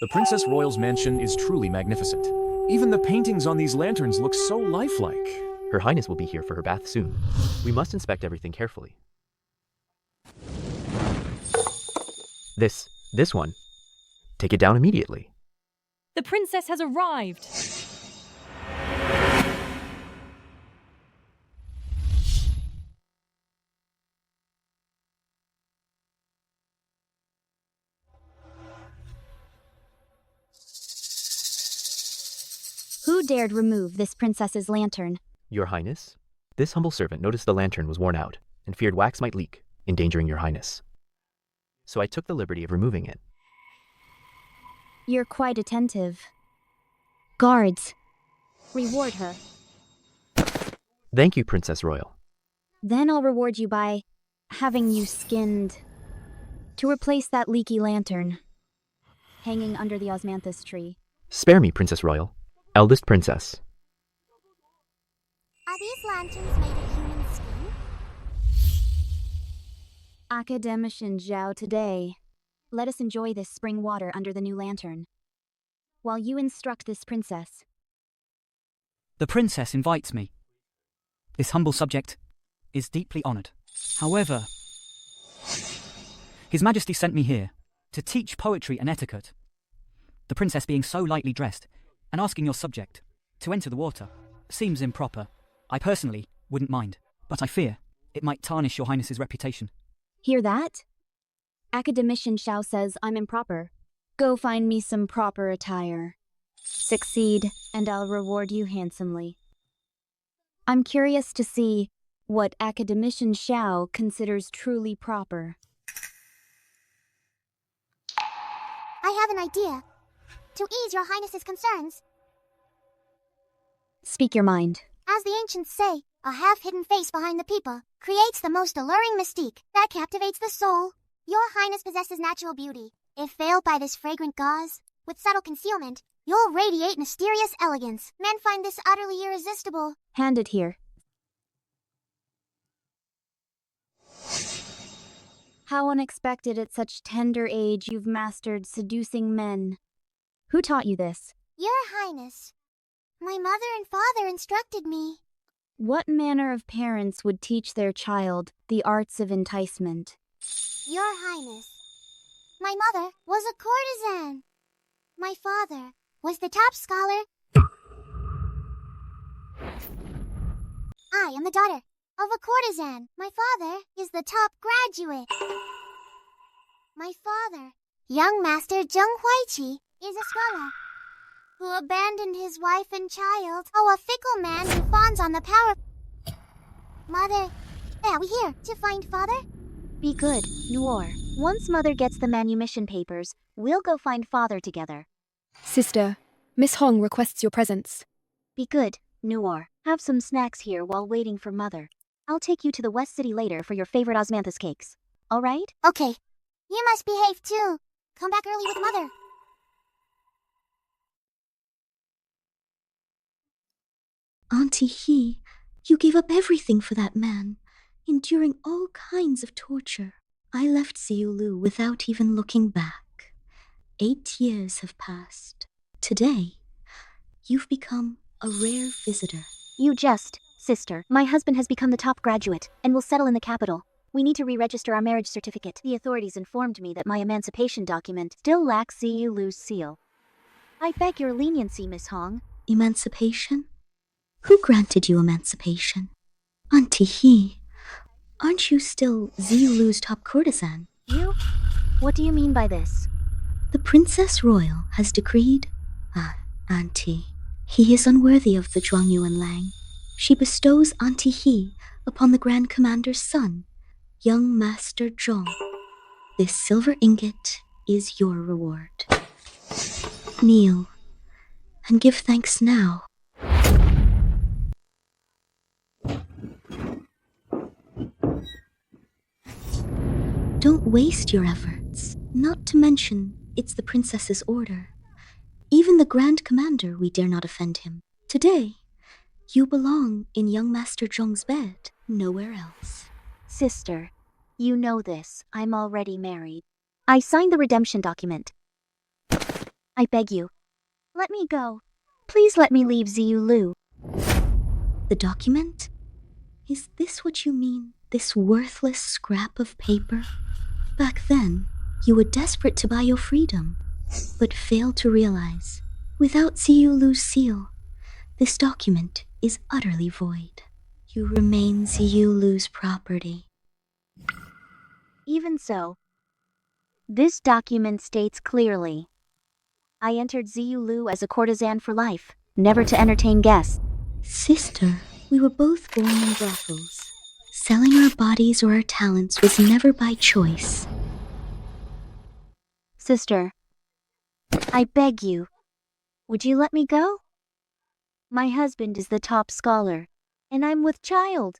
The Princess Royal's mansion is truly magnificent. Even the paintings on these lanterns look so lifelike. Her Highness will be here for her bath soon. We must inspect everything carefully. This one. Take it down immediately. The princess has arrived! Who dared remove this princess's lantern? Your Highness? This humble servant noticed the lantern was worn out and feared wax might leak, endangering your Highness. So I took the liberty of removing it. You're quite attentive. Guards, reward her. Thank you, Princess Royal. Then I'll reward you by having you skinned to replace that leaky lantern hanging under the osmanthus tree. Spare me, Princess Royal. Eldest Princess. Are these lanterns made of human skin? Academician Zhao today. Let us enjoy this spring water under the new lantern, while you instruct this princess. The princess invites me. This humble subject is deeply honored. However, His Majesty sent me here to teach poetry and etiquette. The princess being so lightly dressed and asking your subject to enter the water seems improper. I personally wouldn't mind, but I fear it might tarnish your Highness's reputation. Hear that? Academician Xiao says I'm improper. Go find me some proper attire. Succeed, and I'll reward you handsomely. I'm curious to see what Academician Xiao considers truly proper. I have an idea. To ease your Highness's concerns. Speak your mind. As the ancients say, a half-hidden face behind the people creates the most alluring mystique that captivates the soul. Your Highness possesses natural beauty. If veiled by this fragrant gauze, with subtle concealment, you'll radiate mysterious elegance. Men find this utterly irresistible. Hand it here. How unexpected at such tender age you've mastered seducing men. Who taught you this? Your Highness. My mother and father instructed me. What manner of parents would teach their child the arts of enticement? Your Highness. My mother was a courtesan. My father was the top scholar. I am the daughter of a courtesan. My father is the top graduate. My father, young Master Zheng Huaiqi, is a scholar who abandoned his wife and child. Oh, a fickle man who fawns on the power. Mother, are we here to find father? Be good, Noor. Once Mother gets the manumission papers, we'll go find Father together. Sister, Miss Hong requests your presence. Be good, Noor. Have some snacks here while waiting for Mother. I'll take you to the West City later for your favorite osmanthus cakes. All right? Okay. You must behave too. Come back early with Mother. Auntie He, you gave up everything for that man, enduring all kinds of torture. I left Ziulu without even looking back. 8 years have passed. Today, you've become a rare visitor. Sister, my husband has become the top graduate and will settle in the capital. We need to re-register our marriage certificate. The authorities informed me that my emancipation document still lacks Ziulu's seal. I beg your leniency, Miss Hong. Emancipation? Who granted you emancipation? Auntie He, aren't you still Ziulu's top courtesan? You? What do you mean by this? The Princess Royal has decreed... Auntie, he is unworthy of the Zhuangyuan Lang. She bestows Auntie He upon the Grand Commander's son, young Master Zhong. This silver ingot is your reward. Kneel, and give thanks now. Don't waste your efforts, not to mention it's the princess's order. Even the Grand Commander, we dare not offend him. Today, you belong in young Master Zhong's bed, nowhere else. Sister, you know this. I'm already married. I signed the redemption document. I beg you. Let me go. Please let me leave Ziulu. The document? Is this what you mean? This worthless scrap of paper? Back then, you were desperate to buy your freedom, but failed to realize, without Ziulu's seal, this document is utterly void. You remain Ziulu's property. Even so, this document states clearly, I entered Ziulu as a courtesan for life, never to entertain guests. Sister, we were both born in brothels. Selling our bodies or our talents was never by choice. Sister, I beg you, would you let me go? My husband is the top scholar, and I'm with child.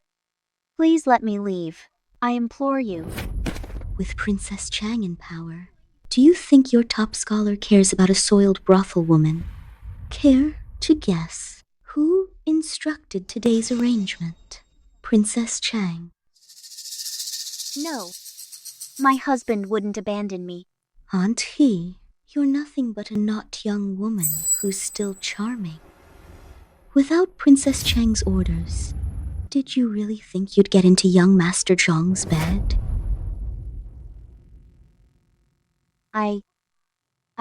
Please let me leave. I implore you. With Princess Chang in power, do you think your top scholar cares about a soiled brothel woman? Care to guess who instructed today's arrangement? Princess Chang. No, my husband wouldn't abandon me. Aunt He, you're nothing but a not young woman who's still charming. Without Princess Chang's orders, did you really think you'd get into young Master Zhong's bed?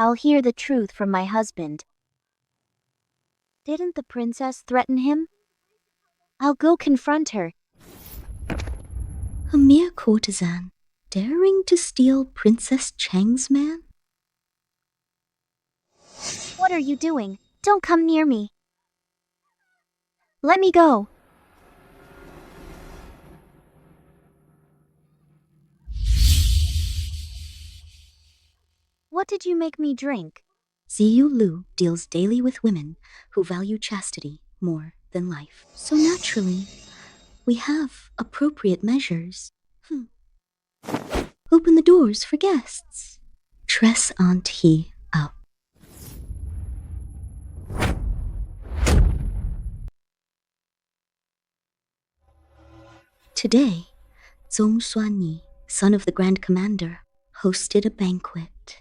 I'll hear the truth from my husband. Didn't the princess threaten him? I'll go confront her. A mere courtesan, daring to steal Princess Chang's man? What are you doing? Don't come near me. Let me go. What did you make me drink? Ziulu deals daily with women who value chastity more than life. So naturally, we have appropriate measures. Open the doors for guests. Dress Aunt He up. Today, Zong Xuanyi, son of the Grand Commander, hosted a banquet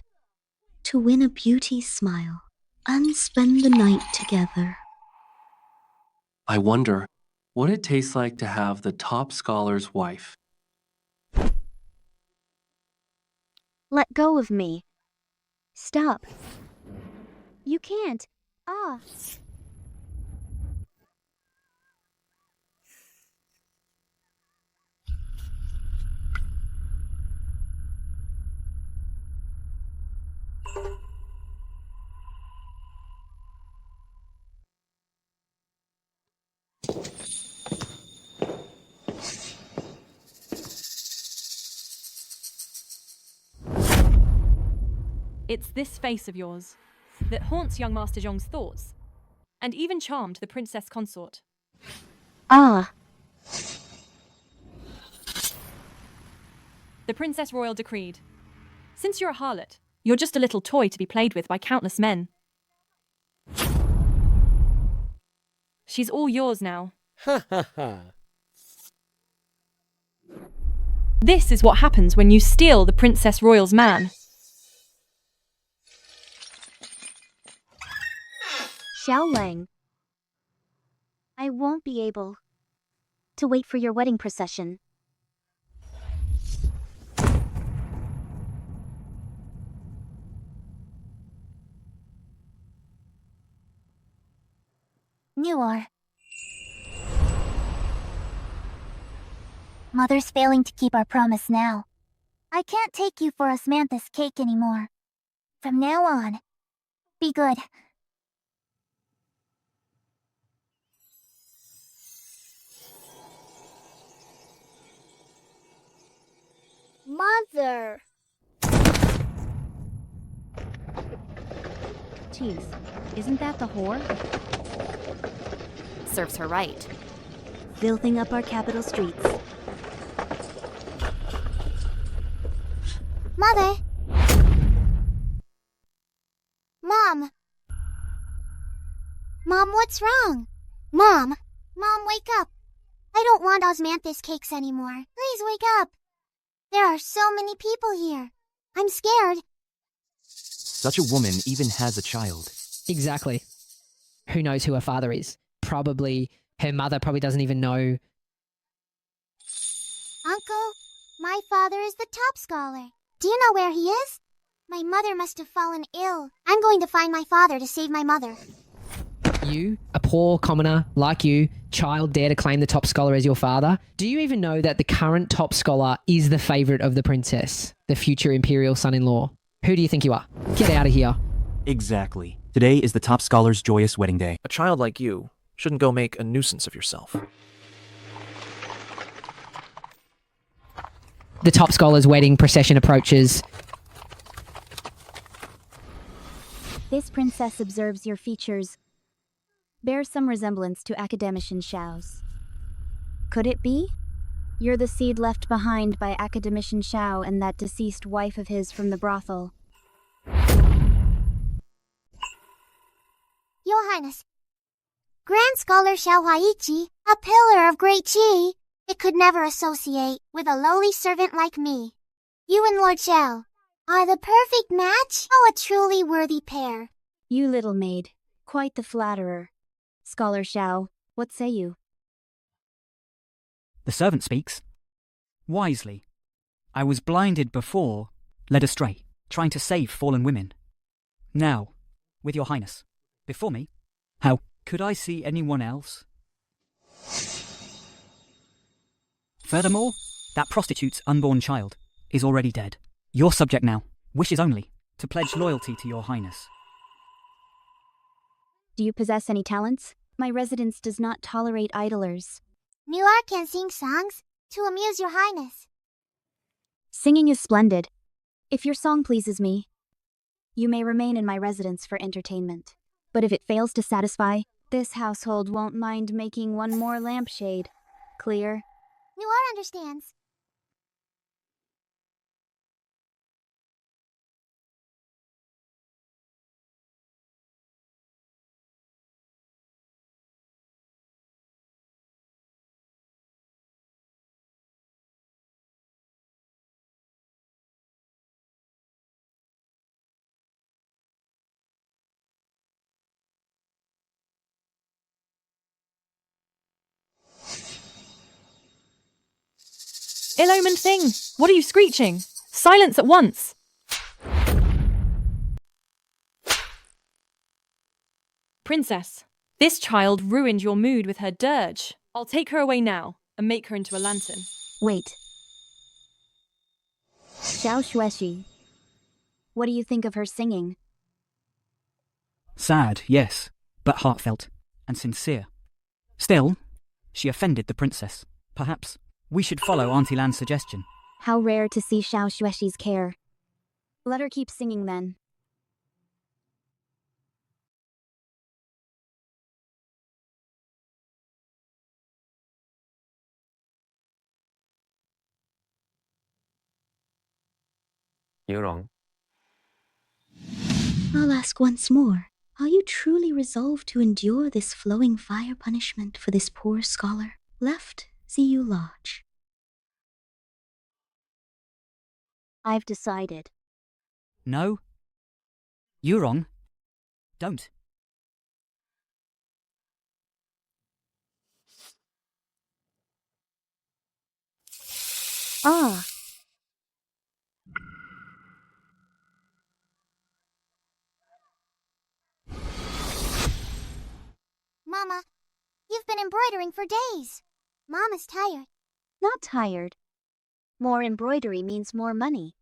to win a beauty's smile and spend the night together. I wonder what it tastes like to have the top scholar's wife. Let go of me. Stop. You can't. Ah. It's this face of yours that haunts young Master Zhong's thoughts, and even charmed the princess consort. Ah. The Princess Royal decreed, since you're a harlot, you're just a little toy to be played with by countless men. She's all yours now. Ha ha ha. This is what happens when you steal the Princess Royal's man. Xiao Lang, I won't be able to wait for your wedding procession. Newer. Mother's failing to keep our promise now. I can't take you for Osmanthus cake anymore. From now on, be good. Mother! Jeez, isn't that the whore? Serves her right. Filthing up our capital streets. Mother! Mom! Mom, what's wrong? Mom! Mom, wake up! I don't want Osmanthus cakes anymore. Please wake up! There are so many people here. I'm scared. Such a woman even has a child. Exactly. Who knows who her father is? Probably her mother probably doesn't even know. Uncle, my father is the top scholar. Do you know where he is? My mother must have fallen ill. I'm going to find my father to save my mother. You, a poor commoner like you, child, dare to claim the top scholar as your father? Do you even know that the current top scholar is the favourite of the princess, the future imperial son-in-law? Who do you think you are? Get out of here. Exactly. Today is the top scholar's joyous wedding day. A child like you shouldn't go make a nuisance of yourself. The top scholar's wedding procession approaches. This princess observes your features bear some resemblance to academician Xiao's. Could it be? You're the seed left behind by academician Xiao and that deceased wife of his from the brothel. Your Highness, Grand Scholar Xiao Huaiqi, a pillar of great qi, it could never associate with a lowly servant like me. You and Lord Xiao are the perfect match. Oh, a truly worthy pair. You little maid, quite the flatterer. Scholar Xiao, what say you? The servant speaks. Wisely. I was blinded before, led astray, trying to save fallen women. Now, with your highness, before me, how could I see anyone else? Furthermore, that prostitute's unborn child is already dead. Your subject now wishes only to pledge loyalty to your highness. Do you possess any talents? My residence does not tolerate idlers. Nuar can sing songs to amuse your highness. Singing is splendid. If your song pleases me, you may remain in my residence for entertainment. But if it fails to satisfy, this household won't mind making one more lampshade. Clear? Nuar understands. Ill-omened thing! What are you screeching? Silence at once! Princess, this child ruined your mood with her dirge. I'll take her away now and make her into a lantern. Wait. Xiao Xueshi. What do you think of her singing? Sad, yes, but heartfelt and sincere. Still, she offended the princess. Perhaps we should follow Auntie Lan's suggestion. How rare to see Xiao Xueshi's care. Let her keep singing then. I'll ask once more. Are you truly resolved to endure this flowing fire punishment for this poor scholar? Left Ziyu Lodge. I've decided. No. You're wrong. Don't. Ah. Mama, you've been embroidering for days. Mama's tired. Not tired. More embroidery means more money.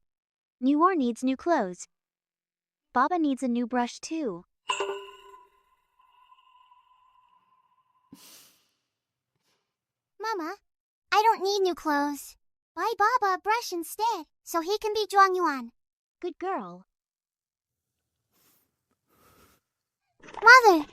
Nuar needs new clothes. Baba needs a new brush too. Mama, I don't need new clothes. Buy Baba a brush instead, so he can be Zhuangyuan. Good girl. Mother!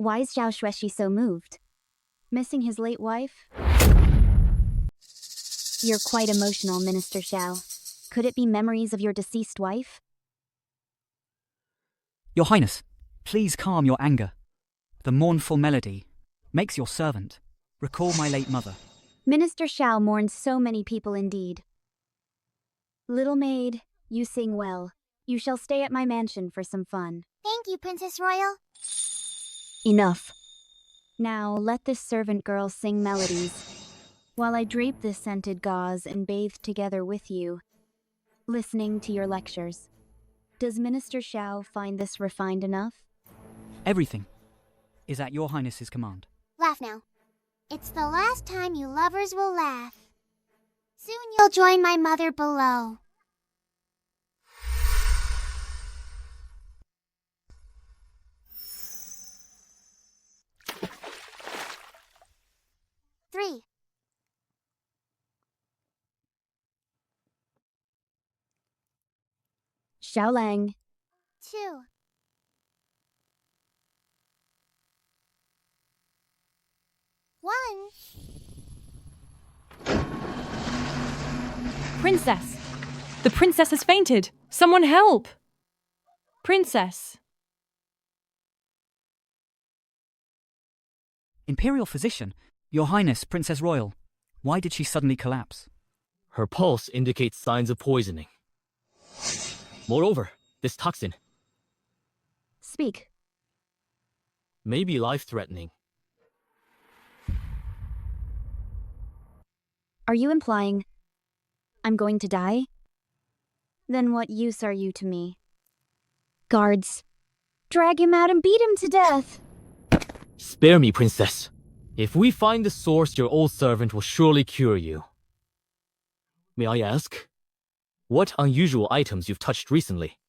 Why is Xiao Xueshi so moved? Missing his late wife? You're quite emotional, Minister Xiao. Could it be memories of your deceased wife? Your Highness, please calm your anger. The mournful melody makes your servant recall my late mother. Minister Xiao mourns so many people indeed. Little maid, you sing well. You shall stay at my mansion for some fun. Thank you, Princess Royal. Enough. Now let this servant girl sing melodies, while I drape this scented gauze and bathe together with you, listening to your lectures. Does Minister Xiao find this refined enough? Everything is at your Highness's command. Laugh now. It's the last time you lovers will laugh. Soon you'll join my mother below. Three. Xiaolang. 2. One. Princess! The princess has fainted! Someone help! Princess! Imperial physician, Your Highness, Princess Royal, why did she suddenly collapse? Her pulse indicates signs of poisoning. Moreover, this toxin Speak. may be life-threatening. Are you implying I'm going to die? Then what use are you to me? Guards, drag him out and beat him to death. Spare me, Princess. If we find the source, your old servant will surely cure you. May I ask, what unusual items you've touched recently?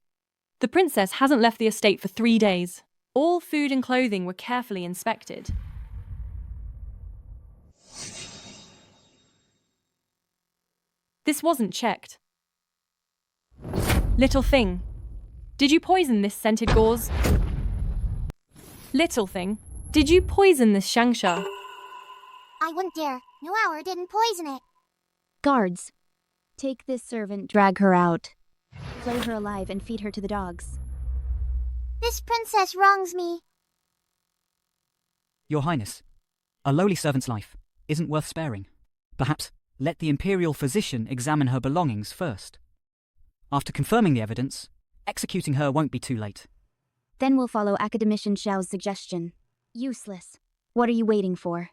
The princess hasn't left the estate for 3 days. All food and clothing were carefully inspected. This wasn't checked. Little thing, did you poison this scented gauze? Little thing, did you poison this shangsha? I wouldn't dare. Nuour didn't poison it. Guards, take this servant, drag her out. Flay her alive and feed her to the dogs. This princess wrongs me. Your Highness, a lowly servant's life isn't worth sparing. Perhaps let the Imperial physician examine her belongings first. After confirming the evidence, executing her won't be too late. Then we'll follow Academician Xiao's suggestion. Useless. What are you waiting for?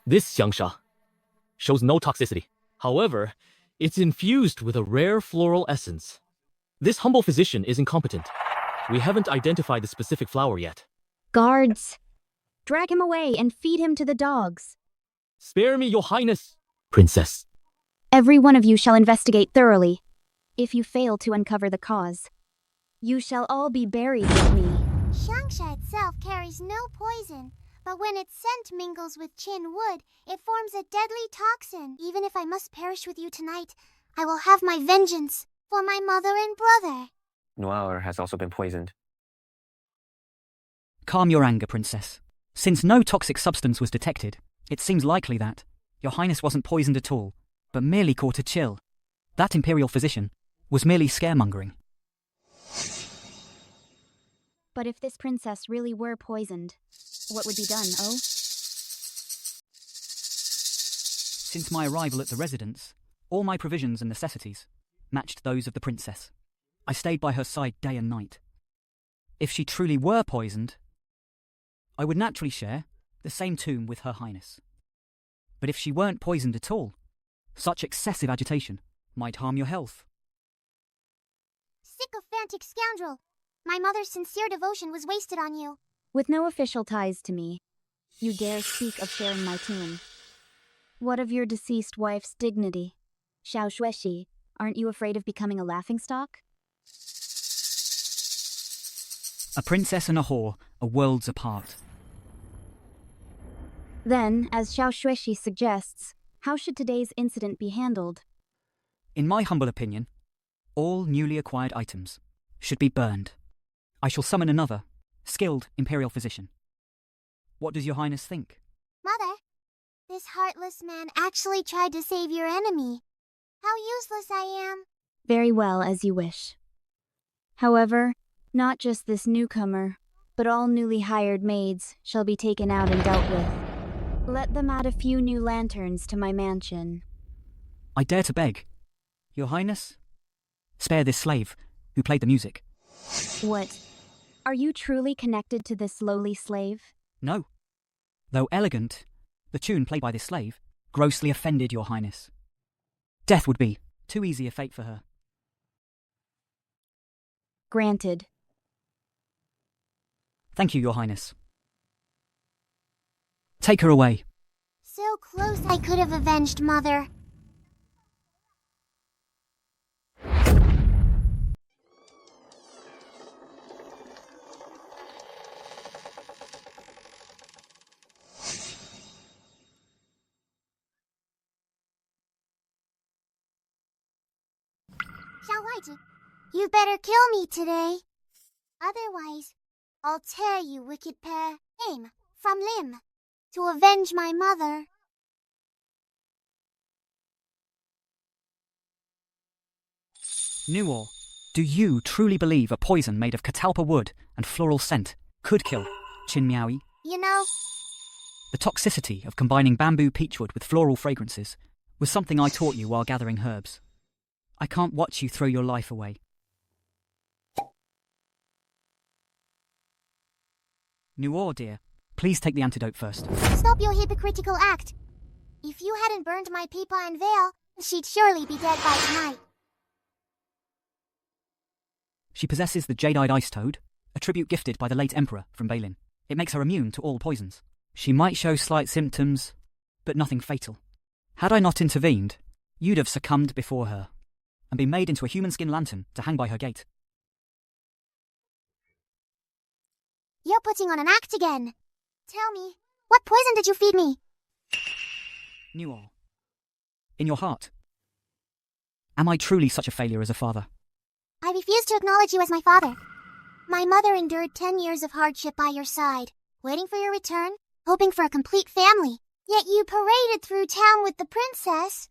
This xiangsha shows no toxicity. However, it's infused with a rare floral essence. This humble physician is incompetent. We haven't identified the specific flower yet. Guards, drag him away and feed him to the dogs. Spare me, Your Highness, Princess. Every one of you shall investigate thoroughly. If you fail to uncover the cause, you shall all be buried with me. Shangsha itself carries no poison, but when its scent mingles with Qin wood, it forms a deadly toxin. Even if I must perish with you tonight, I will have my vengeance for my mother and brother. Nuour has also been poisoned. Calm your anger, Princess. Since no toxic substance was detected, it seems likely that Your Highness wasn't poisoned at all, but merely caught a chill. That Imperial physician was merely scaremongering. But if this princess really were poisoned, what would be done, oh? Since my arrival at the residence, all my provisions and necessities matched those of the princess. I stayed by her side day and night. If she truly were poisoned, I would naturally share the same tomb with Her Highness. But if she weren't poisoned at all, such excessive agitation might harm your health. Sycophantic scoundrel! My mother's sincere devotion was wasted on you. With no official ties to me, you dare speak of sharing my tomb. What of your deceased wife's dignity? Xiao Xuexi, aren't you afraid of becoming a laughingstock? A princess and a whore are worlds apart. Then, as Xiao Xuexi suggests, how should today's incident be handled? In my humble opinion, all newly acquired items should be burned. I shall summon another, skilled Imperial physician. What does Your Highness think? Mother, This heartless man actually tried to save your enemy. How useless I am. Very well, as you wish. However, not just this newcomer, but all newly hired maids shall be taken out and dealt with. Let them add a few new lanterns to my mansion. I dare to beg, Your Highness, spare this slave who played the music. What? Are you truly connected to this lowly slave? No. Though elegant, the tune played by this slave grossly offended Your Highness. Death would be too easy a fate for her. Granted. Thank you, Your Highness. Take her away. So close I could have avenged Mother. Xiaohuaiji, you better kill me today. Otherwise, I'll tear you, wicked pair, limb from limb, to avenge my mother. Nuor, do you truly believe a poison made of catalpa wood and floral scent could kill Qin Miaoyi? You know, The toxicity of combining bamboo peachwood with floral fragrances was something I taught you while gathering herbs. I can't watch you throw your life away. Nuor, dear, please take the antidote first. stop your hypocritical act. If you hadn't burned my pipa and veil, she'd surely be dead by tonight. She possesses the jade-eyed ice toad, a tribute gifted by the late emperor from Balin. It makes her immune to all poisons. She might show slight symptoms, but nothing fatal. Had I not intervened, you'd have succumbed before her, and been made into a human skin lantern to hang by her gate. You're putting on an act again. Tell me, what poison did you feed me? Nuor, in your heart, am I truly such a failure as a father? I refuse to acknowledge you as my father. My mother endured 10 years of hardship by your side, waiting for your return, hoping for a complete family. Yet you paraded through town with the princess.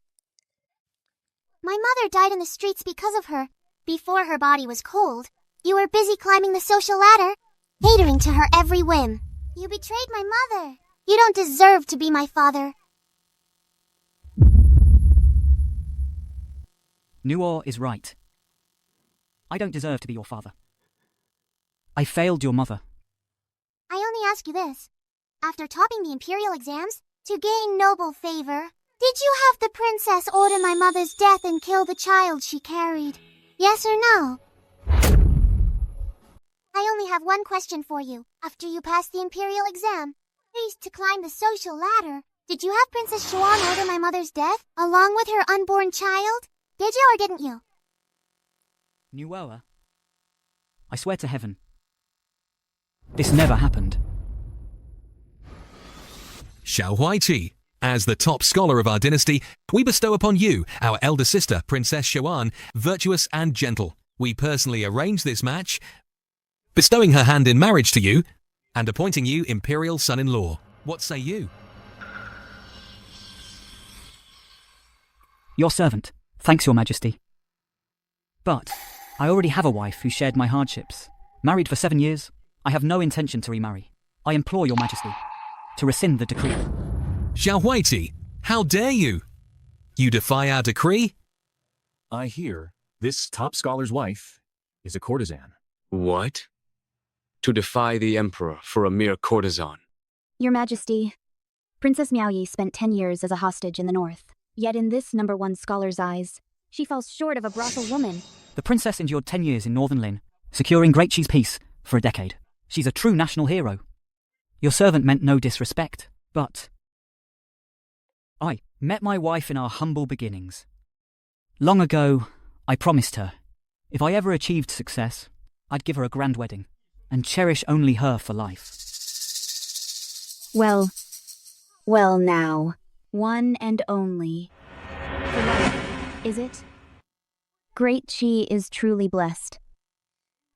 My mother died in the streets because of her. Before her body was cold, you were busy climbing the social ladder, catering to her every whim. You betrayed my mother. You don't deserve to be my father. Nuor is right. I don't deserve to be your father. I failed your mother. I only ask you this. After topping the imperial exams, to gain noble favor, did you have the princess order my mother's death and kill the child she carried? Yes or no? I only have one question for you. After you passed the imperial exam, raised to climb the social ladder, did you have Princess Xuan order my mother's death, along with her unborn child? Did you or didn't you? Nuoa, I swear to heaven, this never happened. Xiaohuaiji, as the top scholar of our dynasty, we bestow upon you, our elder sister, Princess Xuan, virtuous and gentle. We personally arrange this match, bestowing her hand in marriage to you, and appointing you imperial son-in-law. What say you? Your servant, thanks your majesty. But I already have a wife who shared my hardships. Married for 7 years, I have no intention to remarry. I implore your majesty to rescind the decree. Xiaohuaiji, how dare you? You defy our decree? I hear this top scholar's wife is a courtesan. What? To defy the emperor for a mere courtesan? Your Majesty, Princess Miaoyi spent 10 years as a hostage in the north. Yet in this #1 scholar's eyes, she falls short of a brothel woman. The princess endured 10 years in Northern Lin, securing Great Qi's peace for a decade. She's a true national hero. Your servant meant no disrespect, but I met my wife in our humble beginnings. Long ago, I promised her, if I ever achieved success, I'd give her a grand wedding and cherish only her for life. Well now, one and only. For life, is it? Great Qi is truly blessed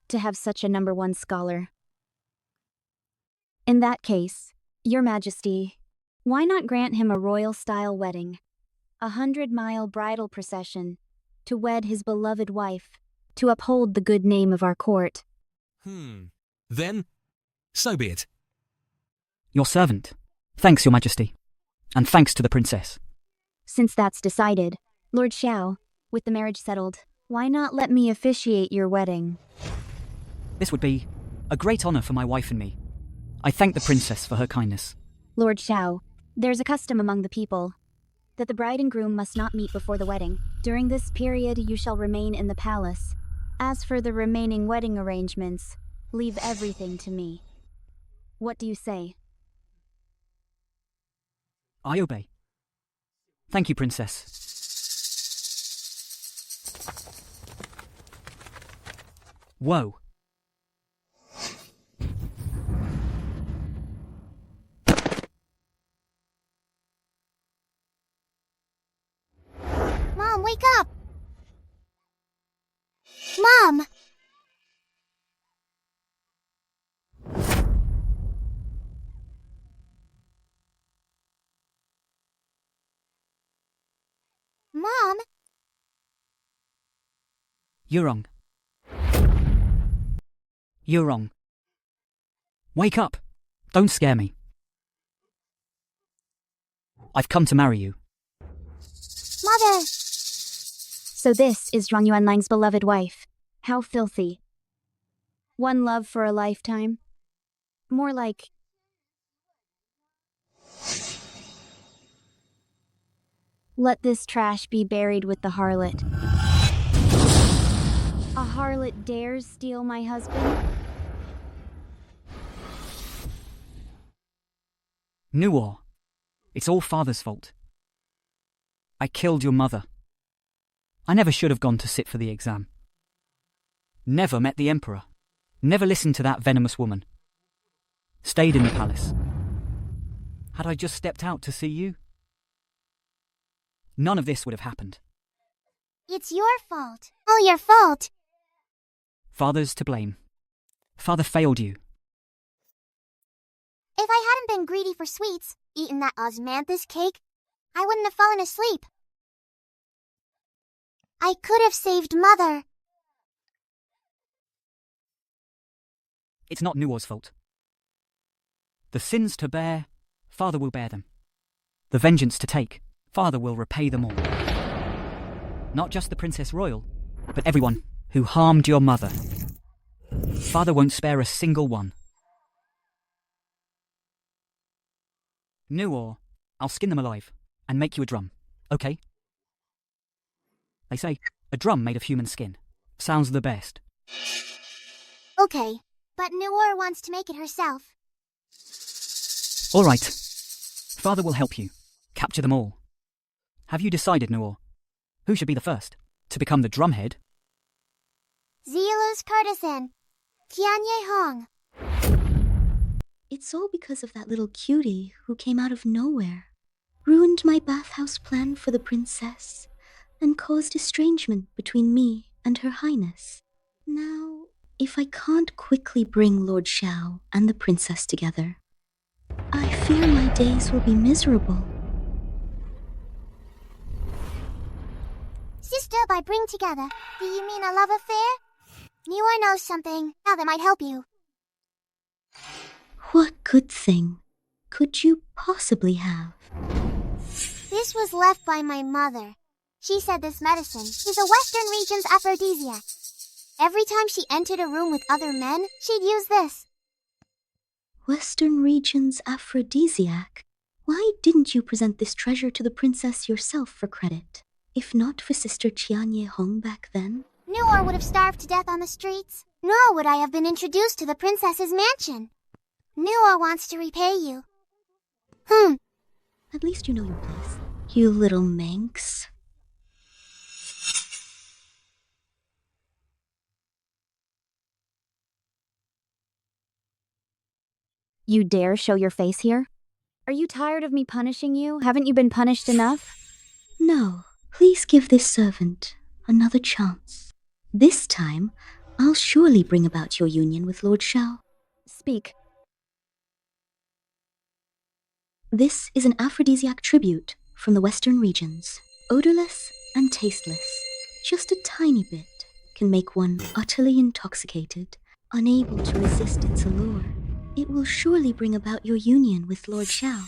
to have such a #1 scholar. In that case, Your Majesty, Why not grant him a royal-style wedding? 100-mile bridal procession, to wed his beloved wife, to uphold the good name of our court. Then, so be it. Your servant. Thanks, Your Majesty. And thanks to the princess. Since that's decided, Lord Xiao, with the marriage settled, why not let me officiate your wedding? This would be a great honor for my wife and me. I thank the princess for her kindness. Lord Xiao, there's a custom among the people that the bride and groom must not meet before the wedding. During this period, you shall remain in the palace. As for the remaining wedding arrangements, leave everything to me. What do you say? I obey. Thank you, princess. Whoa. Mom, wake up! Mom! Mom? You're wrong. You're wrong. Wake up. Don't scare me. I've come to marry you. Mother! So this is Zhuang Yuanlang's beloved wife. How filthy. One love for a lifetime? More like... Let this trash be buried with the harlot. A harlot dares steal my husband? Nuor. It's all father's fault. I killed your mother. I never should have gone to sit for the exam. Never met the emperor. Never listened to that venomous woman. Stayed in the palace. Had I just stepped out to see you? None of this would have happened. It's your fault. All your fault. Father's to blame. Father failed you. If I hadn't been greedy for sweets, eaten that osmanthus cake, I wouldn't have fallen asleep. I could have saved Mother. It's not Nuor's fault. The sins to bear, Father will bear them. The vengeance to take, Father will repay them all. Not just the Princess Royal, but everyone who harmed your mother. Father won't spare a single one. Nuor, I'll skin them alive and make you a drum, okay? They say a drum made of human skin sounds the best. Okay, but Nuor wants to make it herself. All right. Father will help you. Capture them all. Have you decided, Nuor? Who should be the first to become the drumhead? Zilu's courtesan, Tianye Hong. It's all because of that little cutie who came out of nowhere, ruined my bathhouse plan for the princess, and caused estrangement between me and Her Highness. Now, if I can't quickly bring Lord Xiao and the princess together, I fear my days will be miserable. Sister, by bring together, do you mean a love affair? Nuor knows something now that might help you. What good thing could you possibly have? This was left by my mother. She said this medicine is a Western region's aphrodisiac. Every time she entered a room with other men, she'd use this. Western region's aphrodisiac? Why didn't you present this treasure to the princess yourself for credit? If not for Sister Tianye Hong back then? Nuor would have starved to death on the streets, nor would I have been introduced to the princess's mansion. Nuor wants to repay you. At least you know your place, you little minx. You dare show your face here? Are you tired of me punishing you? Haven't you been punished enough? No, please give this servant another chance. This time, I'll surely bring about your union with Lord Xiao. Speak. This is an aphrodisiac tribute from the western regions. Odorless and tasteless. Just a tiny bit can make one utterly intoxicated, unable to resist its allure. It will surely bring about your union with Lord Xiao.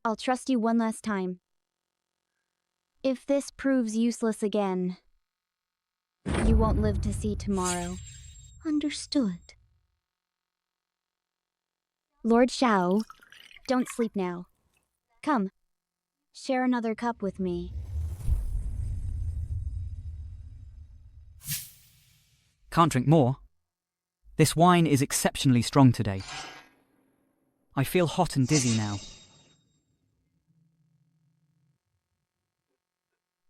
I'll trust you one last time. If this proves useless again, you won't live to see tomorrow. Understood. Lord Xiao, don't sleep now. Come, share another cup with me. Can't drink more. This wine is exceptionally strong today. I feel hot and dizzy now.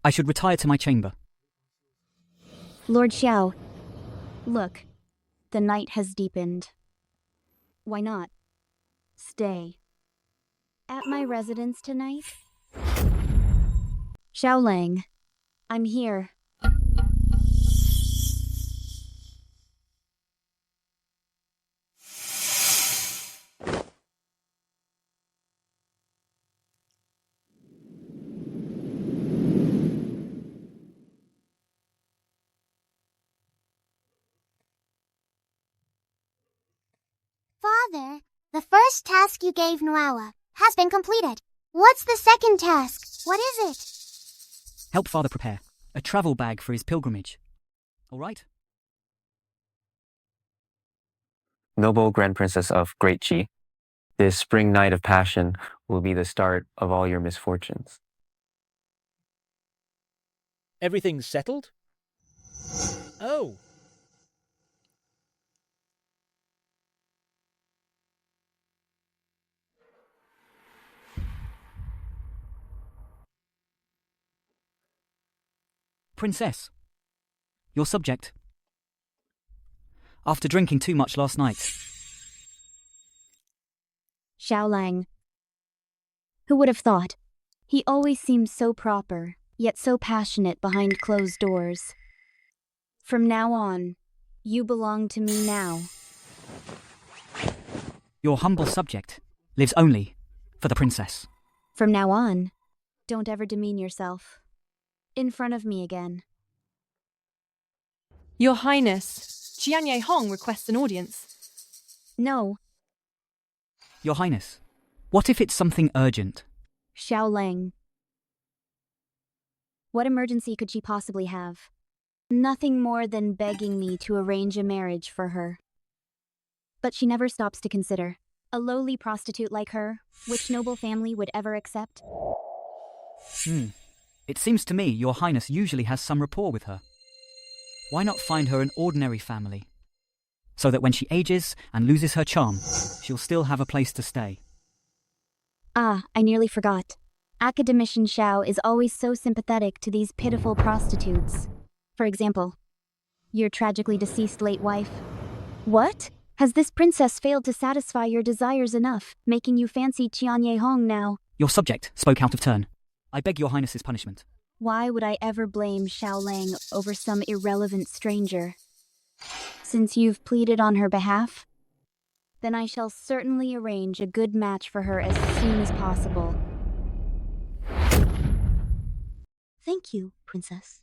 I should retire to my chamber. Lord Xiao, look, the night has deepened. Why not? Stay. At my residence tonight? Xiao Lang, I'm here. Father, the first task you gave Nuala has been completed. What's the second task? What is it? Help Father prepare a travel bag for his pilgrimage. All right? Noble Grand Princess of Great Qi, this spring night of passion will be the start of all your misfortunes. Everything's settled? Oh. Princess, your subject. After drinking too much last night. Xiao Lang. Who would have thought? He always seems so proper, yet so passionate behind closed doors. From now on, you belong to me now. Your humble subject lives only for the princess. From now on, don't ever demean yourself. In front of me again. Your Highness, Qianye Hong requests an audience. No. Your Highness, what if it's something urgent? Xiao Lang. What emergency could she possibly have? Nothing more than begging me to arrange a marriage for her. But she never stops to consider. A lowly prostitute like her, which noble family would ever accept? It seems to me your Highness usually has some rapport with her. Why not find her an ordinary family? So that when she ages and loses her charm, she'll still have a place to stay. Ah, I nearly forgot. Academician Xiao is always so sympathetic to these pitiful prostitutes. For example, your tragically deceased late wife. What? Has this princess failed to satisfy your desires enough, making you fancy Qianye Hong now? Your subject spoke out of turn. I beg your Highness's punishment. Why would I ever blame Xiao Lang over some irrelevant stranger? Since you've pleaded on her behalf, then I shall certainly arrange a good match for her as soon as possible. Thank you, Princess,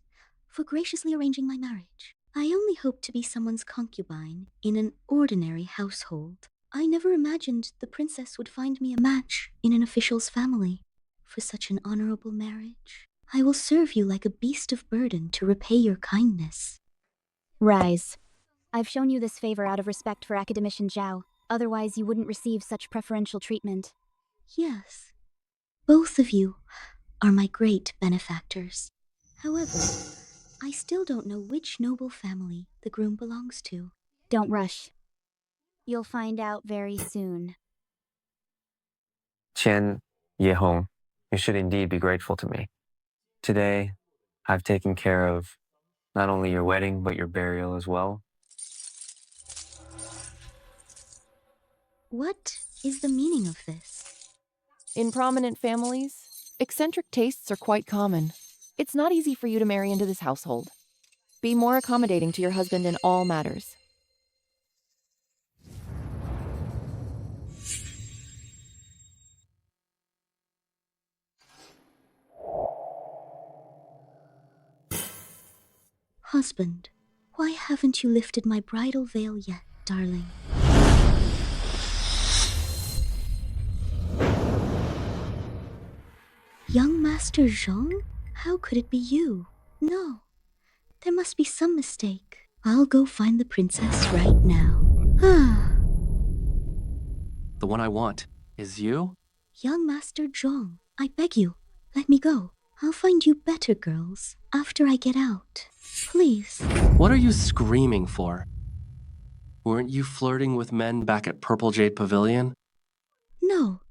for graciously arranging my marriage. I only hope to be someone's concubine in an ordinary household. I never imagined the princess would find me a match in an official's family. For such an honorable marriage, I will serve you like a beast of burden to repay your kindness. Rise. I've shown you this favor out of respect for Academician Zhao. Otherwise, you wouldn't receive such preferential treatment. Yes. Both of you are my great benefactors. However, I still don't know which noble family the groom belongs to. Don't rush. You'll find out very soon. Qian Yehong, you should indeed be grateful to me. Today, I've taken care of not only your wedding, but your burial as well. What is the meaning of this? In prominent families, eccentric tastes are quite common. It's not easy for you to marry into this household. Be more accommodating to your husband in all matters. Husband, why haven't you lifted my bridal veil yet, darling? Young Master Zhong? How could it be you? No, there must be some mistake. I'll go find the princess right now. The one I want is you? Young Master Zhong, I beg you, let me go. I'll find you better girls after I get out. Please. What are you screaming for? Weren't you flirting with men back at Purple Jade Pavilion? No,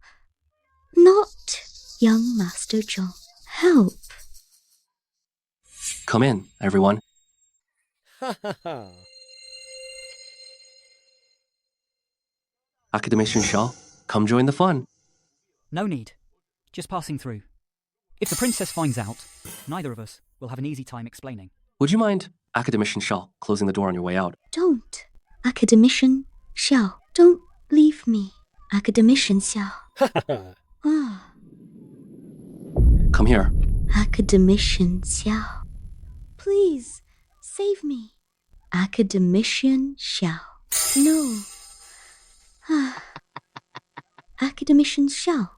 not young Master Zhong. Help. Come in, everyone. Ha ha ha. Academician Shaw, come join the fun. No need. Just passing through. If the princess finds out, neither of us will have an easy time explaining. Would you mind, Academician Shaw, closing the door on your way out? Don't. Academician Xiao, don't leave me. Academician Xiao. Ah. Come here. Academician Xiao. Please, save me. Academician Xiao. No. Ah. Academician Xiao.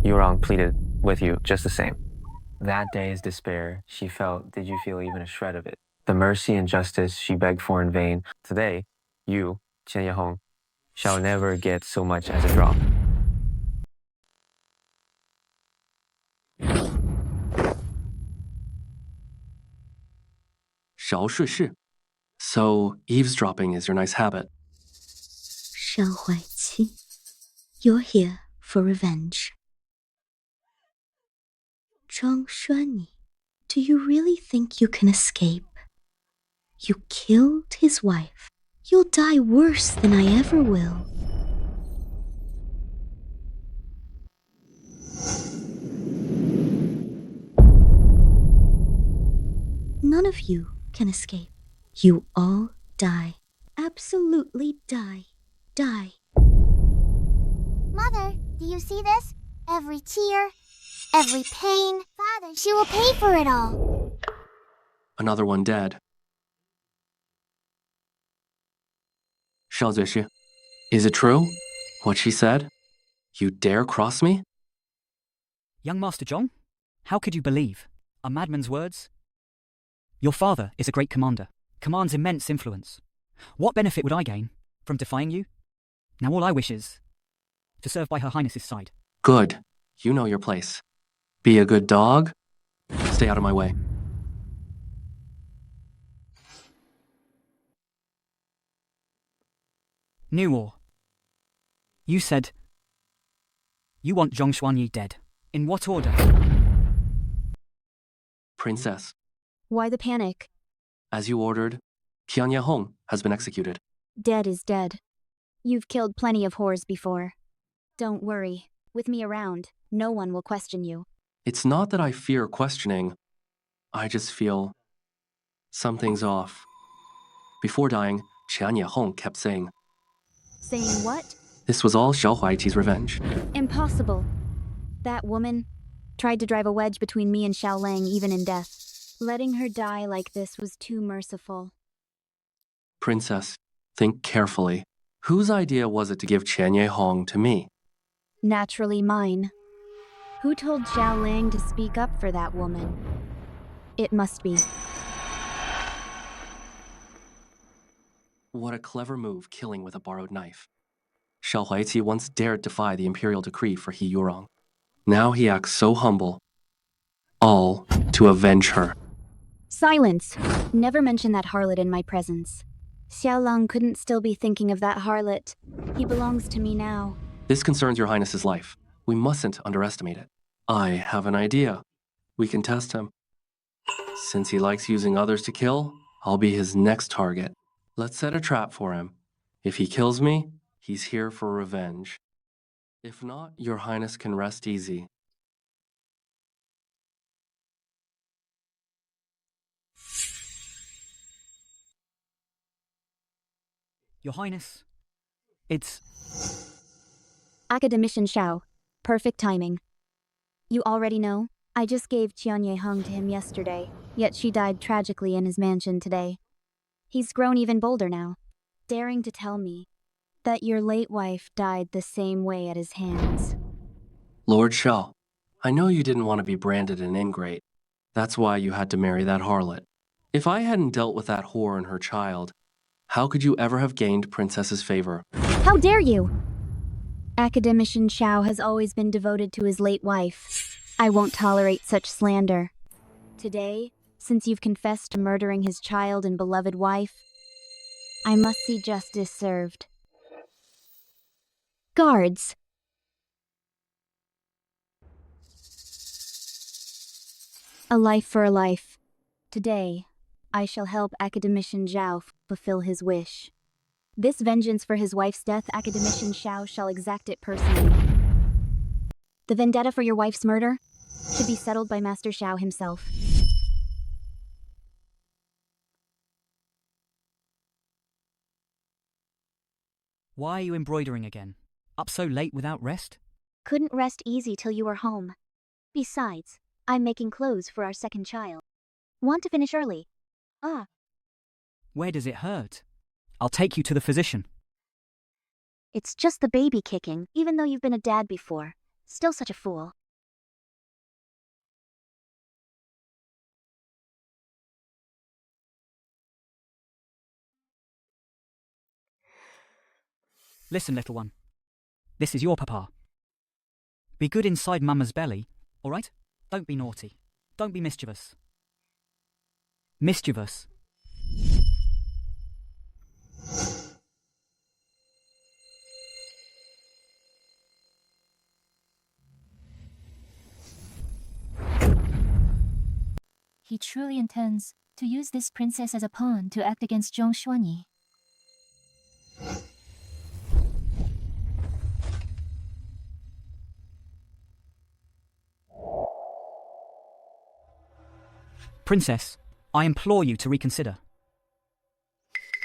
Yurong pleaded with you just the same. That day's despair she felt, did you feel even a shred of it? The mercy and justice she begged for in vain. Today, you, Qian Yehong, shall never get so much as a drop. So, eavesdropping is your nice habit. Xiao Huaiqi, you're here for revenge. Zhang Xuanyi, do you really think you can escape? You killed his wife. You'll die worse than I ever will. None of you can escape. You all die. Absolutely die. Die. Mother, do you see this? Every tear, every pain. Father, she will pay for it all. Another one dead. Shao Zuishi, is it true, what she said? You dare cross me? Young Master Zhong, how could you believe a madman's words? Your father is a great commander, commands immense influence. What benefit would I gain from defying you? Now all I wish is to serve by Her Highness's side. Good. You know your place. Be a good dog. Stay out of my way. New War. You said you want Zhong Xuanyi dead. In what order? Princess, Why the panic? as you ordered, Qian Yehong has been executed. Dead is dead. You've killed plenty of whores before. Don't worry. With me around, no one will question you. It's not that I fear questioning. I just feel something's off. Before dying, Qian Yehong kept saying, Saying what? this was all Xiao Huaiqi's revenge. Impossible. That woman tried to drive a wedge between me and Xiao Lang even in death. Letting her die like this was too merciful. Princess, think carefully. Whose idea was it to give Qian Yehong to me? Naturally mine. Who told Xiao Lang to speak up for that woman? It must be. What a clever move, killing with a borrowed knife. Xiao Huaiqi once dared defy the imperial decree for He Yurong. Now he acts so humble. All to avenge her. Silence! Never mention that harlot in my presence. Xiao Lang couldn't still be thinking of that harlot. He belongs to me now. This concerns your highness's life. We mustn't underestimate it. I have an idea. We can test him. Since he likes using others to kill, I'll be his next target. Let's set a trap for him. If he kills me, he's here for revenge. If not, your highness can rest easy. Your Highness, it's... Academician Xiao. Perfect timing. You already know? I just gave Qianye Hung to him yesterday, yet she died tragically in his mansion today. He's grown even bolder now, daring to tell me that your late wife died the same way at his hands. Lord Xiao, I know you didn't want to be branded an ingrate. That's why you had to marry that harlot. If I hadn't dealt with that whore and her child, how could you ever have gained Princess's favor? How dare you! Academician Xiao has always been devoted to his late wife. I won't tolerate such slander. Today, since you've confessed to murdering his child and beloved wife, I must see justice served. Guards! A life for a life. Today, I shall help Academician Zhao fulfill his wish. This vengeance for his wife's death, Academician Xiao shall exact it personally. The vendetta for your wife's murder should be settled by Master Xiao himself. Why are you embroidering again? Up so late without rest? Couldn't rest easy till you were home. Besides, I'm making clothes for our second child. Want to finish early? Where does it hurt? I'll take you to the physician. It's just the baby kicking, even though you've been a dad before. Still such a fool. Listen, little one. This is your papa. Be good inside Mama's belly, all right? Don't be naughty. Don't be mischievous. Mischievous. He truly intends to use this princess as a pawn to act against Zhong Xuanyi. Princess, I implore you to reconsider.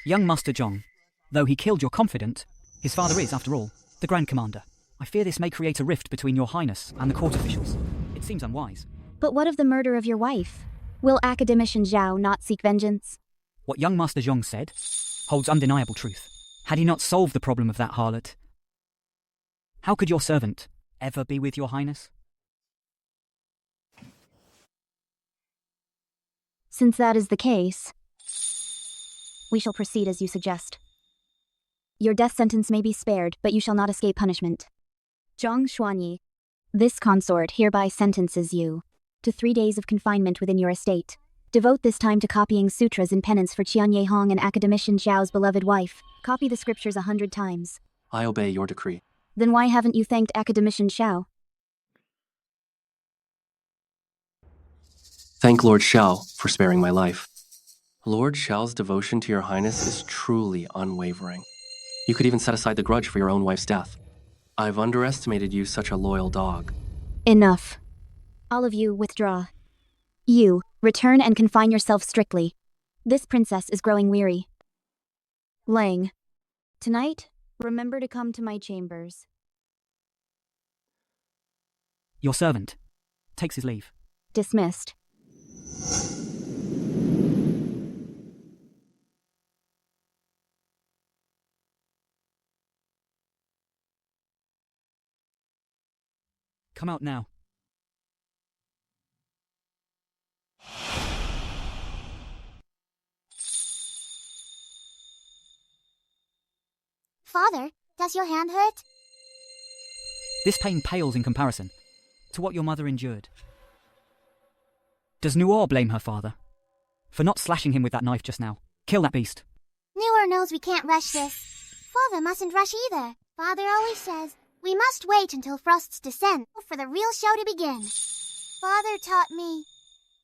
Young Master Zhong, though he killed your confidant, his father is, after all, the Grand Commander. I fear this may create a rift between your Highness and the court officials. It seems unwise. But what of the murder of your wife? Will Academician Zhao not seek vengeance? What young Master Zhong said holds undeniable truth. Had he not solved the problem of that harlot, how could your servant ever be with your Highness? Since that is the case, we shall proceed as you suggest. Your death sentence may be spared, but you shall not escape punishment. Zhong Xuanyi, this consort hereby sentences you to 3 days of confinement within your estate. Devote this time to copying sutras in penance for Qianye Hong and Academician Zhao's beloved wife. Copy the scriptures 100 times. I obey your decree. Then why haven't you thanked Academician Xiao? Thank Lord Xiao for sparing my life. Lord Xiao's devotion to your Highness is truly unwavering. You could even set aside the grudge for your own wife's death. I've underestimated you, such a loyal dog. Enough. All of you, withdraw. You, return and confine yourself strictly. This princess is growing weary. Lang. Tonight, remember to come to my chambers. Your servant takes his leave. Dismissed. Come out now. Father, does your hand hurt? This pain pales in comparison to what your mother endured. Does Nuor blame her father for not slashing him with that knife just now? Kill that beast. Nuor knows we can't rush this. Father mustn't rush either. Father always says, we must wait until Frost's descent for the real show to begin. Father taught me,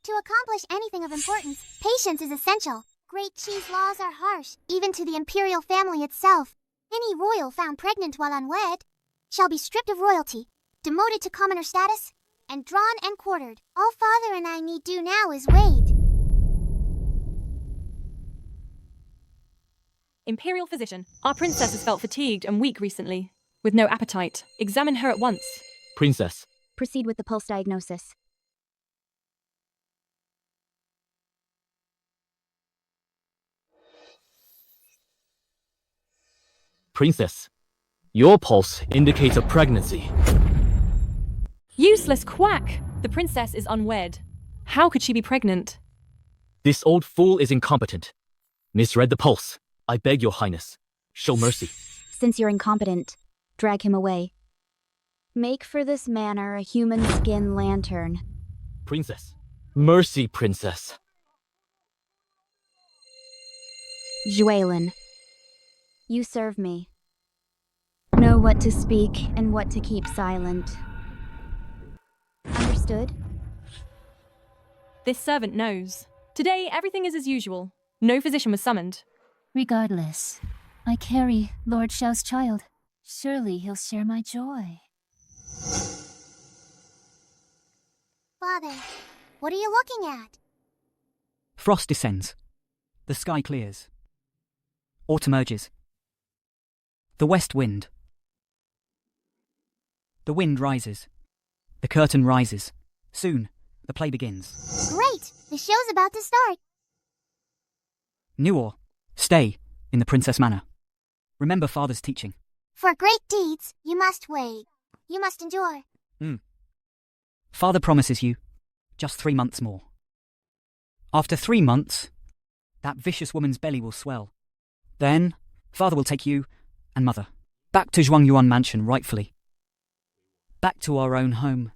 to accomplish anything of importance, patience is essential. Great Qi's laws are harsh, even to the imperial family itself. Any royal found pregnant while unwed shall be stripped of royalty, demoted to commoner status, and drawn and quartered. All Father and I need do now is wait. Imperial physician, our princess has felt fatigued and weak recently, with no appetite. Examine her at once. Princess. Proceed with the pulse diagnosis. Princess, your pulse indicates a pregnancy. Useless quack! The princess is unwed. How could she be pregnant? This old fool is incompetent. Misread the pulse. I beg your highness, show mercy. Since you're incompetent, drag him away. Make for this manor a human skin lantern. Princess. Mercy, princess. Juelin, you serve me. Know what to speak and what to keep silent. Understood? This servant knows. Today, everything is as usual. No physician was summoned. Regardless, I carry Lord Xiao's child. Surely he'll share my joy. Father, what are you looking at? Frost descends. The sky clears. Autumn urges. The west wind. The wind rises. The curtain rises. Soon, the play begins. Great! The show's about to start. Nuor, stay in the Princess Manor. Remember Father's teaching. For great deeds, you must wait. You must endure. Father promises you just 3 months more. After 3 months, that vicious woman's belly will swell. Then, Father will take you and Mother back to Zhuangyuan Mansion rightfully. Back to our own home.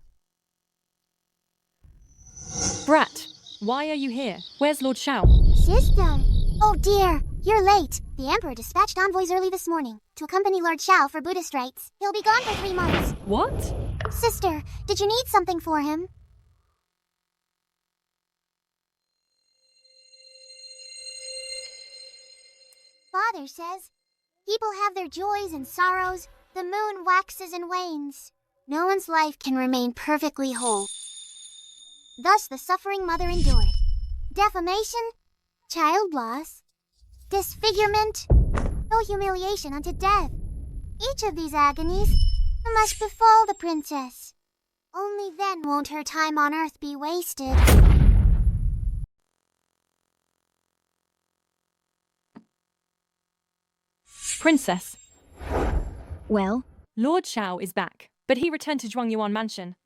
Brat, why are you here? Where's Lord Xiao? Sister! Oh dear, you're late. The Emperor dispatched envoys early this morning to accompany Lord Xiao for Buddhist rites. He'll be gone for 3 months. What? Sister, did you need something for him? Father says, people have their joys and sorrows. The moon waxes and wanes. No one's life can remain perfectly whole. Thus the suffering mother endured. Defamation, child loss, disfigurement, no humiliation unto death. Each of these agonies must befall the princess. Only then won't her time on earth be wasted. Princess. Well? Lord Xiao is back, but he returned to Zhuangyuan Mansion.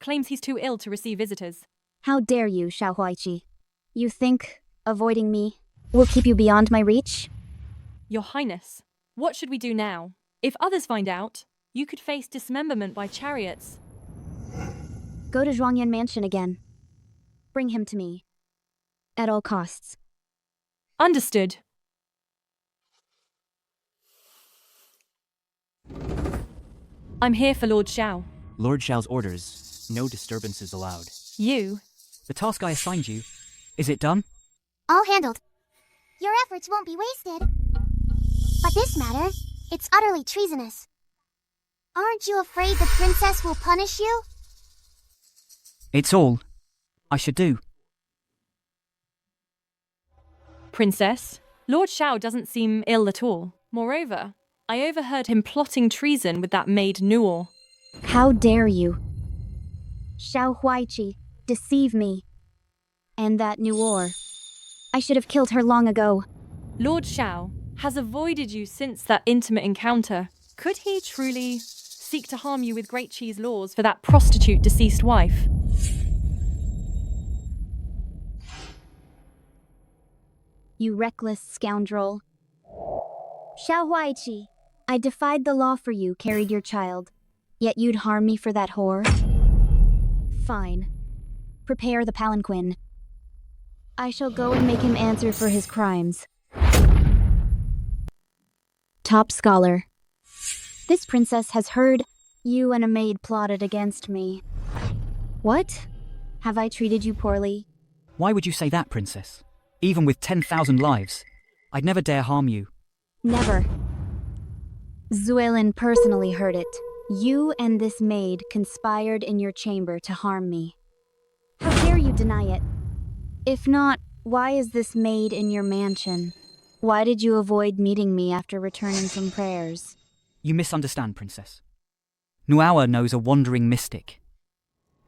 Claims he's too ill to receive visitors. How dare you, Xiao Huaiqi? You think avoiding me will keep you beyond my reach? Your Highness, what should we do now? If others find out, you could face dismemberment by chariots. Go to Zhuangyan Mansion again. Bring him to me. At all costs. Understood. I'm here for Lord Xiao. Lord Xiao's orders, no disturbances allowed. You? The task I assigned you, is it done? All handled. Your efforts won't be wasted. But this matter, it's utterly treasonous. Aren't you afraid the princess will punish you? It's all I should do. Princess, Lord Xiao doesn't seem ill at all. Moreover, I overheard him plotting treason with that maid Nuor. How dare you? Xiao Huaiqi, deceive me. And that Nuor. I should have killed her long ago. Lord Xiao has avoided you since that intimate encounter. Could he truly seek to harm you with Great Cheese laws for that prostitute deceased wife? You reckless scoundrel. Xiao Huaiqi, I defied the law for you, carried your child. Yet you'd harm me for that whore? Fine. Prepare the palanquin. I shall go and make him answer for his crimes. Top scholar. This princess has heard you and a maid plotted against me. What? Have I treated you poorly? Why would you say that, Princess? Even with 10,000 lives, I'd never dare harm you. Never. Zuelin personally heard it. You and this maid conspired in your chamber to harm me. How dare you deny it? If not, why is this maid in your mansion? Why did you avoid meeting me after returning from prayers? You misunderstand, Princess. Nuawa knows a wandering mystic.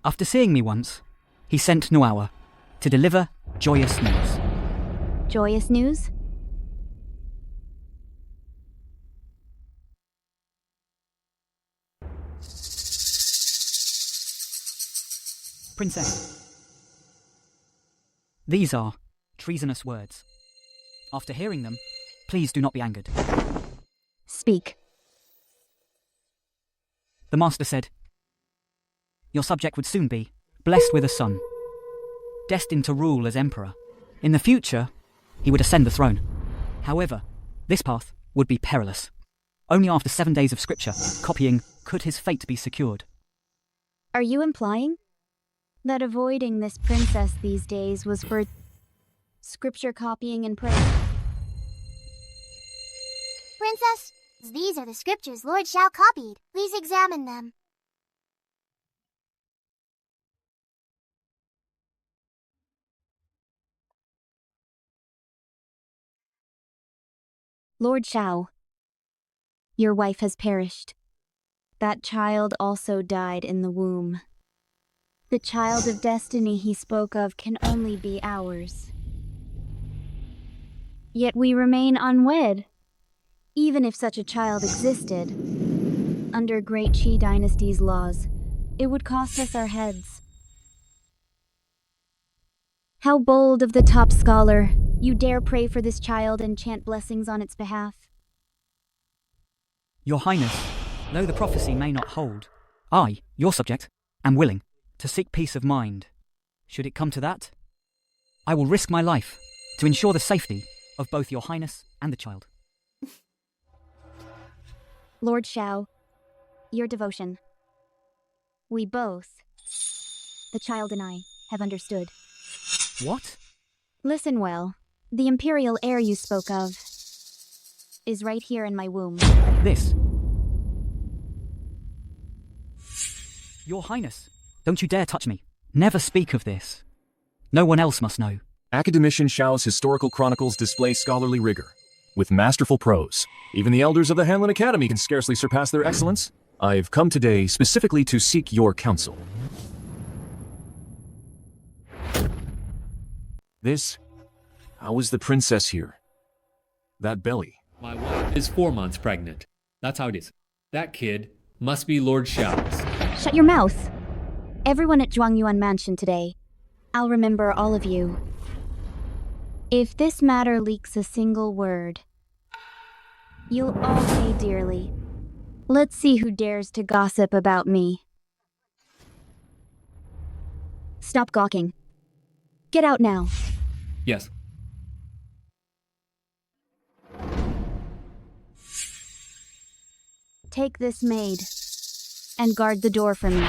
After seeing me once, he sent Nuawa to deliver joyous news. Joyous news? Princess, these are treasonous words. After hearing them, please do not be angered. Speak. The master said, your subject would soon be blessed with a son, destined to rule as emperor. In the future, he would ascend the throne. However, this path would be perilous. Only after 7 days of scripture copying could his fate be secured. Are you implying that avoiding this princess these days was for scripture copying and prayer? Princess, these are the scriptures Lord Shao copied. Please examine them. Lord Shao, your wife has perished. That child also died in the womb. The child of destiny he spoke of can only be ours. Yet we remain unwed. Even if such a child existed, under Great Qi Dynasty's laws, it would cost us our heads. How bold of the top scholar! You dare pray for this child and chant blessings on its behalf. Your Highness, though the prophecy may not hold, I, your subject, am willing to seek peace of mind. Should it come to that, I will risk my life to ensure the safety of both your Highness and the child. Lord Shao, your devotion. We both, the child and I, have understood. What? Listen well. The imperial heir you spoke of is right here in my womb. This? Your Highness, don't you dare touch me. Never speak of this. No one else must know. Academician Shao's historical chronicles display scholarly rigor, with masterful prose. Even the elders of the Hanlin Academy can scarcely surpass their excellence. I've come today specifically to seek your counsel. How is the princess here? That belly. My wife is 4 months pregnant. That's how it is. That kid must be Lord Shao's. Shut your mouth. Everyone at Zhuangyuan Mansion today. I'll remember all of you. If this matter leaks a single word, you'll all pay dearly. Let's see who dares to gossip about me. Stop gawking. Get out now. Yes. Take this maid and guard the door for me.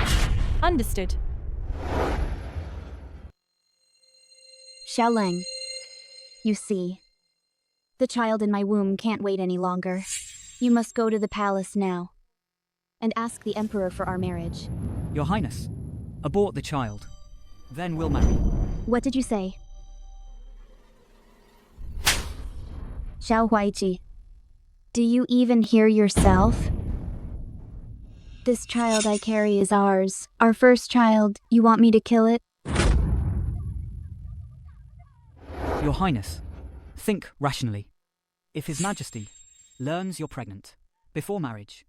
Understood. Xiaoleng, you see, the child in my womb can't wait any longer. You must go to the palace now and ask the emperor for our marriage. Your Highness, abort the child. Then we'll marry. What did you say? Xiao Huaiqi, do you even hear yourself? This child I carry is ours. Our first child. You want me to kill it? Your Highness, think rationally. If His Majesty learns you're pregnant before marriage,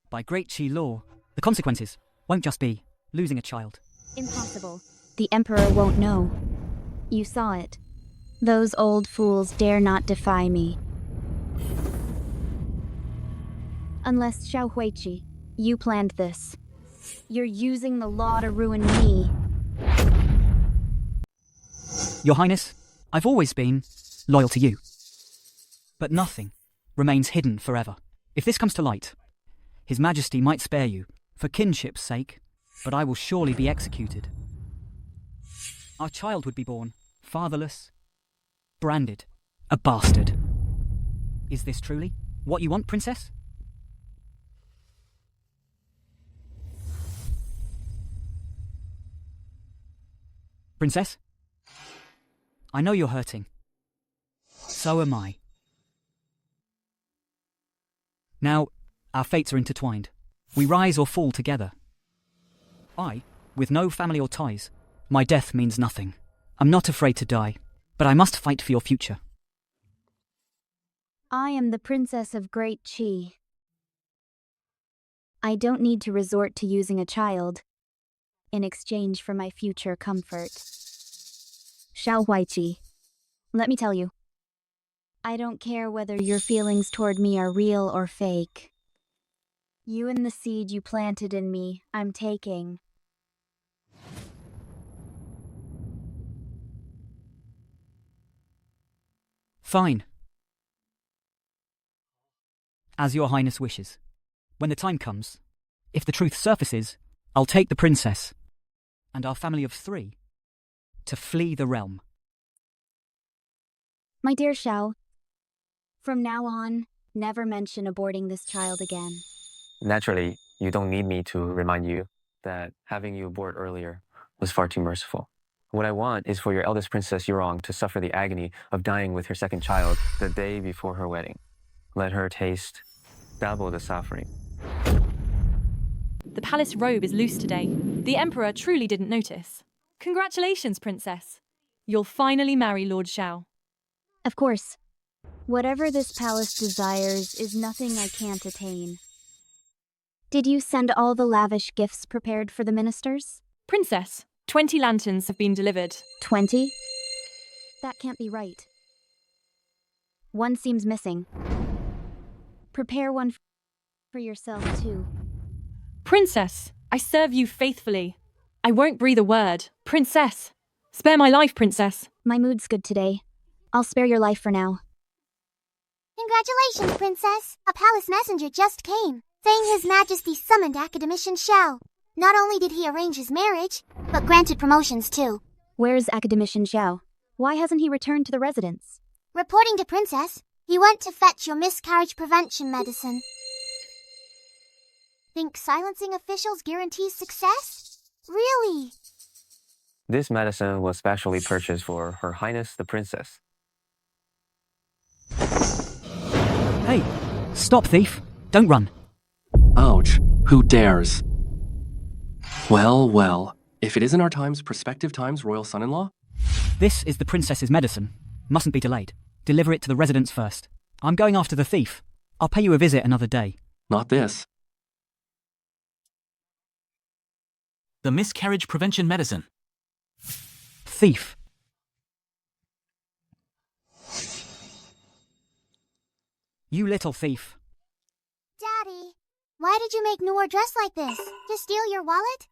by Great Qi law, the consequences won't just be losing a child. Impossible. The Emperor won't know. You saw it. Those old fools dare not defy me. Unless Xiao Huiqi, you planned this. You're using the law to ruin me. Your Highness, I've always been loyal to you. But nothing remains hidden forever. If this comes to light, His Majesty might spare you for kinship's sake, but I will surely be executed. Our child would be born fatherless, branded, a bastard. Is this truly what you want, Princess? Princess? I know you're hurting. So am I. Now, our fates are intertwined. We rise or fall together. I, with no family or ties, my death means nothing. I'm not afraid to die, but I must fight for your future. I am the Princess of Great Qi. I don't need to resort to using a child in exchange for my future comfort. Xiao Huaiqi, let me tell you, I don't care whether your feelings toward me are real or fake. You and the seed you planted in me, I'm taking. Fine. As your highness wishes. When the time comes, if the truth surfaces, I'll take the princess and our family of 3 to flee the realm. My dear Xiao, from now on, never mention aborting this child again. Naturally, you don't need me to remind you that having you abort earlier was far too merciful. What I want is for your eldest princess Yurong to suffer the agony of dying with her second child the day before her wedding. Let her taste double the suffering. The palace robe is loose today. The Emperor truly didn't notice. Congratulations, Princess. You'll finally marry Lord Xiao. Of course. Whatever this palace desires is nothing I can't attain. Did you send all the lavish gifts prepared for the ministers? Princess, 20 lanterns have been delivered. 20? That can't be right. One seems missing. Prepare one for yourself, too. Princess, I serve you faithfully. I won't breathe a word. Princess! Spare my life, Princess. My mood's good today. I'll spare your life for now. Congratulations, Princess! A palace messenger just came, saying His Majesty summoned Academician Xiao. Not only did he arrange his marriage, but granted promotions too. Where's Academician Xiao? Why hasn't he returned to the residence? Reporting to Princess, he went to fetch your miscarriage prevention medicine. Think silencing officials guarantees success? Really? This medicine was specially purchased for Her Highness the Princess. Hey, stop, thief. Don't run. Ouch, who dares? Well, well, if it isn't our time's prospective time's royal son-in-law? This is the princess's medicine. Mustn't be delayed. Deliver it to the residence first. I'm going after the thief. I'll pay you a visit another day. Not this. The miscarriage prevention medicine. Thief. You little thief. Daddy, why did you make Noor dress like this? To steal your wallet?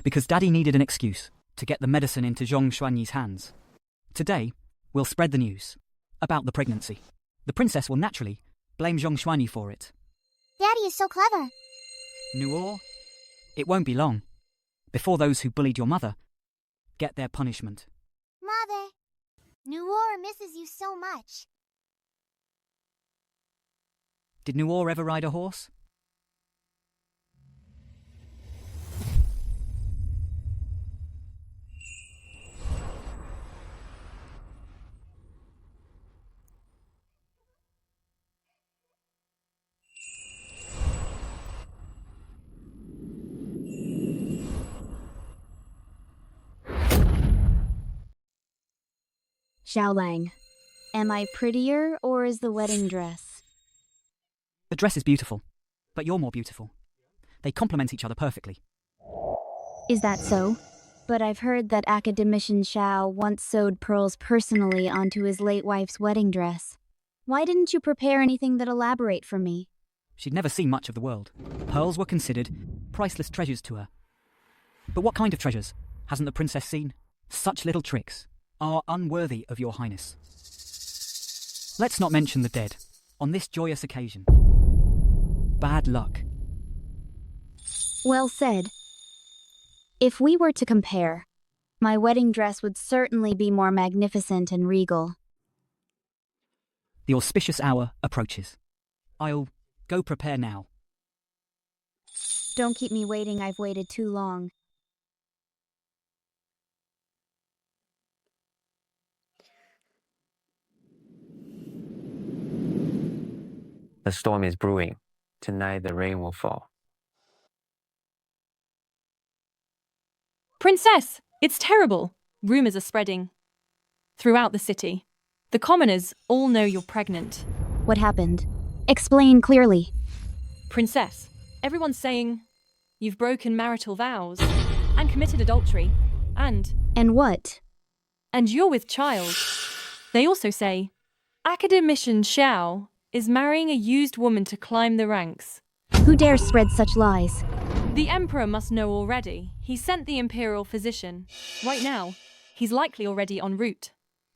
Because Daddy needed an excuse to get the medicine into Zhong Xuanyi's hands. Today, we'll spread the news about the pregnancy. The princess will naturally blame Zhong Xuanyi for it. Daddy is so clever. Nuor, it won't be long before those who bullied your mother get their punishment. Mother, Noor misses you so much. Did Nuor ever ride a horse? Xiaolang, am I prettier or is the wedding dress? The dress is beautiful, but you're more beautiful. They complement each other perfectly. Is that so? But I've heard that Academician Xiao once sewed pearls personally onto his late wife's wedding dress. Why didn't you prepare anything that elaborate for me? She'd never seen much of the world. Pearls were considered priceless treasures to her. But what kind of treasures hasn't the princess seen? Such little tricks are unworthy of your highness. Let's not mention the dead on this joyous occasion. Bad luck. Well said. If we were to compare, my wedding dress would certainly be more magnificent and regal. The auspicious hour approaches. I'll go prepare now. Don't keep me waiting, I've waited too long. The storm is brewing. Tonight the rain will fall. Princess, it's terrible. Rumors are spreading throughout the city. The commoners all know you're pregnant. What happened? Explain clearly. Princess, everyone's saying you've broken marital vows and committed adultery and what? And you're with child. They also say Academician Xiao is marrying a used woman to climb the ranks. Who dares spread such lies? The emperor must know already. He sent the imperial physician. Right now, he's likely already en route.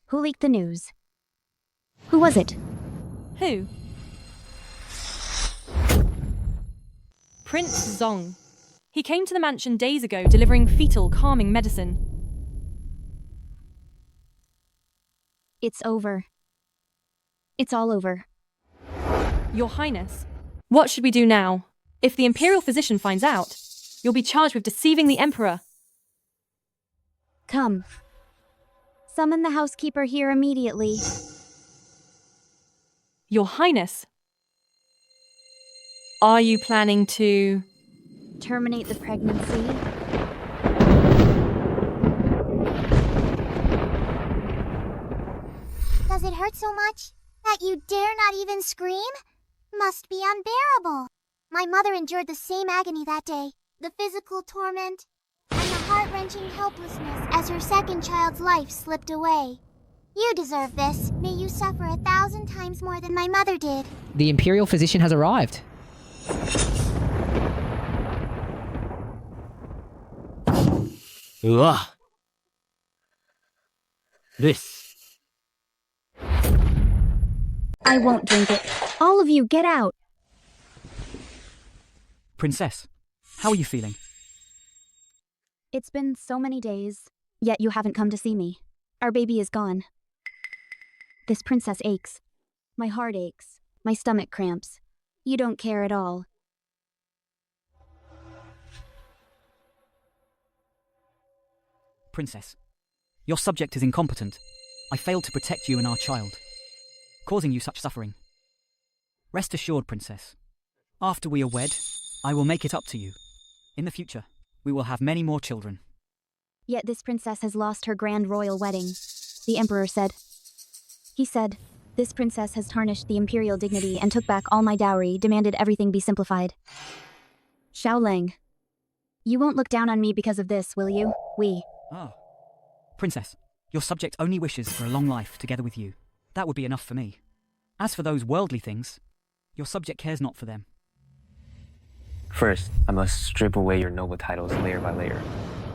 Who leaked the news? Who was it? Who? Prince Zong. He came to the mansion days ago delivering fetal calming medicine. It's over. It's all over. Your Highness, what should we do now? If the imperial physician finds out, you'll be charged with deceiving the emperor. Come. Summon the housekeeper here immediately. Your Highness, are you planning to terminate the pregnancy? Does it hurt so much that you dare not even scream? Must be unbearable. My mother endured the same agony that day, the physical torment, and the heart-wrenching helplessness as her second child's life slipped away. You deserve this. May you suffer 1,000 times more than my mother did. The imperial physician has arrived. Ugh. This. I won't drink it. All of you, get out! Princess, how are you feeling? It's been so many days, yet you haven't come to see me. Our baby is gone. This princess aches. My heart aches. My stomach cramps. You don't care at all. Princess, your subject is incompetent. I failed to protect you and our child, causing you such suffering. Rest assured, Princess. After we are wed, I will make it up to you. In the future, we will have many more children. Yet this princess has lost her grand royal wedding, the emperor said. He said, this princess has tarnished the imperial dignity and took back all my dowry, demanded everything be simplified. Xiaolang, you won't look down on me because of this, will you? Ah. Princess, your subject only wishes for a long life together with you. That would be enough for me. As for those worldly things, your subject cares not for them. First, I must strip away your noble titles layer by layer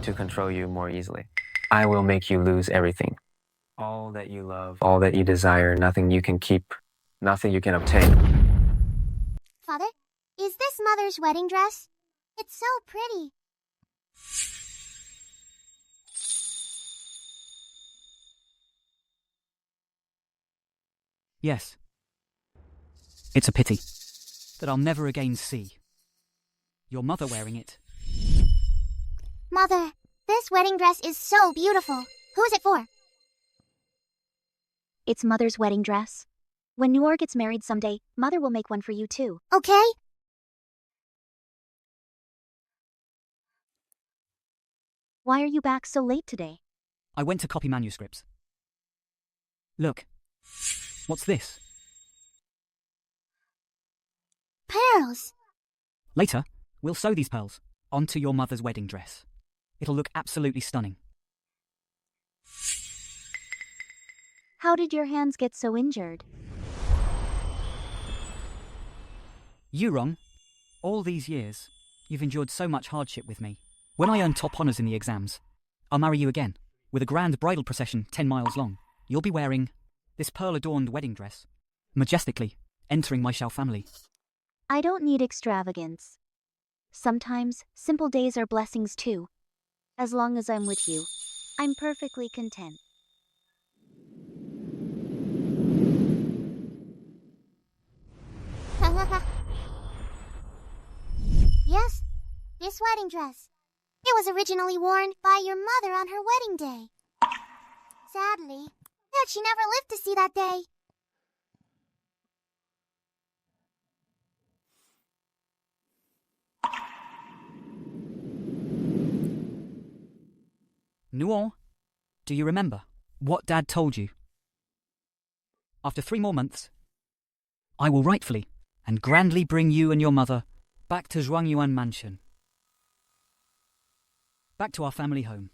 to control you more easily. I will make you lose everything. All that you love, all that you desire, nothing you can keep, nothing you can obtain. Father, is this mother's wedding dress? It's so pretty. Yes. It's a pity that I'll never again see your mother wearing it. Mother, this wedding dress is so beautiful. Who's it for? It's Mother's wedding dress. When Noor gets married someday, Mother will make one for you too. Okay? Why are you back so late today? I went to copy manuscripts. Look. What's this? Pearls! Later, we'll sew these pearls onto your mother's wedding dress. It'll look absolutely stunning. How did your hands get so injured? You wrong. All these years, you've endured so much hardship with me. When I earn top honours in the exams, I'll marry you again, with a grand bridal procession 10 miles long. You'll be wearing this pearl-adorned wedding dress, majestically entering my Xiao family. I don't need extravagance. Sometimes, simple days are blessings too. As long as I'm with you, I'm perfectly content. Yes, this wedding dress. It was originally worn by your mother on her wedding day. Sadly, yet she never lived to see that day. Nuon, do you remember what Dad told you? After 3 more months, I will rightfully and grandly bring you and your mother back to Zhuangyuan Mansion. Back to our family home.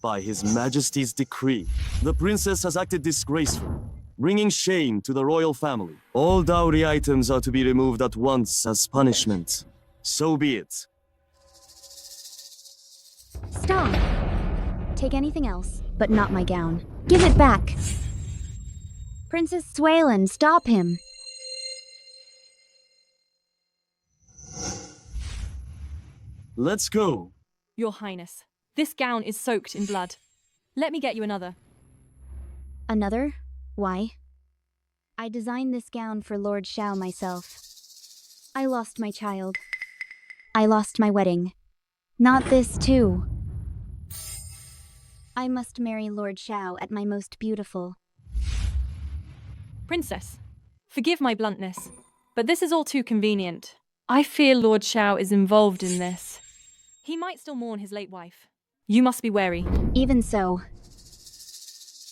By His Majesty's decree, the princess has acted disgracefully, bringing shame to the royal family. All dowry items are to be removed at once as punishment. So be it. Stop! Take anything else, but not my gown. Give it back! Princess Suelen, stop him! Let's go. Your Highness, this gown is soaked in blood. Let me get you another. Another? Why? I designed this gown for Lord Xiao myself. I lost my child. I lost my wedding. Not this, too. I must marry Lord Xiao at my most beautiful. Princess, forgive my bluntness, but this is all too convenient. I fear Lord Xiao is involved in this. He might still mourn his late wife. You must be wary. Even so,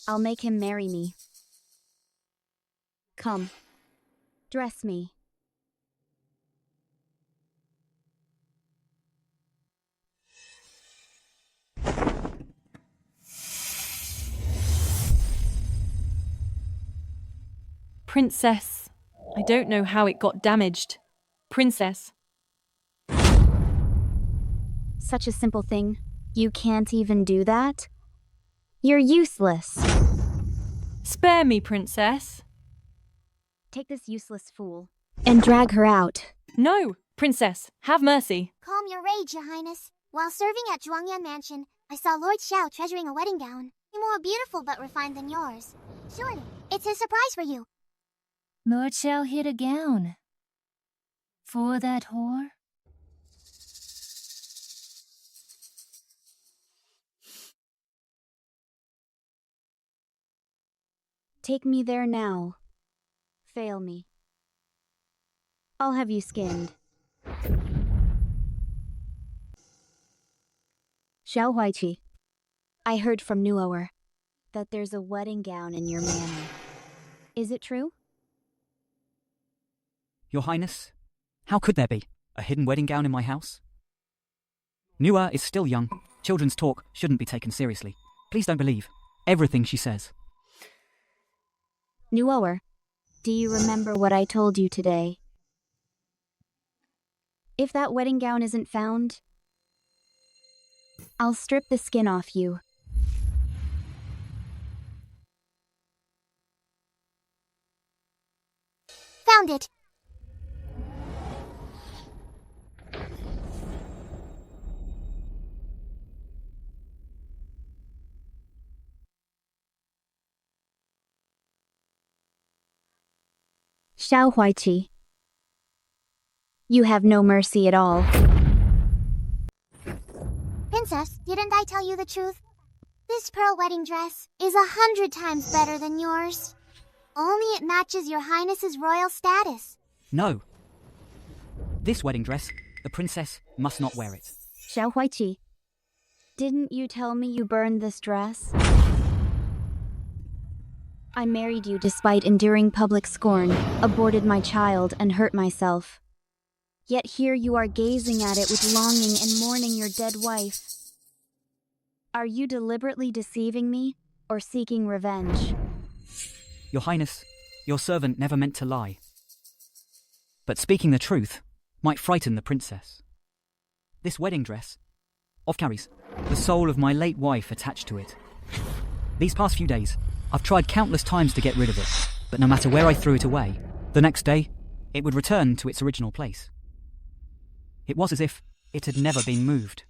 I'll make him marry me. Come, dress me. Princess, I don't know how it got damaged. Princess. Such a simple thing. You can't even do that? You're useless. Spare me, Princess. Take this useless fool and drag her out. No, Princess, have mercy. Calm your rage, Your Highness. While serving at Zhuangyan Mansion, I saw Lord Xiao treasuring a wedding gown. More beautiful but refined than yours. Surely, it's a surprise for you. Lord Xiao hid a gown. For that whore? Take me there now. Fail me. I'll have you skinned. Xiao Huaiqi, I heard from Nuoer that there's a wedding gown in your manor. Is it true? Your Highness, how could there be a hidden wedding gown in my house? Nuoer is still young. Children's talk shouldn't be taken seriously. Please don't believe everything she says. Nuoer, do you remember what I told you today? If that wedding gown isn't found, I'll strip the skin off you. Found it. Xiao Huaiqi, you have no mercy at all. Princess, didn't I tell you the truth? This pearl wedding dress is 100 times better than yours. Only it matches your Highness's royal status. No. This wedding dress, the princess must not wear it. Xiao Huaiqi, didn't you tell me you burned this dress? I married you despite enduring public scorn, aborted my child, and hurt myself. Yet here you are gazing at it with longing and mourning your dead wife. Are you deliberately deceiving me, or seeking revenge? Your Highness, your servant never meant to lie. But speaking the truth might frighten the princess. This wedding dress carries the soul of my late wife attached to it. These past few days, I've tried countless times to get rid of it, but no matter where I threw it away, the next day, it would return to its original place. It was as if it had never been moved.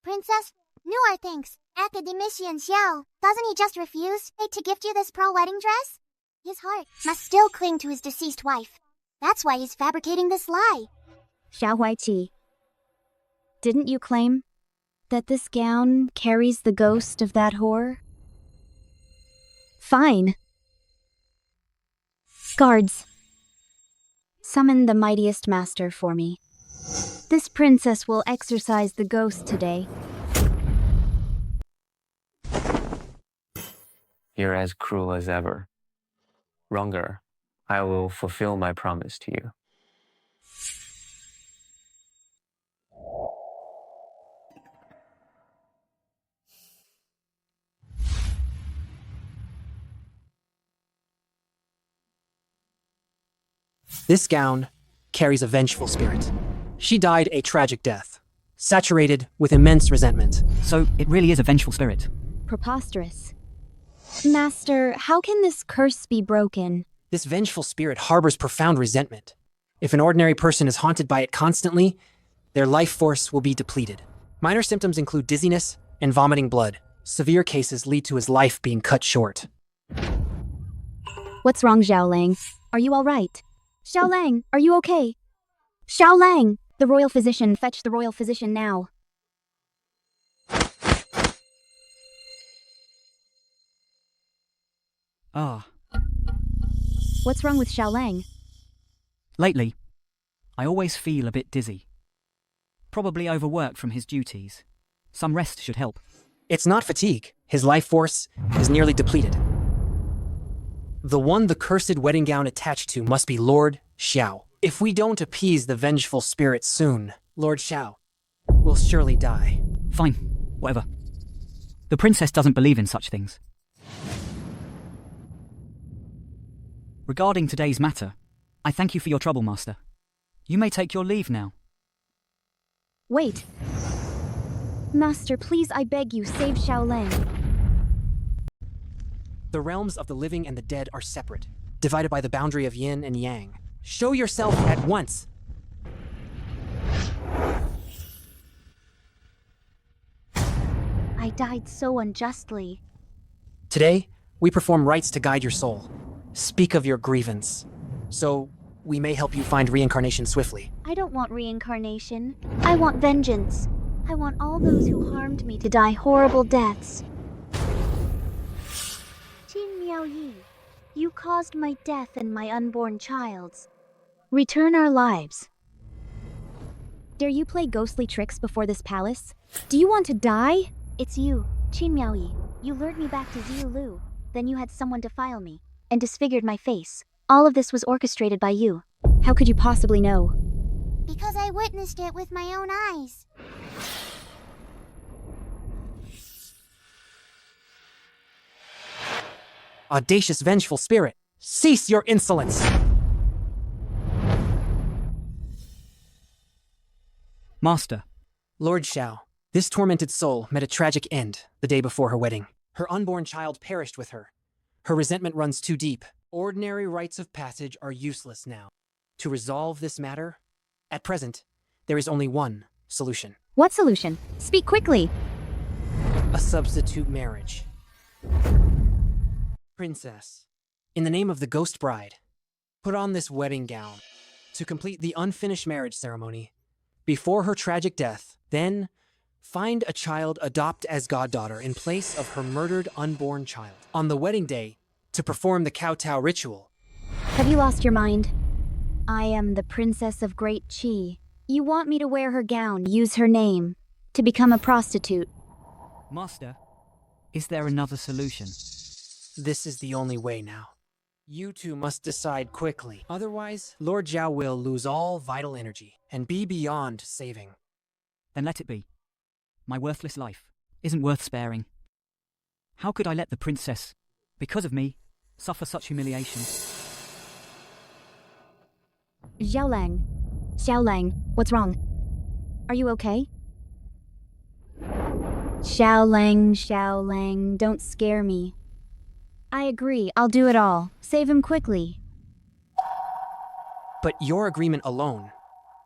Princess, Nuoer thinks Academician Xiao, doesn't he just refuse to gift you this pearl wedding dress? His heart must still cling to his deceased wife. That's why he's fabricating this lie. Xiao Huaiqi, didn't you claim that this gown carries the ghost of that whore? Fine. Guards, summon the mightiest master for me. This princess will exorcise the ghost today. You're as cruel as ever. Wronger, I will fulfill my promise to you. This gown carries a vengeful spirit. She died a tragic death, saturated with immense resentment. So it really is a vengeful spirit. Preposterous. Master, how can this curse be broken? This vengeful spirit harbors profound resentment. If an ordinary person is haunted by it constantly, their life force will be depleted. Minor symptoms include dizziness and vomiting blood. Severe cases lead to his life being cut short. What's wrong, Xiaolang? Are you all right? Xiaolang, are you okay? Xiaolang! The royal physician, fetch the royal physician now. Ah. What's wrong with Xiaolang? Lately, I always feel a bit dizzy. Probably overworked from his duties. Some rest should help. It's not fatigue. His life force is nearly depleted. The one the cursed wedding gown attached to must be Lord Xiao. If we don't appease the vengeful spirit soon, Lord Xiao will surely die. Fine, whatever. The princess doesn't believe in such things. Regarding today's matter, I thank you for your trouble, Master. You may take your leave now. Wait. Master, please, I beg you, save Xiaolang. The realms of the living and the dead are separate, divided by the boundary of yin and yang. Show yourself at once! I died so unjustly. Today, we perform rites to guide your soul. Speak of your grievance, so we may help you find reincarnation swiftly. I don't want reincarnation. I want vengeance. I want all those who harmed me to die horrible deaths. Qin Miaoyi, you caused my death and my unborn child's. Return our lives. Dare you play ghostly tricks before this palace? Do you want to die? It's you, Qin Miaoyi. You lured me back to Ziulu. Then you had someone defile me and disfigured my face. All of this was orchestrated by you. How could you possibly know? Because I witnessed it with my own eyes. Audacious, vengeful spirit, cease your insolence! Master. Lord Xiao, this tormented soul met a tragic end the day before her wedding. Her unborn child perished with her. Her resentment runs too deep. Ordinary rites of passage are useless now. To resolve this matter, at present, there is only one solution. What solution? Speak quickly. A substitute marriage. Princess, in the name of the ghost bride, put on this wedding gown to complete the unfinished marriage ceremony before her tragic death. Then, find a child adopt as goddaughter in place of her murdered unborn child. On the wedding day, to perform the kowtow ritual. Have you lost your mind? I am the Princess of Great Qi. You want me to wear her gown, use her name, to become a prostitute. Master, is there another solution? This is the only way now. You two must decide quickly. Otherwise, Lord Zhao will lose all vital energy and be beyond saving. Then let it be. My worthless life isn't worth sparing. How could I let the princess, because of me, suffer such humiliation? Xiaolang. Xiaolang, what's wrong? Are you okay? Xiaolang, don't scare me. I agree, I'll do it all. Save him quickly. But your agreement alone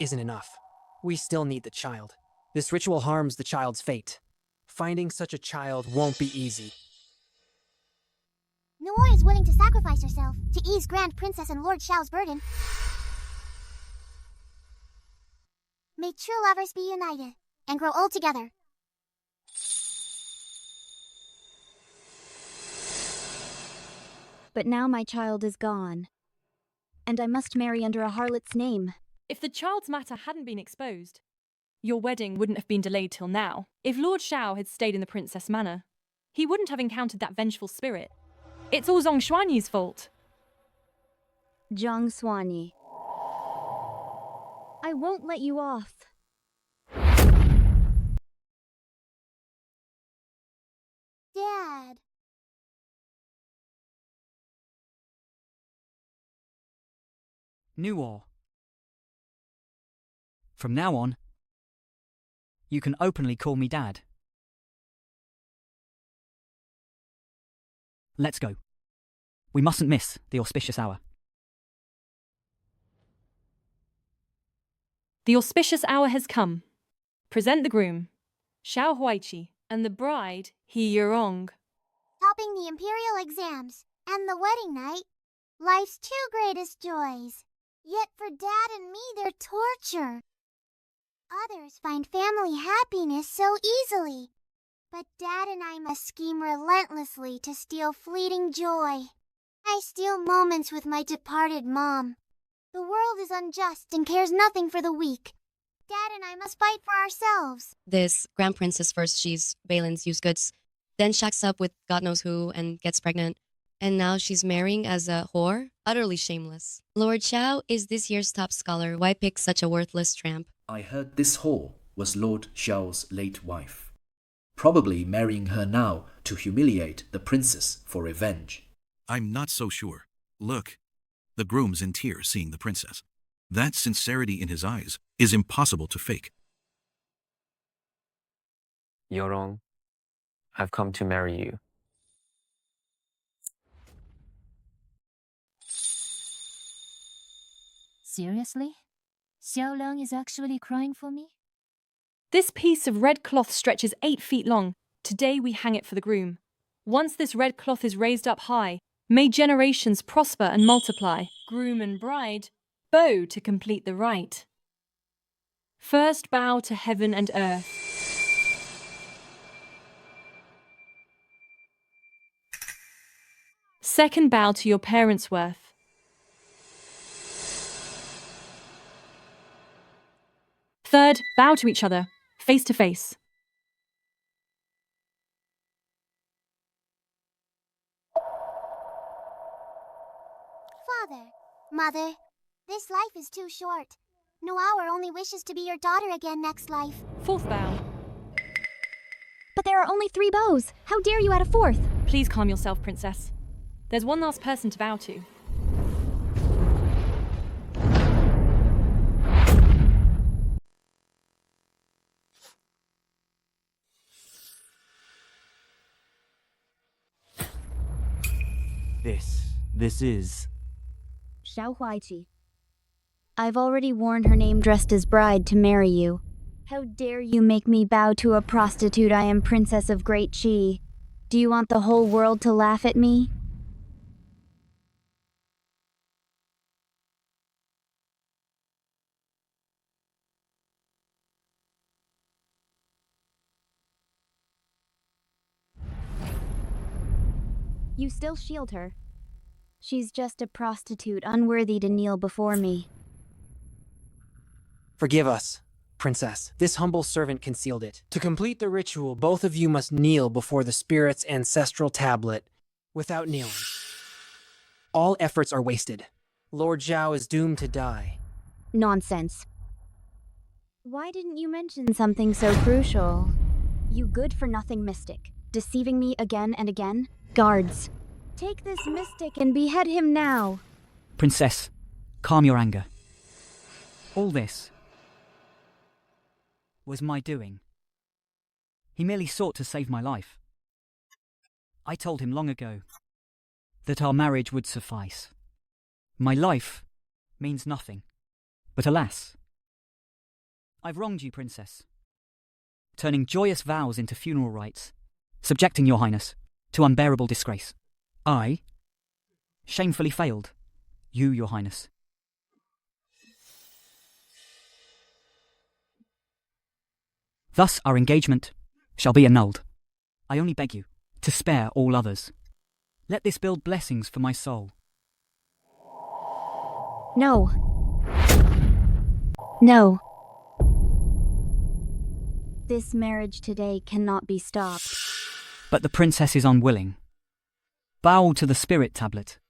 isn't enough. We still need the child. This ritual harms the child's fate. Finding such a child won't be easy. Noor is willing to sacrifice herself to ease Grand Princess and Lord Xiao's burden. May true lovers be united and grow old together. But now my child is gone, and I must marry under a harlot's name. If the child's matter hadn't been exposed, Your wedding wouldn't have been delayed till now. If Lord Xiao had stayed in the Princess Manor, he wouldn't have encountered that vengeful spirit. It's all Zhong Xuanyi's fault. Zhong Xuanyi. I won't let you off. Dad. Nuor. From now on, you can openly call me Dad. Let's go. We mustn't miss the auspicious hour. The auspicious hour has come. Present the groom, Xiao Huaiqi, and the bride, He Yurong. Topping the imperial exams and the wedding night, life's two greatest joys. Yet for Dad and me, they're torture. Others find family happiness so easily. But Dad and I must scheme relentlessly to steal fleeting joy. I steal moments with my departed mom. The world is unjust and cares nothing for the weak. Dad and I must fight for ourselves. This Grand Princess first she's Balin's used goods, then shacks up with God knows who and gets pregnant. And now she's marrying as a whore? Utterly shameless. Lord Xiao is this year's top scholar. Why pick such a worthless tramp? I heard this whore was Lord Xiao's late wife. Probably marrying her now to humiliate the princess for revenge. I'm not so sure. Look, the groom's in tears seeing the princess. That sincerity in his eyes is impossible to fake. Yorong, I've come to marry you. Seriously? Xiao Lang is actually crying for me? This piece of red cloth stretches 8 feet long. Today we hang it for the groom. Once this red cloth is raised up high, may generations prosper and multiply. Groom and bride, bow to complete the rite. First bow to heaven and earth. Second bow to your parents' worth. Third, bow to each other, face to face. Father, Mother, this life is too short. Nuawer only wishes to be your daughter again next life. Fourth bow. But there are only 3 bows. How dare you add a 4th? Please calm yourself, princess. There's one last person to bow to. This is... Xiao Huaiqi. I've already warned her name dressed as bride to marry you. How dare you make me bow to a prostitute? I am Princess of Great Qi. Do you want the whole world to laugh at me? You still shield her. She's just a prostitute, unworthy to kneel before me. Forgive us, Princess. This humble servant concealed it. To complete the ritual, both of you must kneel before the spirit's ancestral tablet without kneeling. All efforts are wasted. Lord Zhao is doomed to die. Nonsense. Why didn't you mention something so crucial? You good-for-nothing mystic, deceiving me again and again? Guards, take this mystic and behead him now. Princess, calm your anger. All this was my doing. He merely sought to save my life. I told him long ago that our marriage would suffice. My life means nothing. But alas, I've wronged you, Princess, turning joyous vows into funeral rites, subjecting your highness to unbearable disgrace. I shamefully failed you, your highness. Thus our engagement shall be annulled. I only beg you to spare all others. Let this build blessings for my soul. No. No. This marriage today cannot be stopped. But the princess is unwilling. Bow to the spirit tablet.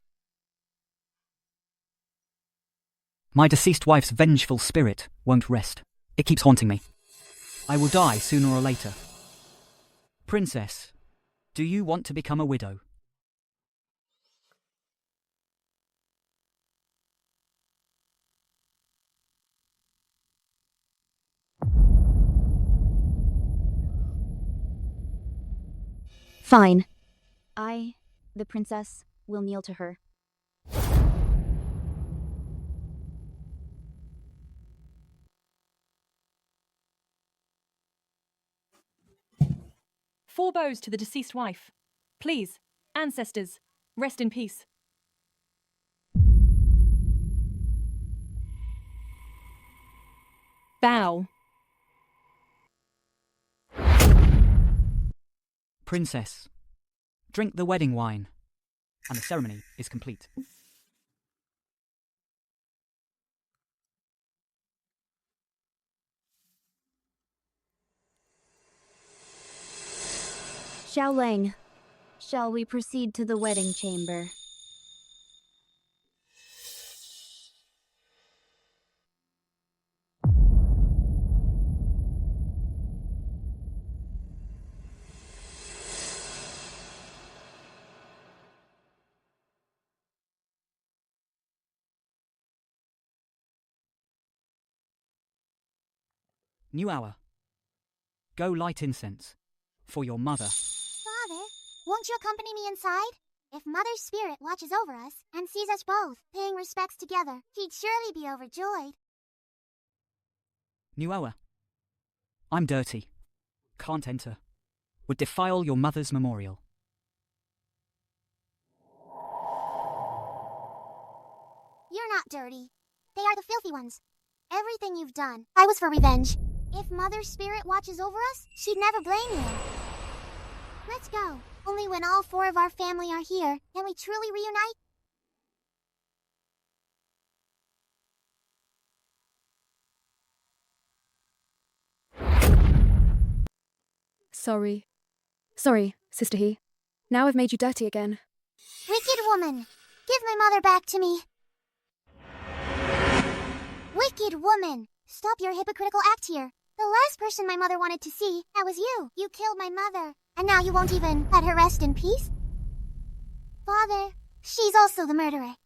My deceased wife's vengeful spirit won't rest. It keeps haunting me. I will die sooner or later. Princess, do you want to become a widow? Fine. I, the princess, will kneel to her. Four bows to the deceased wife. Please, ancestors, rest in peace. Bow. Princess, drink the wedding wine, and the ceremony is complete. Xiao Lang, shall we proceed to the wedding chamber? New hour. Go light incense for your mother. Father, won't you accompany me inside? If Mother's spirit watches over us and sees us both paying respects together, he'd surely be overjoyed. New hour. I'm dirty. Can't enter. Would defile your mother's memorial. You're not dirty. They are the filthy ones. Everything you've done, I was for revenge. If Mother's spirit watches over us, she'd never blame you. Let's go. Only when all four of our family are here can we truly reunite. Sorry, Sister He. Now I've made you dirty again. Wicked woman, give my mother back to me. Wicked woman, stop your hypocritical act here. The last person my mother wanted to see, that was you. You killed my mother, and now you won't even let her rest in peace? Father, she's also the murderer.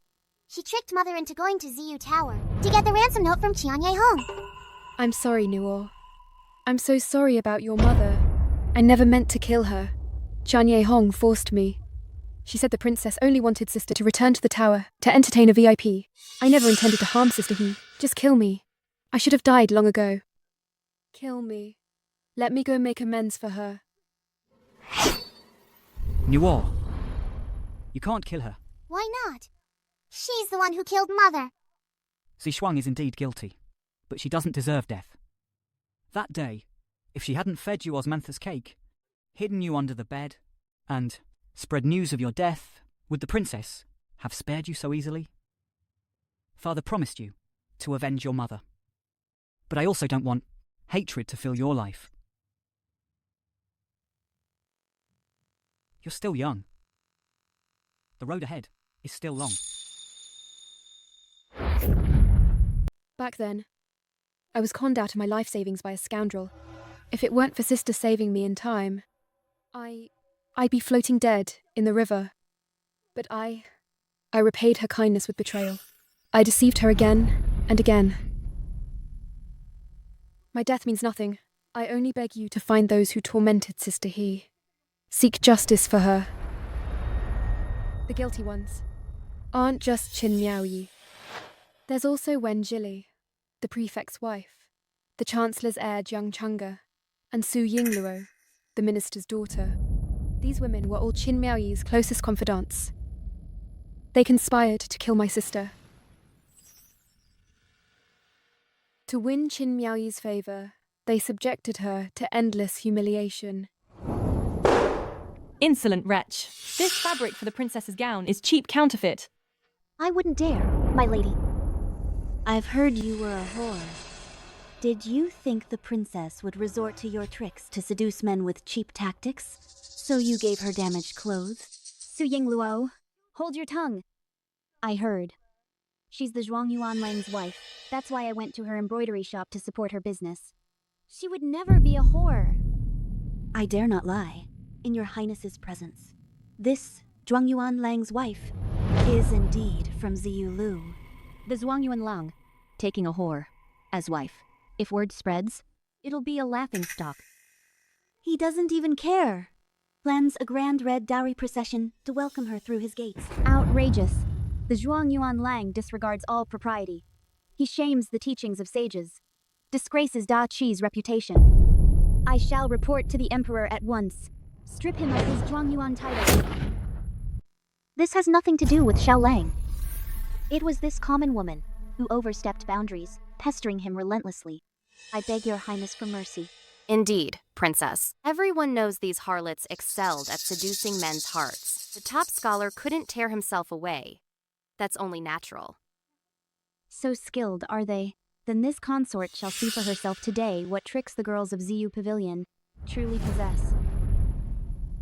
She tricked Mother into going to Ziyu Tower to get the ransom note from Qianye Hong. I'm sorry, Nuo. I'm so sorry about your mother. I never meant to kill her. Qianye Hong forced me. She said the princess only wanted Sister to return to the tower to entertain a VIP. I never intended to harm Sister He. Just kill me. I should have died long ago. Kill me. Let me go make amends for her. Nuo, you can't kill her. Why not? She's the one who killed Mother. Zishuang is indeed guilty, but she doesn't deserve death. That day, if she hadn't fed you Osmantha's cake, hidden you under the bed, and spread news of your death, would the princess have spared you so easily? Father promised you to avenge your mother. But I also don't want hatred to fill your life. You're still young. The road ahead is still long. Back then, I was conned out of my life savings by a scoundrel. If it weren't for Sister saving me in time, I'd be floating dead in the river. But I repaid her kindness with betrayal. I deceived her again and again. My death means nothing. I only beg you to find those who tormented Sister He. Seek justice for her. The guilty ones aren't just Qin Miaoyi. There's also Wen Jili, the prefect's wife, the chancellor's heir Jiang Chang'e, and Su Yingluo, the minister's daughter. These women were all Qin Miaoyi's closest confidants. They conspired to kill my sister. To win Qin Miaoyi's favor, they subjected her to endless humiliation. Insolent wretch. This fabric for the princess's gown is cheap counterfeit. I wouldn't dare, my lady. I've heard you were a whore. Did you think the princess would resort to your tricks to seduce men with cheap tactics? So you gave her damaged clothes? Su Yingluo, hold your tongue. I heard. She's the Zhuang Yuan Lang's wife. That's why I went to her embroidery shop to support her business. She would never be a whore. I dare not lie, in your highness's presence. This Zhuang Yuan Lang's wife is indeed from Ziyu Lu. The Zhuang Yuan Lang, taking a whore as wife. If word spreads, it'll be a laughingstock. He doesn't even care. Plans a grand red dowry procession to welcome her through his gates. Outrageous. The Zhuang Yuan Lang disregards all propriety. He shames the teachings of sages, disgraces Da Qi's reputation. I shall report to the emperor at once. Strip him of his Zhuang Yuan title. This has nothing to do with Xiao Lang. It was this common woman who overstepped boundaries, pestering him relentlessly. I beg your highness for mercy. Indeed, princess. Everyone knows these harlots excelled at seducing men's hearts. The top scholar couldn't tear himself away. That's only natural. So skilled are they. Then this consort shall see for herself today what tricks the girls of Ziyu Pavilion truly possess.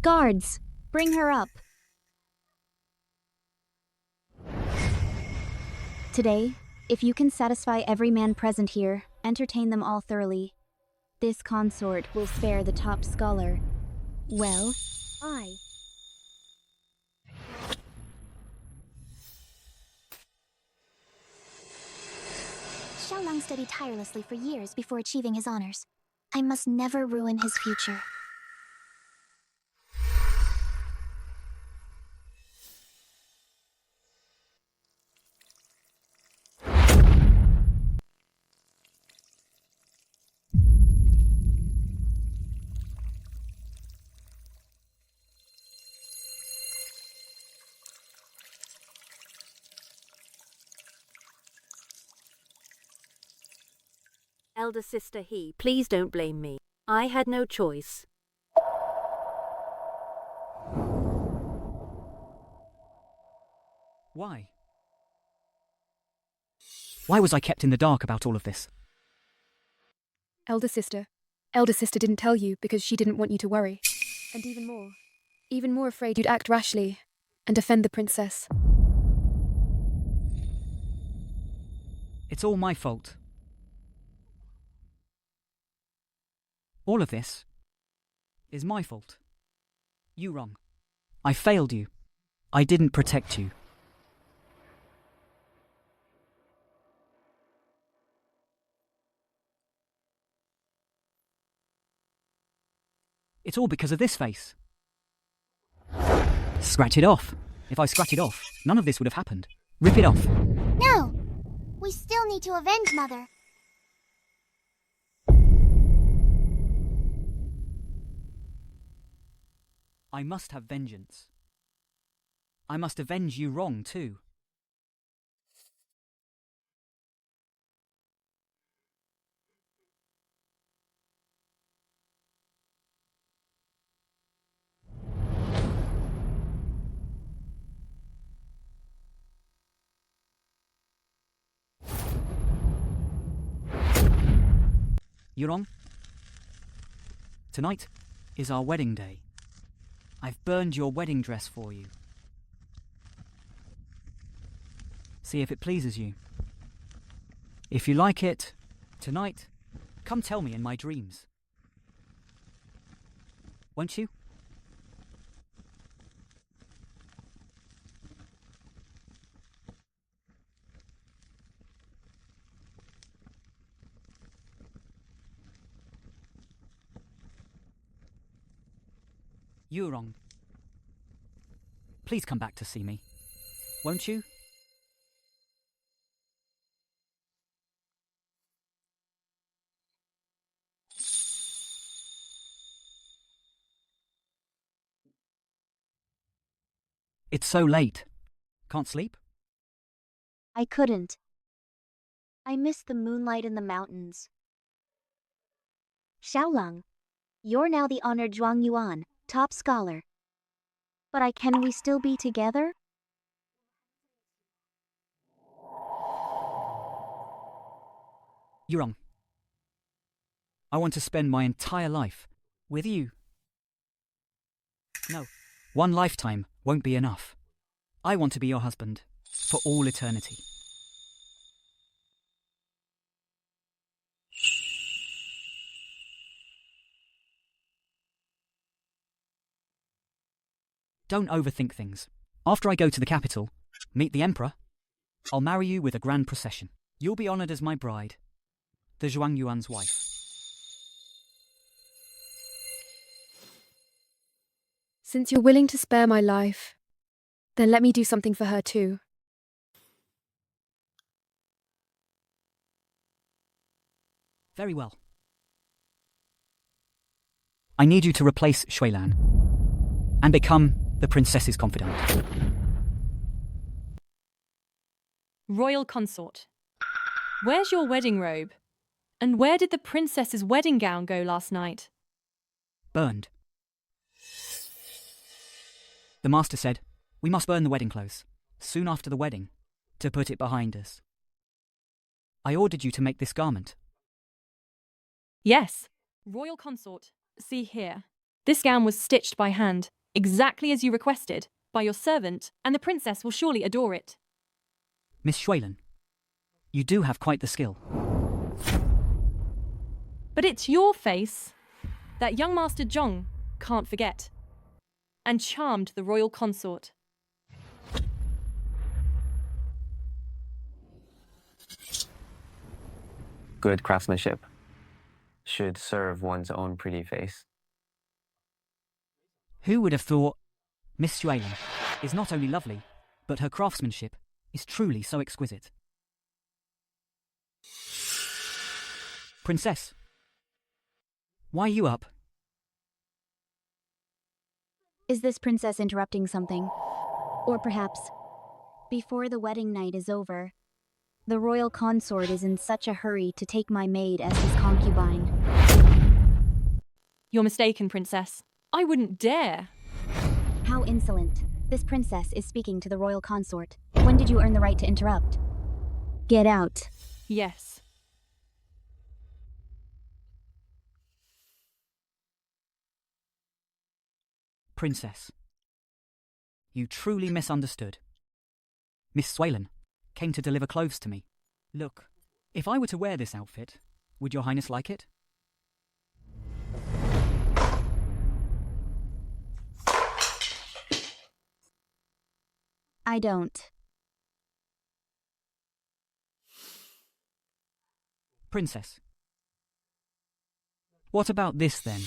Guards, bring her up. Today, if you can satisfy every man present here, entertain them all thoroughly, this consort will spare the top scholar. Well, I... Xiao Lang studied tirelessly for years before achieving his honors. I must never ruin his future. Elder sister He, please don't blame me. I had no choice. Why? Why was I kept in the dark about all of this? Elder sister. Elder sister didn't tell you because she didn't want you to worry. And even more afraid you'd act rashly and offend the princess. It's all my fault. All of this is my fault. You wrong. I failed you. I didn't protect you. It's all because of this face. Scratch it off. If I scratch it off, none of this would have happened. Rip it off. No! We still need to avenge Mother. I must have vengeance. I must avenge you wrong too. You're wrong. Tonight is our wedding day. I've burned your wedding dress for you. See if it pleases you. If you like it, tonight, come tell me in my dreams. Won't you? You're wrong. Please come back to see me. Won't you? It's so late. Can't sleep? I couldn't. I missed the moonlight in the mountains. Xiaolang, you're now the honored Zhuang Yuan, top scholar. But can we still be together? You're wrong. I want to spend my entire life with you. No, one lifetime won't be enough. I want to be your husband for all eternity. Don't overthink things. After I go to the capital, meet the emperor, I'll marry you with a grand procession. You'll be honored as my bride, the Zhuang Yuan's wife. Since you're willing to spare my life, then let me do something for her too. Very well. I need you to replace Shuilan and become the princess's confidant. Royal consort. Where's your wedding robe? And where did the princess's wedding gown go last night? Burned. The master said, we must burn the wedding clothes, soon after the wedding, to put it behind us. I ordered you to make this garment. Yes. Royal consort, see here. This gown was stitched by hand, exactly as you requested, by your servant, and the princess will surely adore it. Miss Shuilan, you do have quite the skill. But it's your face that young Master Zhong can't forget, and charmed the royal consort. Good craftsmanship should serve one's own pretty face. Who would have thought Miss Shuilan is not only lovely, but her craftsmanship is truly so exquisite. Princess, why are you up? Is this princess interrupting something? Or perhaps, before the wedding night is over, the royal consort is in such a hurry to take my maid as his concubine? You're mistaken, princess. I wouldn't dare. How insolent. This princess is speaking to the royal consort. When did you earn the right to interrupt? Get out. Yes. Princess, you truly misunderstood. Miss Shuilan came to deliver clothes to me. Look, if I were to wear this outfit, would your highness like it? I don't. Princess, what about this then?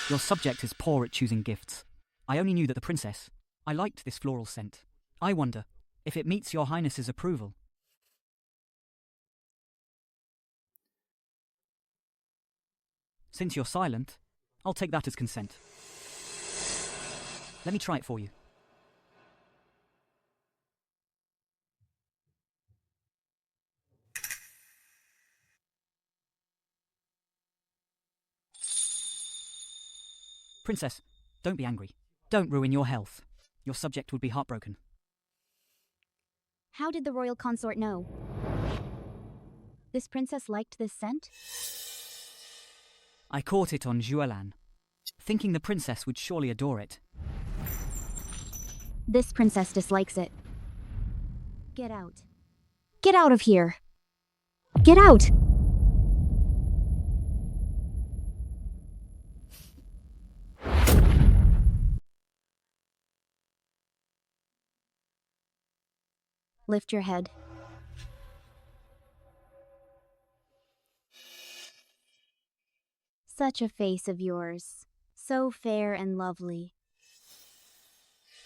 Your subject is poor at choosing gifts. I only knew that the princess. I liked this floral scent. I wonder if it meets your highness's approval. Since you're silent, I'll take that as consent. Let me try it for you. Princess, don't be angry. Don't ruin your health. Your subject would be heartbroken. How did the royal consort know? This princess liked this scent? I caught it on Zhuolan, thinking the princess would surely adore it. This princess dislikes it. Get out. Get out of here. Get out! Lift your head. Such a face of yours, so fair and lovely.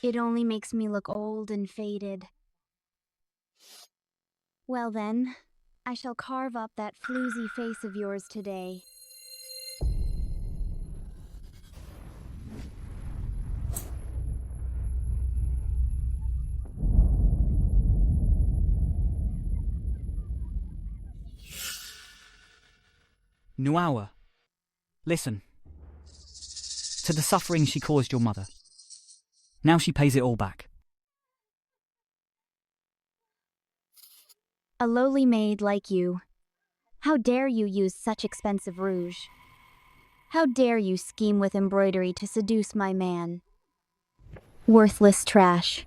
It only makes me look old and faded. Well then, I shall carve up that floozy face of yours today. Nuawa, listen. To the suffering she caused your mother. Now she pays it all back. A lowly maid like you. How dare you use such expensive rouge? How dare you scheme with embroidery to seduce my man? Worthless trash.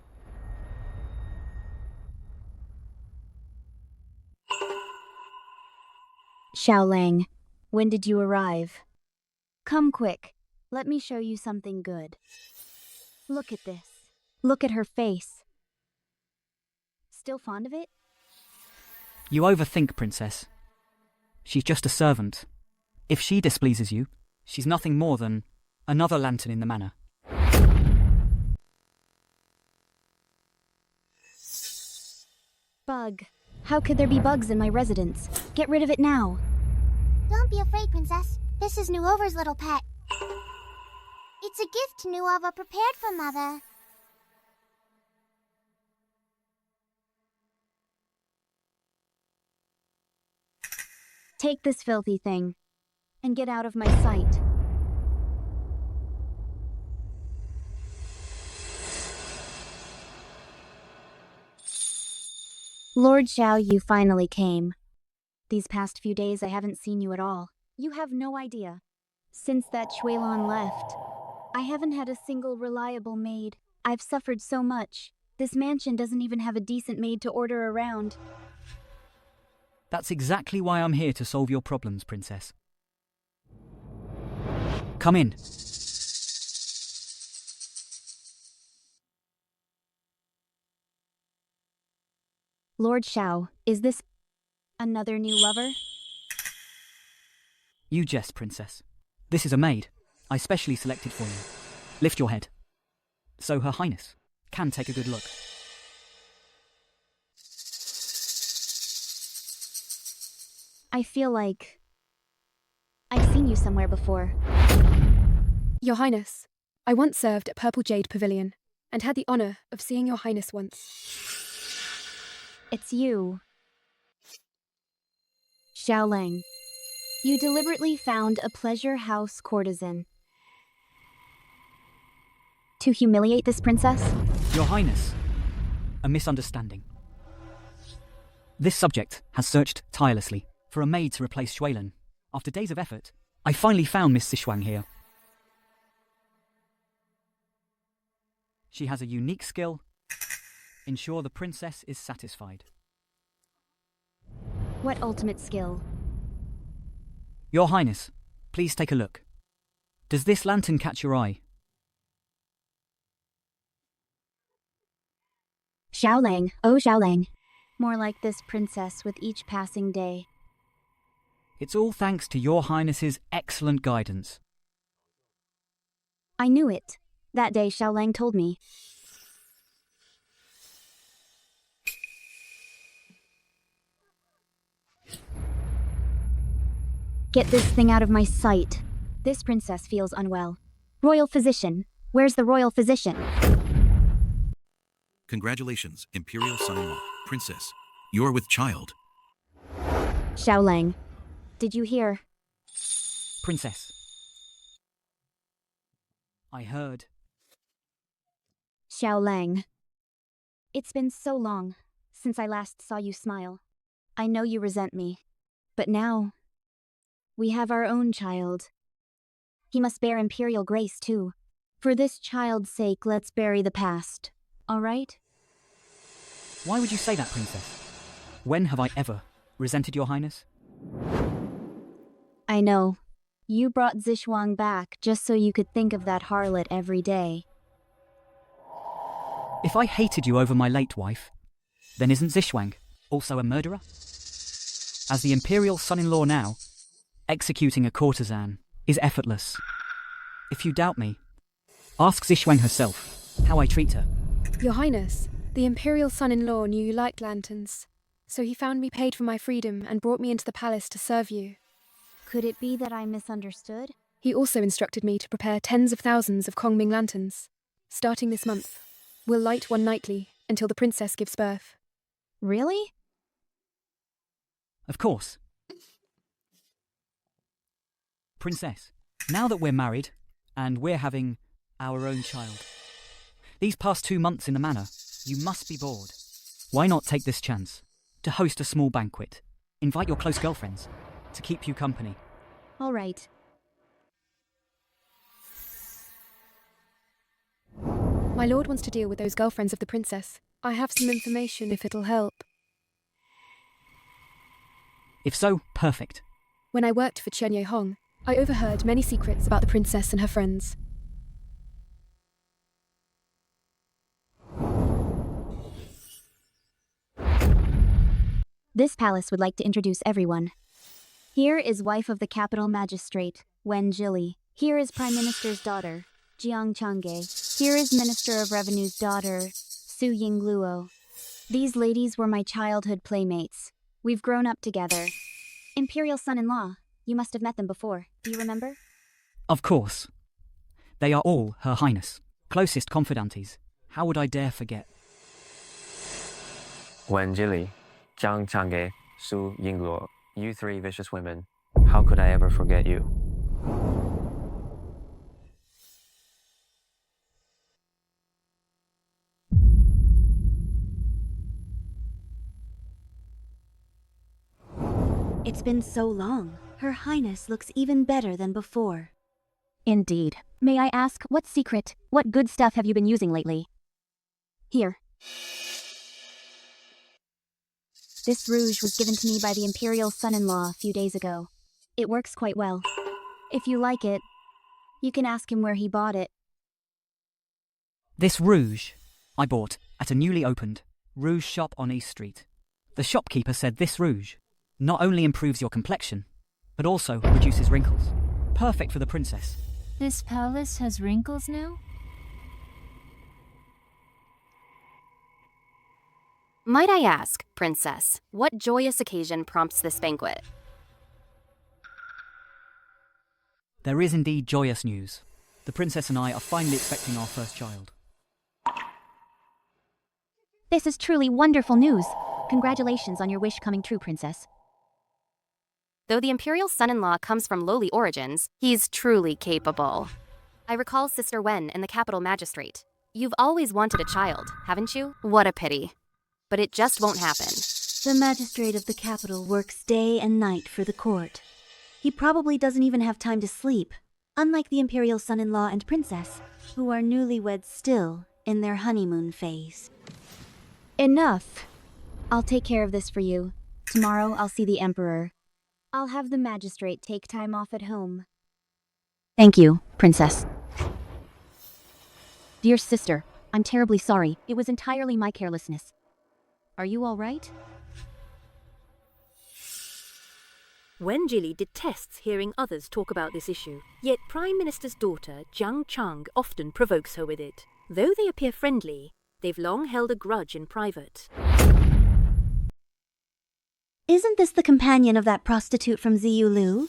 Xiaolang, when did you arrive? Come quick, let me show you something good. Look at this. Look at her face. Still fond of it? You overthink, Princess. She's just a servant. If she displeases you, she's nothing more than another lantern in the manor. Bug. How could there be bugs in my residence? Get rid of it now. Don't be afraid, Princess. This is Nuova's little pet. It's a gift Nuova prepared for Mother. Take this filthy thing and get out of my sight. Lord Xiao, you finally came. These past few days I haven't seen you at all. You have no idea. Since that Shuilan left, I haven't had a single reliable maid. I've suffered so much. This mansion doesn't even have a decent maid to order around. That's exactly why I'm here to solve your problems, Princess. Come in. Lord Xiao, is this another new lover? You jest, Princess. This is a maid I specially selected for you. Lift your head, so Her Highness can take a good look. I feel like I've seen you somewhere before. Your Highness, I once served at Purple Jade Pavilion and had the honor of seeing Your Highness once. It's you. Xiaolang. You deliberately found a pleasure house courtesan to humiliate this princess? Your Highness, a misunderstanding. This subject has searched tirelessly for a maid to replace Shuilan. After days of effort, I finally found Miss Sichuan here. She has a unique skill. Ensure the princess is satisfied. What ultimate skill? Your Highness, please take a look. Does this lantern catch your eye? Xiaolang, oh Xiaolang. More like this princess with each passing day. It's all thanks to Your Highness's excellent guidance. I knew it. That day Xiaolang told me. Get this thing out of my sight. This princess feels unwell. Royal physician. Where's the royal physician? Congratulations, Imperial Son-in-Law, Princess. You're with child. Xiaolang. Did you hear? Princess. I heard. Xiaolang. It's been so long since I last saw you smile. I know you resent me, but now we have our own child. He must bear imperial grace too. For this child's sake, let's bury the past. All right? Why would you say that, Princess? When have I ever resented Your Highness? I know. You brought Zixuang back just so you could think of that harlot every day. If I hated you over my late wife, then isn't Zixuang also a murderer? As the Imperial Son-in-Law now, executing a courtesan is effortless. If you doubt me, ask Zixuang herself how I treat her. Your Highness, the Imperial Son-in-Law knew you liked lanterns, so he found me paid for my freedom and brought me into the palace to serve you. Could it be that I misunderstood? He also instructed me to prepare tens of thousands of Kongming lanterns. Starting this month, we'll light one nightly until the princess gives birth. Really? Of course. Princess, now that we're married, and we're having our own child, these past 2 months in the manor, you must be bored. Why not take this chance to host a small banquet? Invite your close girlfriends to keep you company. All right. My lord wants to deal with those girlfriends of the princess. I have some information if it'll help. If so, perfect. When I worked for Chen Hong, I overheard many secrets about the princess and her friends. This palace would like to introduce everyone. Here is wife of the capital magistrate, Wen Jili. Here is Prime Minister's daughter, Jiang Changge. Here is Minister of Revenue's daughter, Su Yingluo. These ladies were my childhood playmates. We've grown up together. Imperial son-in-law, you must have met them before. Do you remember? Of course. They are all Her Highness, closest confidantes. How would I dare forget? Wen Jili, Jiang Changge, Su Yingluo, you three vicious women. How could I ever forget you? It's been so long. Her Highness looks even better than before. Indeed. May I ask, what secret, what good stuff have you been using lately? Here. This rouge was given to me by the Imperial son-in-law a few days ago. It works quite well. If you like it, you can ask him where he bought it. This rouge I bought at a newly opened rouge shop on East Street. The shopkeeper said this rouge not only improves your complexion, but also reduces wrinkles. Perfect for the princess. This palace has wrinkles now? Might I ask, Princess, what joyous occasion prompts this banquet? There is indeed joyous news. The princess and I are finally expecting our first child. This is truly wonderful news. Congratulations on your wish coming true, Princess. Though the Imperial son-in-law comes from lowly origins, he's truly capable. I recall Sister Wen and the capital magistrate. You've always wanted a child, haven't you? What a pity. But it just won't happen. The magistrate of the capital works day and night for the court. He probably doesn't even have time to sleep, unlike the Imperial son-in-law and princess, who are newlyweds still in their honeymoon phase. Enough. I'll take care of this for you. Tomorrow I'll see the Emperor. I'll have the magistrate take time off at home. Thank you, Princess. Dear sister, I'm terribly sorry. It was entirely my carelessness. Are you all right? Wen Jili detests hearing others talk about this issue, yet Prime Minister's daughter, Jiang Chang, often provokes her with it. Though they appear friendly, they've long held a grudge in private. Isn't this the companion of that prostitute from Ziyu Lu?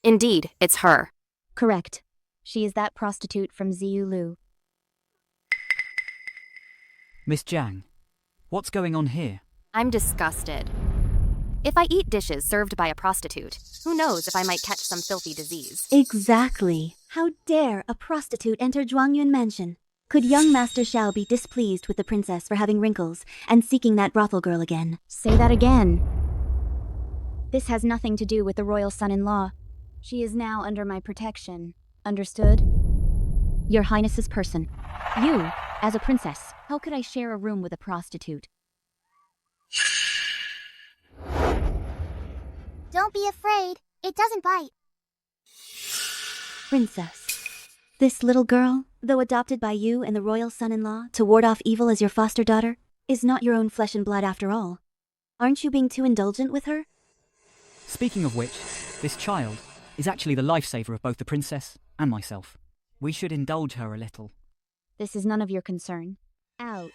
Indeed, it's her. Correct. She is that prostitute from Ziyu Lu. Miss Jiang, what's going on here? I'm disgusted. If I eat dishes served by a prostitute, who knows if I might catch some filthy disease. Exactly. How dare a prostitute enter Zhuangyuan Mansion? Could young Master Xiao be displeased with the princess for having wrinkles and seeking that brothel girl again? Say that again. This has nothing to do with the royal son-in-law. She is now under my protection. Understood? Your Highness's person. You, as a princess, how could I share a room with a prostitute? Don't be afraid. It doesn't bite. Princess. This little girl, though adopted by you and the royal son-in-law to ward off evil as your foster daughter, is not your own flesh and blood after all. Aren't you being too indulgent with her? Speaking of which, this child is actually the lifesaver of both the princess and myself. We should indulge her a little. This is none of your concern. Out.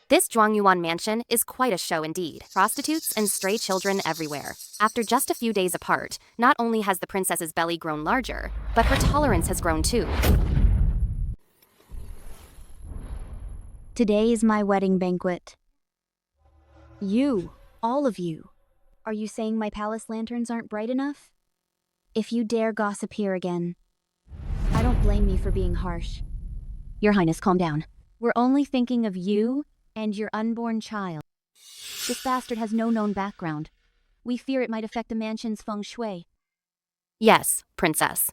This Zhuangyuan mansion is quite a show indeed. Prostitutes and stray children everywhere. After just a few days apart, not only has the princess's belly grown larger, but her tolerance has grown too. Today is my wedding banquet. You, all of you, are you saying my palace lanterns aren't bright enough? If you dare gossip here again, I don't blame me for being harsh. Your Highness, calm down. We're only thinking of you and your unborn child. This bastard has no known background. We fear it might affect the mansion's feng shui. Yes, Princess.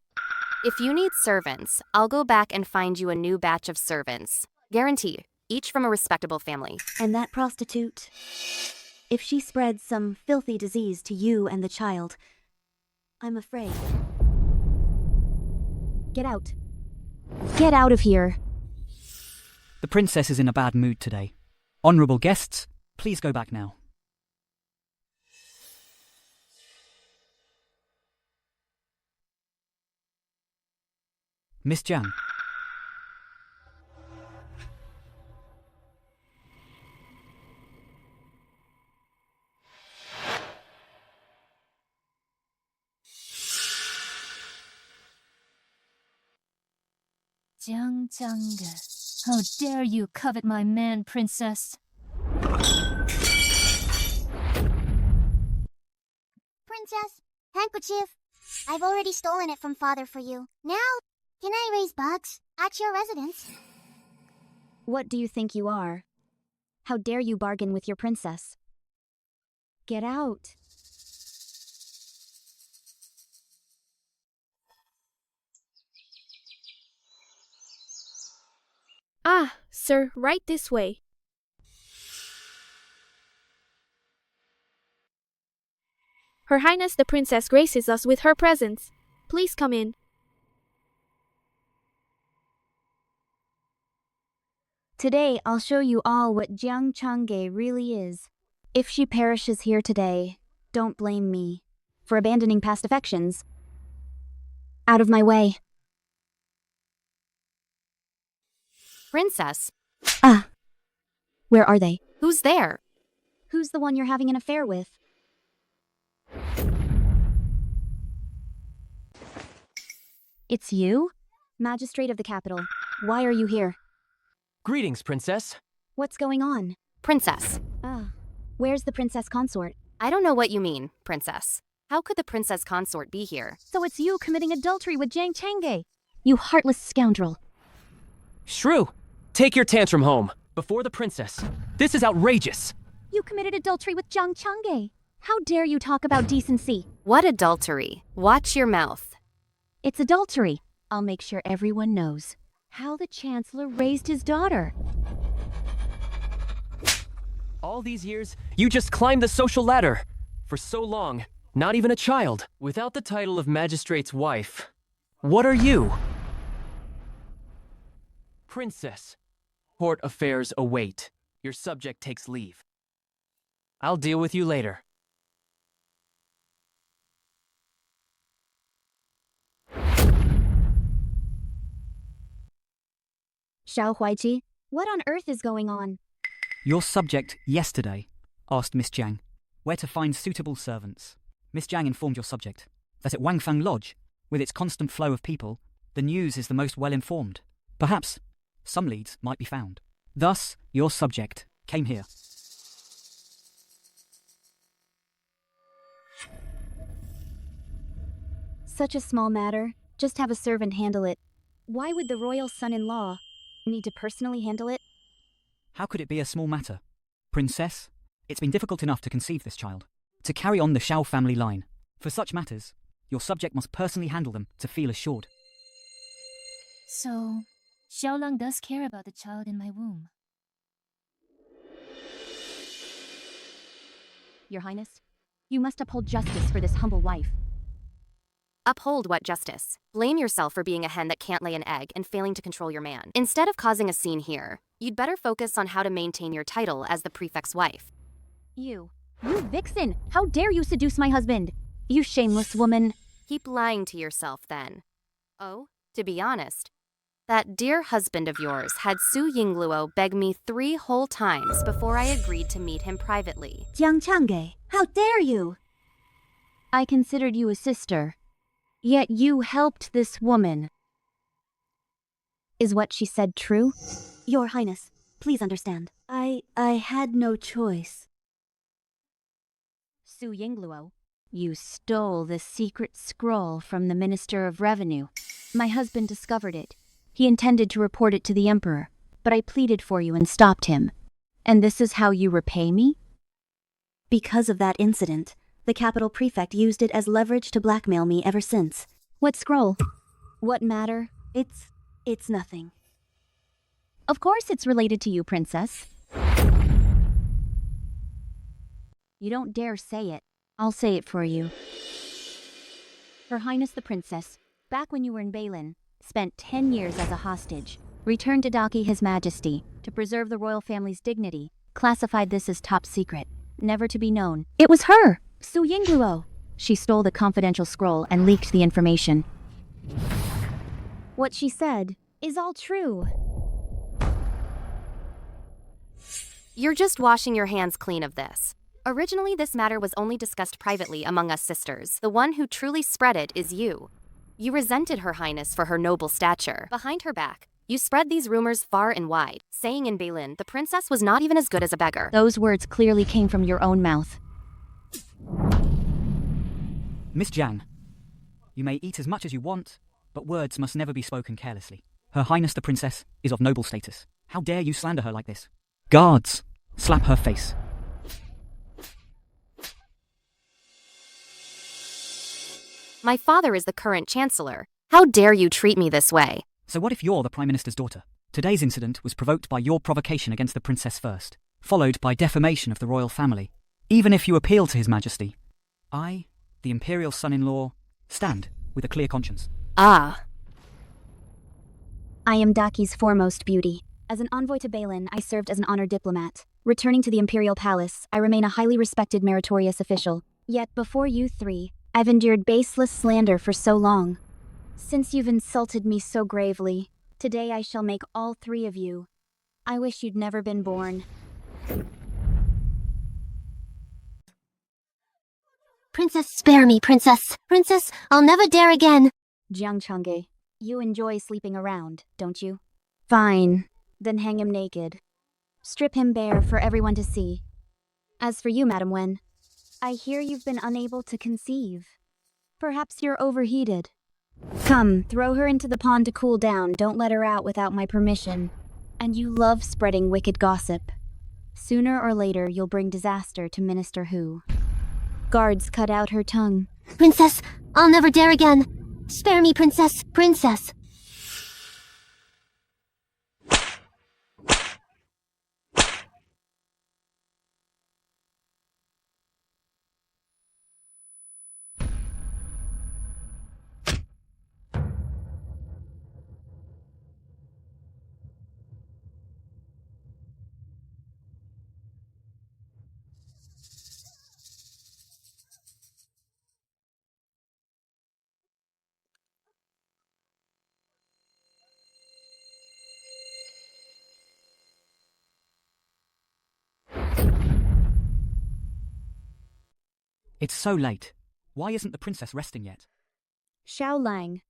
If you need servants, I'll go back and find you a new batch of servants. Guaranteed, each from a respectable family. And that prostitute, if she spreads some filthy disease to you and the child, I'm afraid. Get out. Get out of here. The princess is in a bad mood today. Honourable guests, please go back now. Miss Jiang. Jiang Zhangge, how dare you covet my man, princess? Princess, handkerchief. I've already stolen it from father for you. Now, can I raise bugs at your residence? What do you think you are? How dare you bargain with your princess? Get out. Ah, sir, right this way. Her Highness the Princess graces us with her presence. Please come in. Today, I'll show you all what Jiang Changge really is. If she perishes here today, don't blame me for abandoning past affections. Out of my way. Princess, Ah, where are they? who's there? Who's the one you're having an affair with? It's you? Magistrate of the capital. Why are you here? Greetings, Princess. What's going on? Princess. Ah, where's the princess consort? I don't know what you mean, Princess. How could the princess consort be here? So it's you committing adultery with Jiang Changge. You heartless scoundrel. Shrew, take your tantrum home. Before the princess. This is outrageous. You committed adultery with Jiang Changge. How dare you talk about decency? What adultery? Watch your mouth. It's adultery. I'll make sure everyone knows how the Chancellor raised his daughter. All these years, you just climbed the social ladder. For so long, not even a child. Without the title of magistrate's wife. What are you? Princess. Court affairs await. Your subject takes leave. I'll deal with you later. Xiao Huaiqi, what on earth is going on? Your subject yesterday asked Miss Jiang where to find suitable servants. Miss Jiang informed your subject that at Wangfang Lodge, with its constant flow of people, the news is the most well-informed. Perhaps some leads might be found. Thus, your subject came here. Such a small matter. Just have a servant handle it. Why would the royal son-in-law need to personally handle it? How could it be a small matter? Princess, it's been difficult enough to conceive this child, to carry on the Shao family line. For such matters, your subject must personally handle them to feel assured. So, Xiaolong does care about the child in my womb. Your Highness, you must uphold justice for this humble wife. Uphold what justice? Blame yourself for being a hen that can't lay an egg and failing to control your man. Instead of causing a scene here, you'd better focus on how to maintain your title as the prefect's wife. You vixen! How dare you seduce my husband? You shameless woman. Keep lying to yourself then. Oh, to be honest, that dear husband of yours had Su Yingluo beg me 3 whole times before I agreed to meet him privately. Jiang Changge, how dare you? I considered you a sister. Yet you helped this woman. Is what she said true? Your Highness, please understand. I had no choice. Su Yingluo, you stole the secret scroll from the Minister of Revenue. My husband discovered it. He intended to report it to the Emperor, but I pleaded for you and stopped him. And this is how you repay me? Because of that incident, the capital prefect used it as leverage to blackmail me ever since. What scroll? What matter? It's nothing. Of course it's related to you, princess. You don't dare say it. I'll say it for you. Her Highness the Princess, back when you were in Balin, spent 10 years as a hostage, returned to Daki His Majesty to preserve the royal family's dignity, classified this as top secret, never to be known. It was her, Su Yingluo. She stole the confidential scroll and leaked the information. What she said is all true. You're just washing your hands clean of this. Originally, this matter was only discussed privately among us sisters. The one who truly spread it is you. You resented Her Highness for her noble stature. Behind her back, you spread these rumors far and wide, saying in Balin the princess was not even as good as a beggar. Those words clearly came from your own mouth. Miss Jiang, you may eat as much as you want, but words must never be spoken carelessly. Her Highness the Princess is of noble status. How dare you slander her like this? Guards, slap her face. My father is the current chancellor. How dare you treat me this way? So what if you're the Prime Minister's daughter? Today's incident was provoked by your provocation against the princess first, followed by defamation of the royal family. Even if you appeal to His Majesty, I, the imperial son-in-law, stand with a clear conscience. Ah. I am Daki's foremost beauty. As an envoy to Balin, I served as an honored diplomat. Returning to the imperial palace, I remain a highly respected meritorious official. Yet before you three, I've endured baseless slander for so long. Since you've insulted me so gravely, today I shall make all three of you. I wish you'd never been born. Princess, spare me, princess. Princess, I'll never dare again. Jiang Changge, you enjoy sleeping around, don't you? Fine, then hang him naked. Strip him bare for everyone to see. As for you, Madam Wen, I hear you've been unable to conceive. Perhaps you're overheated. Come, throw her into the pond to cool down. Don't let her out without my permission. And you love spreading wicked gossip. Sooner or later, you'll bring disaster to Minister Hu. Guards, cut out her tongue. Princess, I'll never dare again. Spare me, princess. Princess. It's so late. Why isn't the princess resting yet? Xiao Lang.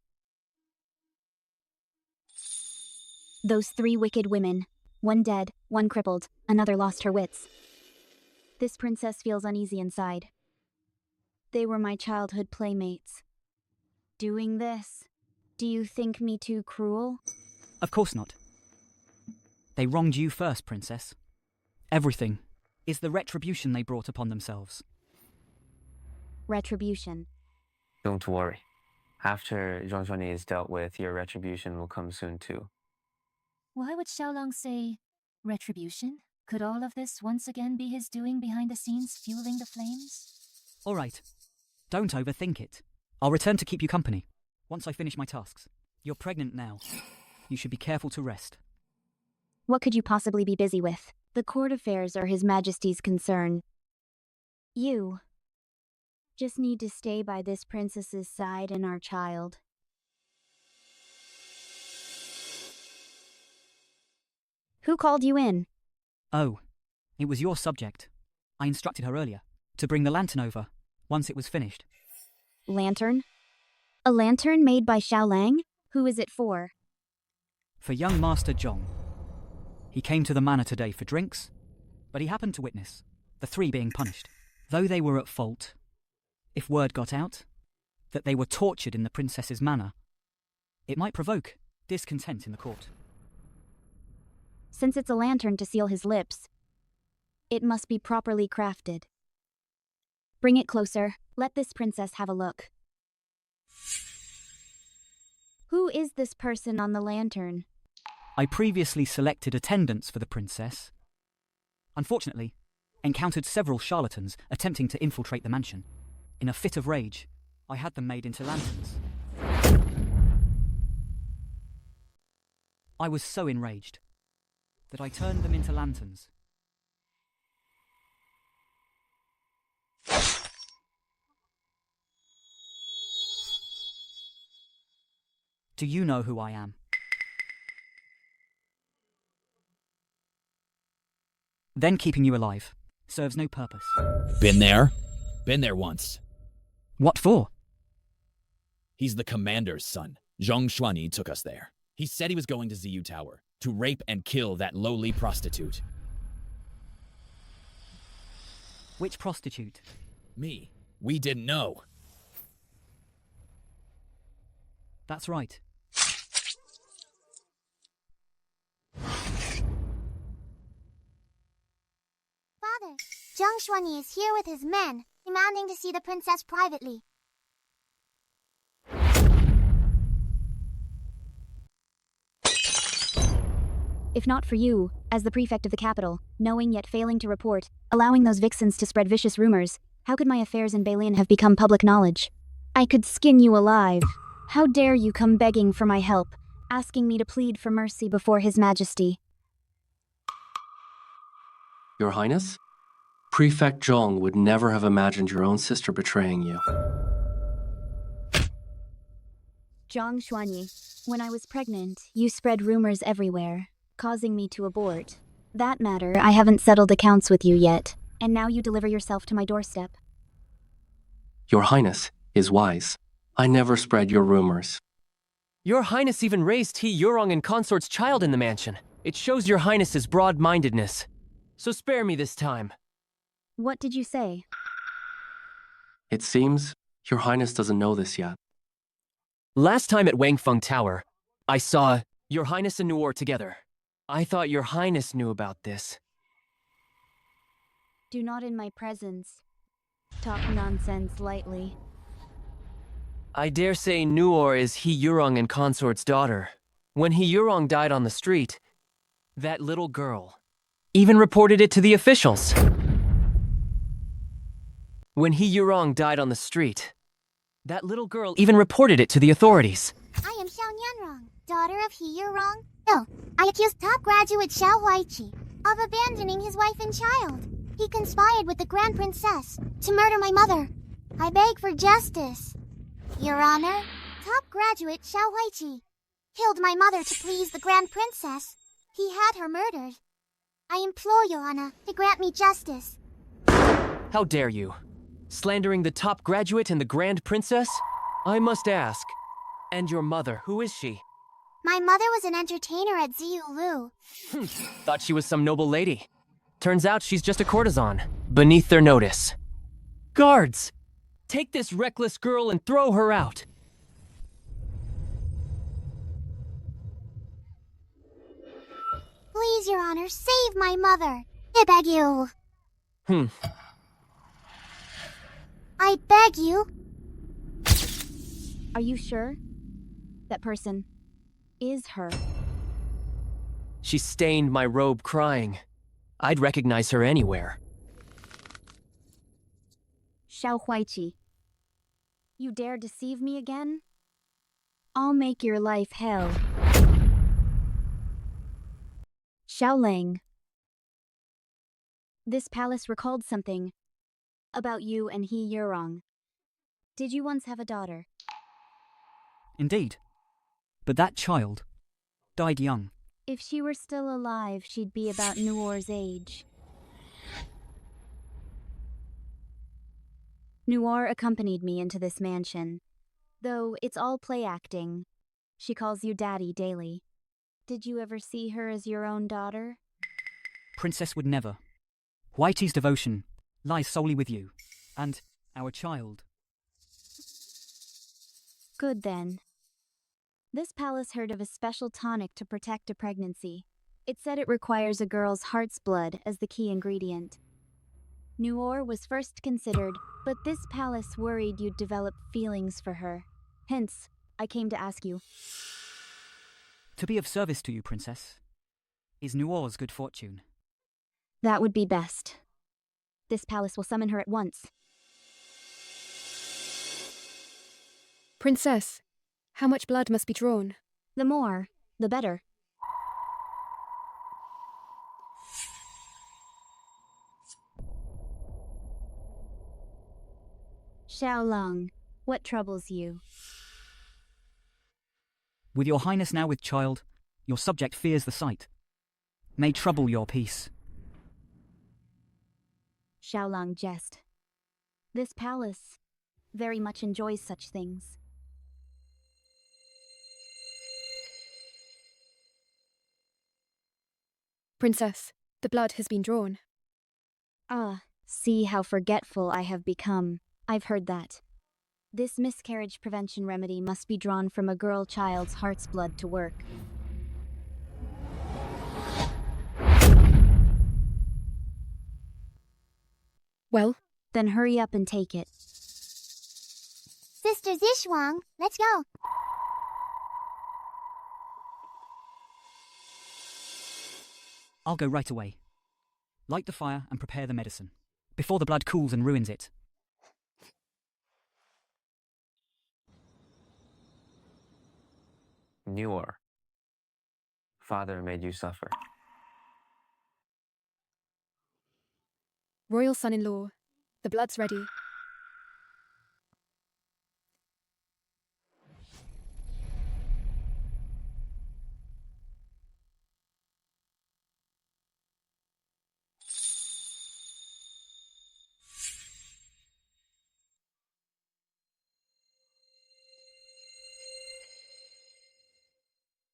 Those three wicked women. One dead, one crippled, another lost her wits. This princess feels uneasy inside. They were my childhood playmates. Doing this, do you think me too cruel? Of course not. They wronged you first, princess. Everything is the retribution they brought upon themselves. Retribution. Don't worry. After Zhongzhuani is dealt with, your retribution will come soon too. Why would Xiaolong say retribution? Could all of this once again be his doing behind the scenes, fueling the flames? All right. Don't overthink it. I'll return to keep you company once I finish my tasks. You're pregnant now. You should be careful to rest. What could you possibly be busy with? The court affairs are His Majesty's concern. You just need to stay by this princess's side and our child. Who called you in? Oh, it was your subject. I instructed her earlier to bring the lantern over once it was finished. Lantern? A lantern made by Xiao Lang? Who is it for? For young Master Zhong. He came to the manor today for drinks, but he happened to witness the three being punished. Though they were at fault, if word got out that they were tortured in the princess's manor, it might provoke discontent in the court. Since it's a lantern to seal his lips, it must be properly crafted. Bring it closer. Let this princess have a look. Who is this person on the lantern? I previously selected attendants for the princess. Unfortunately, encountered several charlatans attempting to infiltrate the mansion. In a fit of rage, I had them made into lanterns. I was so enraged that I turned them into lanterns. Do you know who I am? Then keeping you alive serves no purpose. Been there? Been there once. What for? He's the commander's son. Zhong Xuanyi took us there. He said he was going to ZU Tower to rape and kill that lowly prostitute. Which prostitute? Me. We didn't know. That's right. Father, Zhang Xuanyi is here with his men, demanding to see the princess privately. If not for you, as the prefect of the capital, knowing yet failing to report, allowing those vixens to spread vicious rumors, how could my affairs in Bailin have become public knowledge? I could skin you alive. How dare you come begging for my help, asking me to plead for mercy before His Majesty? Your Highness? Prefect Zhong would never have imagined your own sister betraying you. Zhang Xuanyi, when I was pregnant, you spread rumors everywhere, causing me to abort. That matter, I haven't settled accounts with you yet, and now you deliver yourself to my doorstep. Your Highness is wise. I never spread your rumors. Your Highness even raised He Yurong and consort's child in the mansion. It shows your Highness's broad-mindedness. So spare me this time. What did you say? It seems your Highness doesn't know this yet. Last time at Wangfeng Tower, I saw your Highness and Nuor together. I thought your Highness knew about this. Do not in my presence talk nonsense lightly. I dare say Nuor is He Yurong and consort's daughter. When He Yurong died on the street, that little girl even reported it to the officials. When He Yurong died on the street, that little girl even reported it to the authorities. I am Xiao Nianrong, daughter of He Yurong. No, I accuse top graduate Xiao Huaiqi of abandoning his wife and child. He conspired with the Grand Princess to murder my mother. I beg for justice. Your Honor, top graduate Xiao Huaiqi killed my mother to please the Grand Princess. He had her murdered. I implore Your Honor to grant me justice. How dare you? Slandering the top graduate and the Grand Princess? I must ask. And your mother, who is she? My mother was an entertainer at Ziyu Lu. Thought she was some noble lady. Turns out she's just a courtesan, beneath their notice. Guards! Take this reckless girl and throw her out. Please, Your Honor, save my mother. I beg you. I beg you. Are you sure? That person is her. She stained my robe crying. I'd recognize her anywhere. Xiao Huaiqi, you dare deceive me again? I'll make your life hell. Xiaolang, this palace recalled something about you and He Yurong. Did you once have a daughter? Indeed. But that child died young. If she were still alive, she'd be about Nuor's age. Nuor accompanied me into this mansion. Though it's all play acting. She calls you Daddy daily. Did you ever see her as your own daughter? Princess would never. Whitey's devotion lies solely with you and our child. Good then. This palace heard of a special tonic to protect a pregnancy. It said it requires a girl's heart's blood as the key ingredient. Nuor was first considered, but this palace worried you'd develop feelings for her. Hence, I came to ask you. To be of service to you, Princess, is Nuor's good fortune. That would be best. This palace will summon her at once. Princess, how much blood must be drawn? The more, the better. Xiaolong, what troubles you? With your highness now with child, your subject fears the sight. May trouble your peace. Xiaolong jest. This palace very much enjoys such things. Princess, the blood has been drawn. Ah, see how forgetful I have become. I've heard that. This miscarriage prevention remedy must be drawn from a girl child's heart's blood to work. Well? Then hurry up and take it. Sister Zishuang, let's go. I'll go right away. Light the fire and prepare the medicine, before the blood cools and ruins it. Nuor. Father made you suffer. Royal son-in-law, the blood's ready.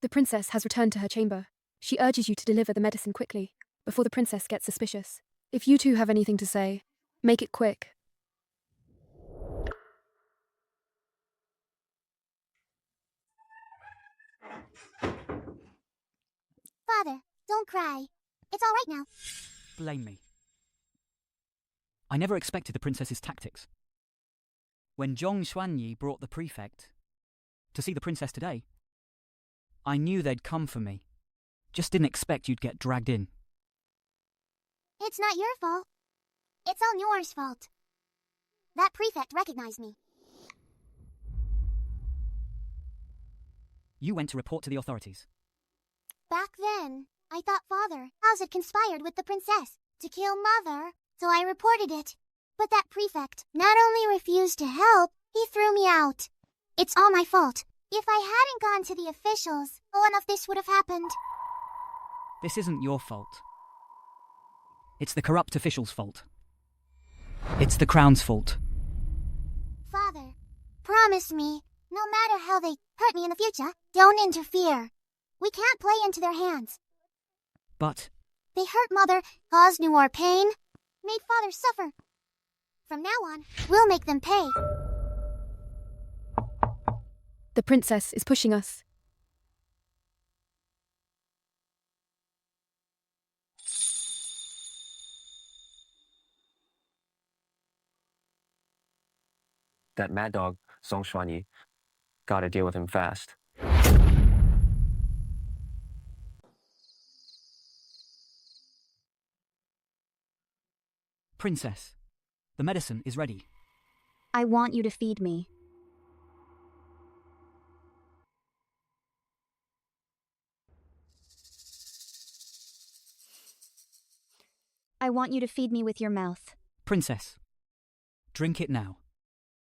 The princess has returned to her chamber. She urges you to deliver the medicine quickly, before the princess gets suspicious. If you two have anything to say, make it quick. Father, don't cry. It's all right now. Blame me. I never expected the princess's tactics. When Zhong Xuanyi brought the prefect to see the princess today, I knew they'd come for me. Just didn't expect you'd get dragged in. It's not your fault. It's all Nuor's fault. That prefect recognized me. You went to report to the authorities. Back then, I thought Father House had conspired with the princess to kill Mother, so I reported it. But that prefect not only refused to help, he threw me out. It's all my fault. If I hadn't gone to the officials, none of this would have happened. This isn't your fault. It's the corrupt officials' fault. It's the crown's fault. Father, promise me, no matter how they hurt me in the future, don't interfere. We can't play into their hands. But They hurt Mother, caused Nuor pain, made Father suffer. From now on, we'll make them pay. The princess is pushing us. That mad dog, Zhong Xuanyi, gotta deal with him fast. Princess, the medicine is ready. I want you to feed me. I want you to feed me with your mouth. Princess, drink it now.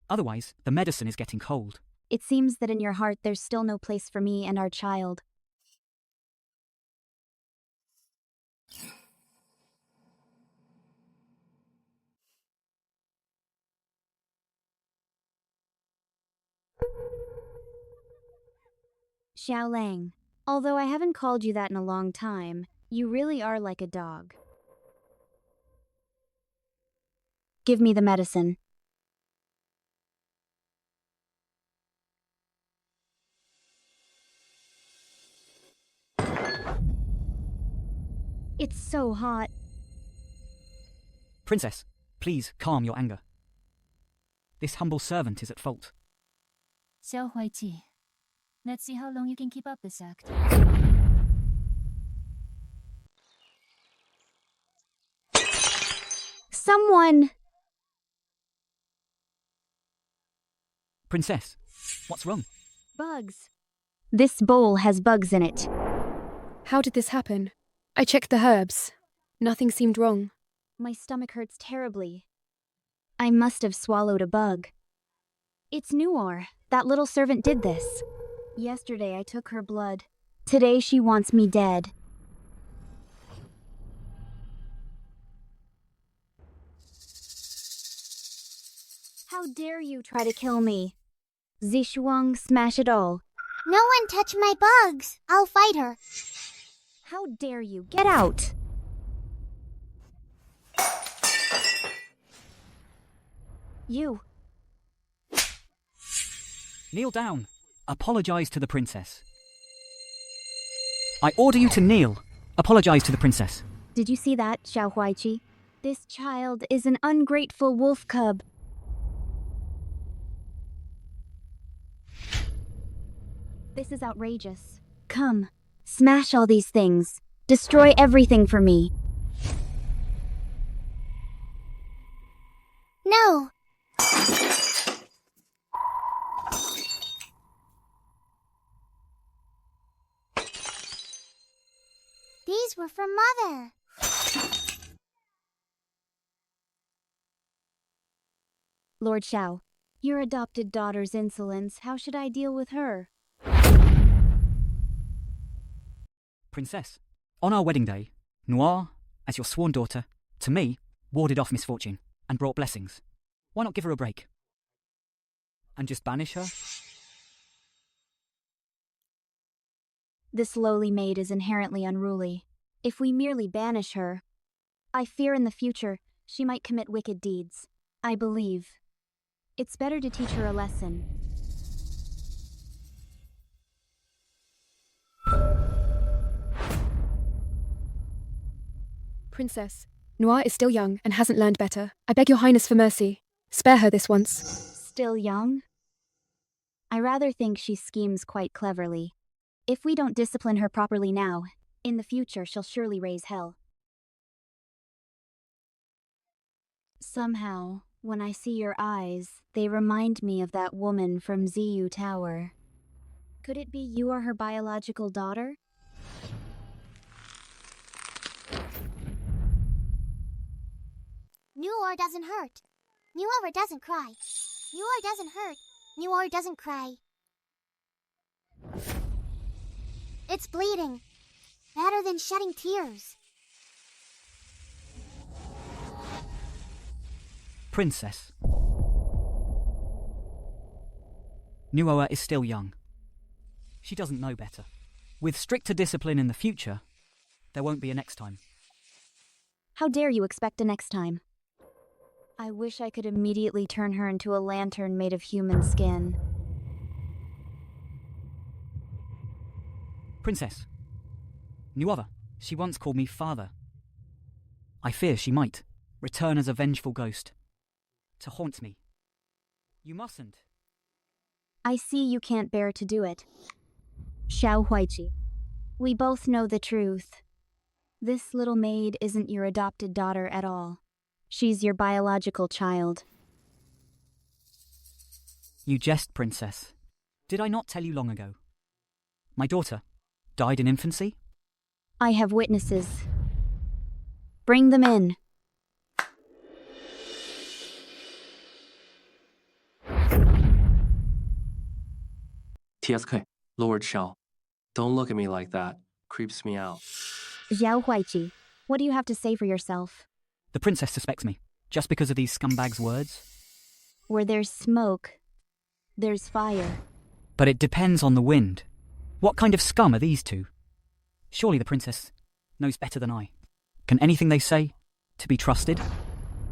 Otherwise, the medicine is getting cold. It seems that in your heart there's still no place for me and our child. Xiaolang, although I haven't called you that in a long time, you really are like a dog. Give me the medicine. It's so hot. Princess, Please calm your anger. This humble servant is at fault. Xiao Huaiqi, let's see how long you can keep up this act. Someone! Princess, what's wrong? Bugs. This bowl has bugs in it. How did this happen? I checked the herbs. Nothing seemed wrong. My stomach hurts terribly. I must have swallowed a bug. It's Nuor. That little servant did this. Yesterday I took her blood. Today she wants me dead. How dare you try to kill me? Zishuang, smash it all. No one touch my bugs. I'll fight her. How dare you? Get out! You. Kneel down. Apologize to the princess. I order you to kneel. Apologize to the princess. Did you see that, Xiao Huaiqi? This child is an ungrateful wolf cub. This is outrageous. Come, smash all these things. Destroy everything for me. No. These were from Mother. Lord Xiao, your adopted daughter's insolence, how should I deal with her? Princess, on our wedding day, Noir, as your sworn daughter, to me, warded off misfortune and brought blessings. Why not give her a break? And just banish her? This lowly maid is inherently unruly. If we merely banish her, I fear in the future she might commit wicked deeds. I believe it's better to teach her a lesson. Princess, Noir is still young and hasn't learned better. I beg your highness for mercy. Spare her this once. Still young? I rather think she schemes quite cleverly. If we don't discipline her properly now, in the future she'll surely raise hell. Somehow, when I see your eyes, they remind me of that woman from Ziyu Tower. Could it be you are her biological daughter? Nuor doesn't hurt. Nuor doesn't cry. Nuor doesn't hurt. Nuor doesn't cry. It's bleeding. Better than shedding tears. Princess. Nuoa is still young. She doesn't know better. With stricter discipline in the future, there won't be a next time. How dare you expect a next time? I wish I could immediately turn her into a lantern made of human skin. Princess. Nuova, she once called me father. I fear she might return as a vengeful ghost to haunt me. You mustn't. I see you can't bear to do it. Xiao Huaiqi, we both know the truth. This little maid isn't your adopted daughter at all. She's your biological child. You jest, Princess. Did I not tell you long ago? My daughter died in infancy? I have witnesses. Bring them in. TSK, Lord Xiao, don't look at me like that. Creeps me out. Xiao Huaiqi, what do you have to say for yourself? The princess suspects me, just because of these scumbags' words. Where there's smoke, there's fire. But it depends on the wind. What kind of scum are these two? Surely the princess knows better than I. Can anything they say to be trusted?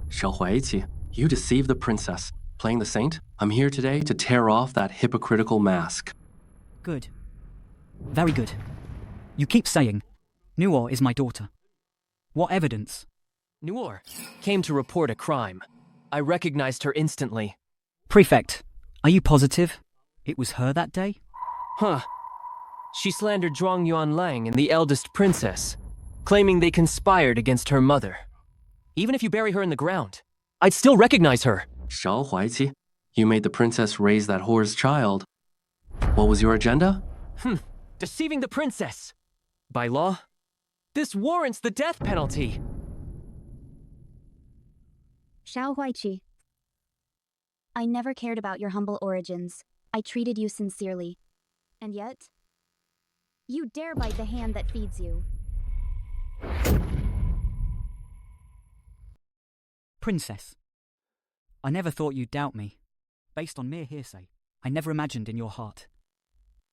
Xiao Huaiqi, you deceive the princess. Playing the saint? I'm here today to tear off that hypocritical mask. Good. Very good. You keep saying, Nuor is my daughter. What evidence? Noor came to report a crime. I recognized her instantly. Prefect, are you positive it was her that day? Huh. She slandered Zhuang Yuanlang and the eldest princess, claiming they conspired against her mother. Even if you bury her in the ground, I'd still recognize her. Xiao Huaiqi, you made the princess raise that whore's child. What was your agenda? Deceiving the princess. By law, this warrants the death penalty. Xiao Huaiqi. I never cared about your humble origins. I treated you sincerely. And yet, you dare bite the hand that feeds you. Princess, I never thought you'd doubt me. Based on mere hearsay, I never imagined in your heart.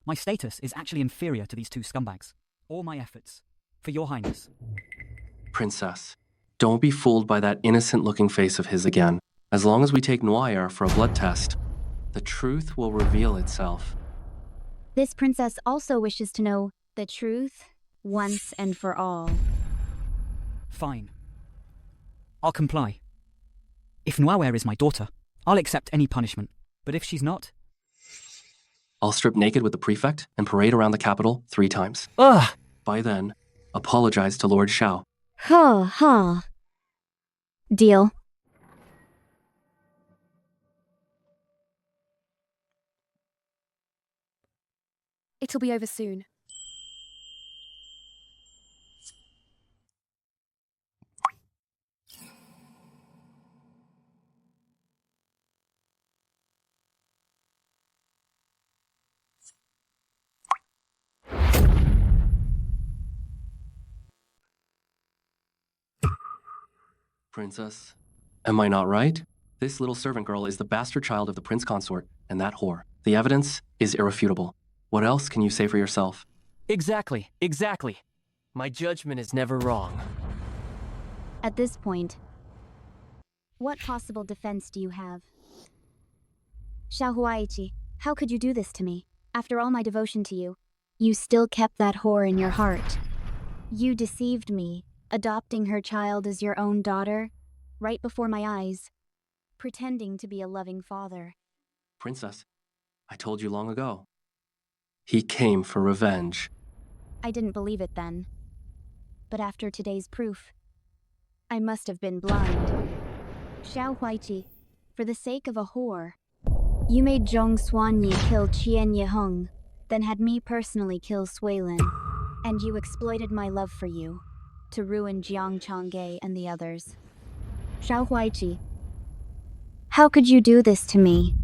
My status is actually inferior to these two scumbags. All my efforts, for your highness. Princess, don't be fooled by that innocent-looking face of his again. As long as we take Noir for a blood test, the truth will reveal itself. This princess also wishes to know the truth once and for all. Fine. I'll comply. If Noir is my daughter, I'll accept any punishment. But if she's not... I'll strip naked with the prefect and parade around the capital 3 times. Ugh! By then, apologize to Lord Xiao. Ha. Deal. It'll be over soon. Princess, am I not right? This little servant girl is the bastard child of the prince consort and that whore. The evidence is irrefutable. What else can you say for yourself? Exactly. My judgment is never wrong. At this point, what possible defense do you have? Xiao Huaiqi, how could you do this to me? After all my devotion to you, you still kept that whore in your heart. You deceived me, adopting her child as your own daughter, right before my eyes, pretending to be a loving father. Princess, I told you long ago. He came for revenge. I didn't believe it then. But after today's proof, I must have been blind. Xiao Huaiqi, for the sake of a whore, you made Zhong Xuanyi kill Qian Yeheng, then had me personally kill Suilin, and you exploited my love for you to ruin Jiang Chang'e and the others. Xiao Huaiqi, how could you do this to me?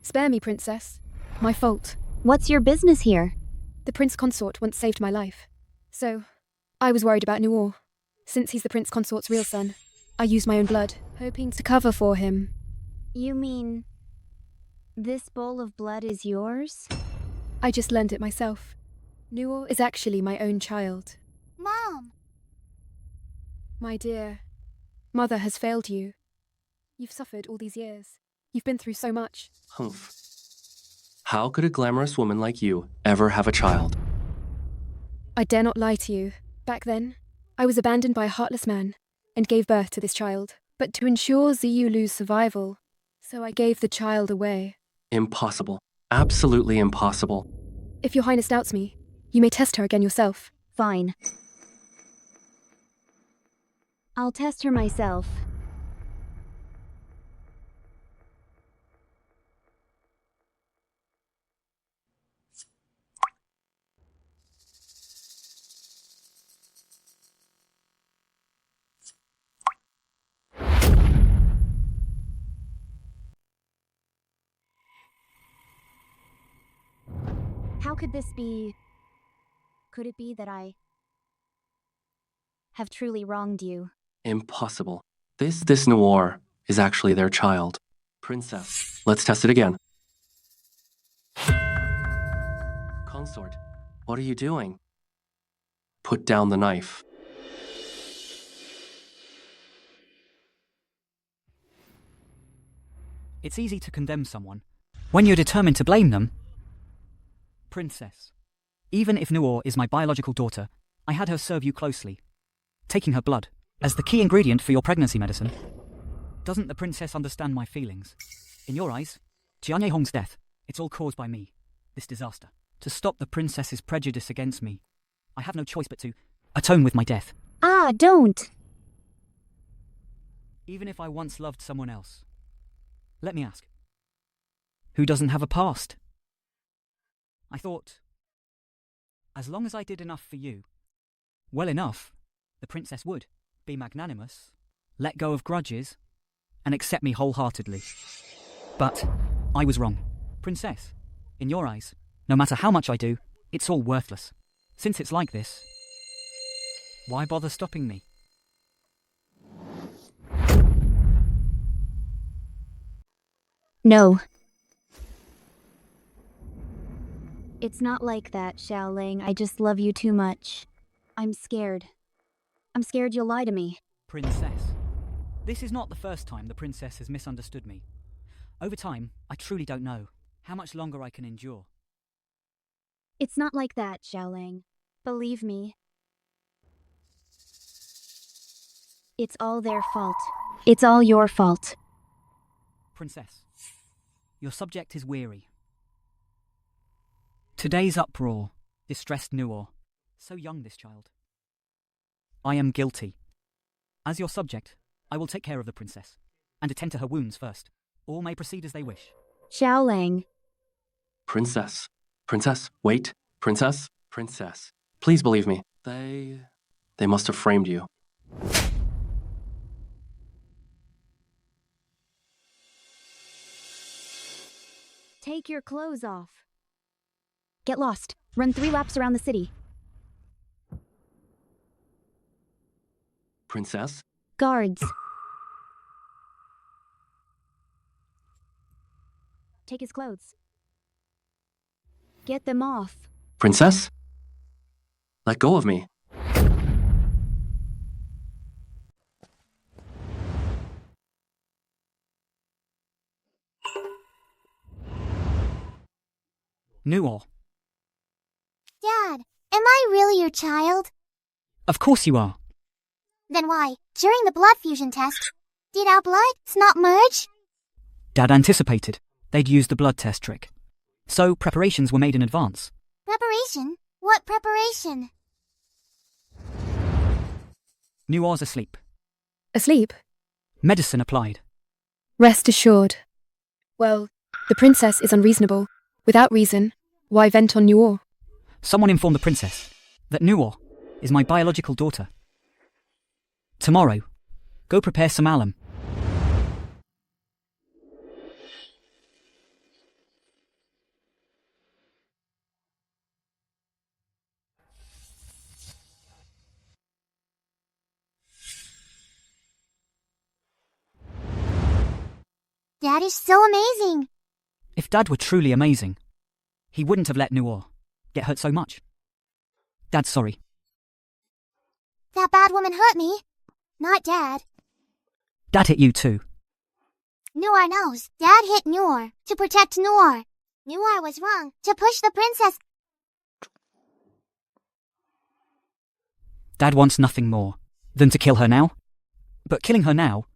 Spare me, princess. My fault. What's your business here? The prince consort once saved my life. So, I was worried about Noor. Since he's the prince consort's real son, I used my own blood, hoping to cover for him. You mean... this bowl of blood is yours? I just learned it myself. Noor is actually my own child. Mom! My dear, Mother has failed you. You've suffered all these years. You've been through so much. Humph. How could a glamorous woman like you ever have a child? I dare not lie to you. Back then, I was abandoned by a heartless man and gave birth to this child. But to ensure Ziyulu's survival, so I gave the child away. Impossible. Absolutely impossible. If your highness doubts me, you may test her again yourself. Fine. I'll test her myself. How could this be? Could it be that I have truly wronged you? Impossible. This Noir is actually their child. Princess, let's test it again. Consort, what are you doing? Put down the knife. It's easy to condemn someone when you're determined to blame them. Princess, even if Noor is my biological daughter, I had her serve you closely, taking her blood as the key ingredient for your pregnancy medicine. Doesn't the princess understand my feelings? In your eyes, Jianye Hong's death, it's all caused by me, this disaster. To stop the princess's prejudice against me, I have no choice but to atone with my death. Ah, don't! Even if I once loved someone else. Let me ask. Who doesn't have a past? I thought, as long as I did enough for you, well enough, the princess would be magnanimous, let go of grudges, and accept me wholeheartedly. But I was wrong. Princess, in your eyes, no matter how much I do, it's all worthless. Since it's like this, why bother stopping me? No. It's not like that, Xiaoling. I just love you too much. I'm scared. I'm scared you'll lie to me. Princess, this is not the first time the princess has misunderstood me. Over time, I truly don't know how much longer I can endure. It's not like that, Xiaoling. Believe me. It's all their fault. It's all your fault. Princess, your subject is weary. Today's uproar distressed Nuor. So young, this child. I am guilty. As your subject, I will take care of the princess and attend to her wounds first. All may proceed as they wish. Xiaoling. Princess. Princess, wait. Princess. Princess. Please believe me. They must have framed you. Take your clothes off. Get lost. Run 3 laps around the city. Princess? Guards. Take his clothes. Get them off. Princess? Let go of me. Nuor. Dad, am I really your child? Of course you are. Then why, during the blood fusion test, did our bloods not merge? Dad anticipated they'd use the blood test trick. So preparations were made in advance. Preparation? What preparation? Nuor's asleep. Asleep? Medicine applied. Rest assured. Well, the princess is unreasonable. Without reason, why vent on Nuor? Someone informed the princess that Nuor is my biological daughter. Tomorrow, go prepare some alum. Dad is so amazing. If Dad were truly amazing, he wouldn't have let Nuor get hurt so much. Dad's sorry. That bad woman hurt me. Not Dad. Dad hit you too. Noor knows. Dad hit Noor to protect Noor. Noor was wrong to push the princess. Dad wants nothing more than to kill her now. But killing her now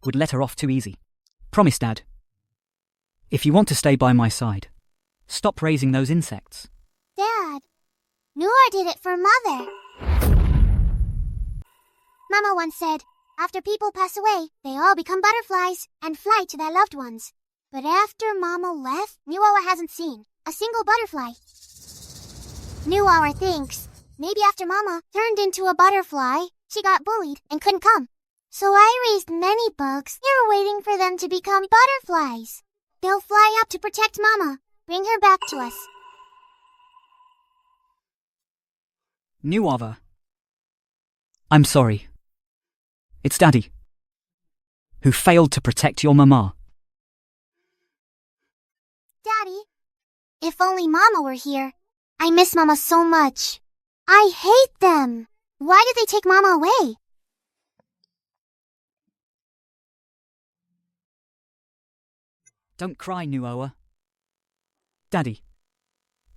would let her off too easy. Promise, Dad. If you want to stay by my side, stop raising those insects. Dad, Noor did it for Mother. Mama once said, after people pass away, they all become butterflies and fly to their loved ones. But after Mama left, Nuoa hasn't seen a single butterfly. Nuoa thinks maybe after Mama turned into a butterfly, she got bullied and couldn't come. So I raised many bugs here waiting for them to become butterflies. They'll fly up to protect Mama, bring her back to us. Nuova. I'm sorry. It's Daddy, who failed to protect your mama. Daddy, if only Mama were here. I miss Mama so much. I hate them. Why did they take Mama away? Don't cry, Nuoa. Daddy,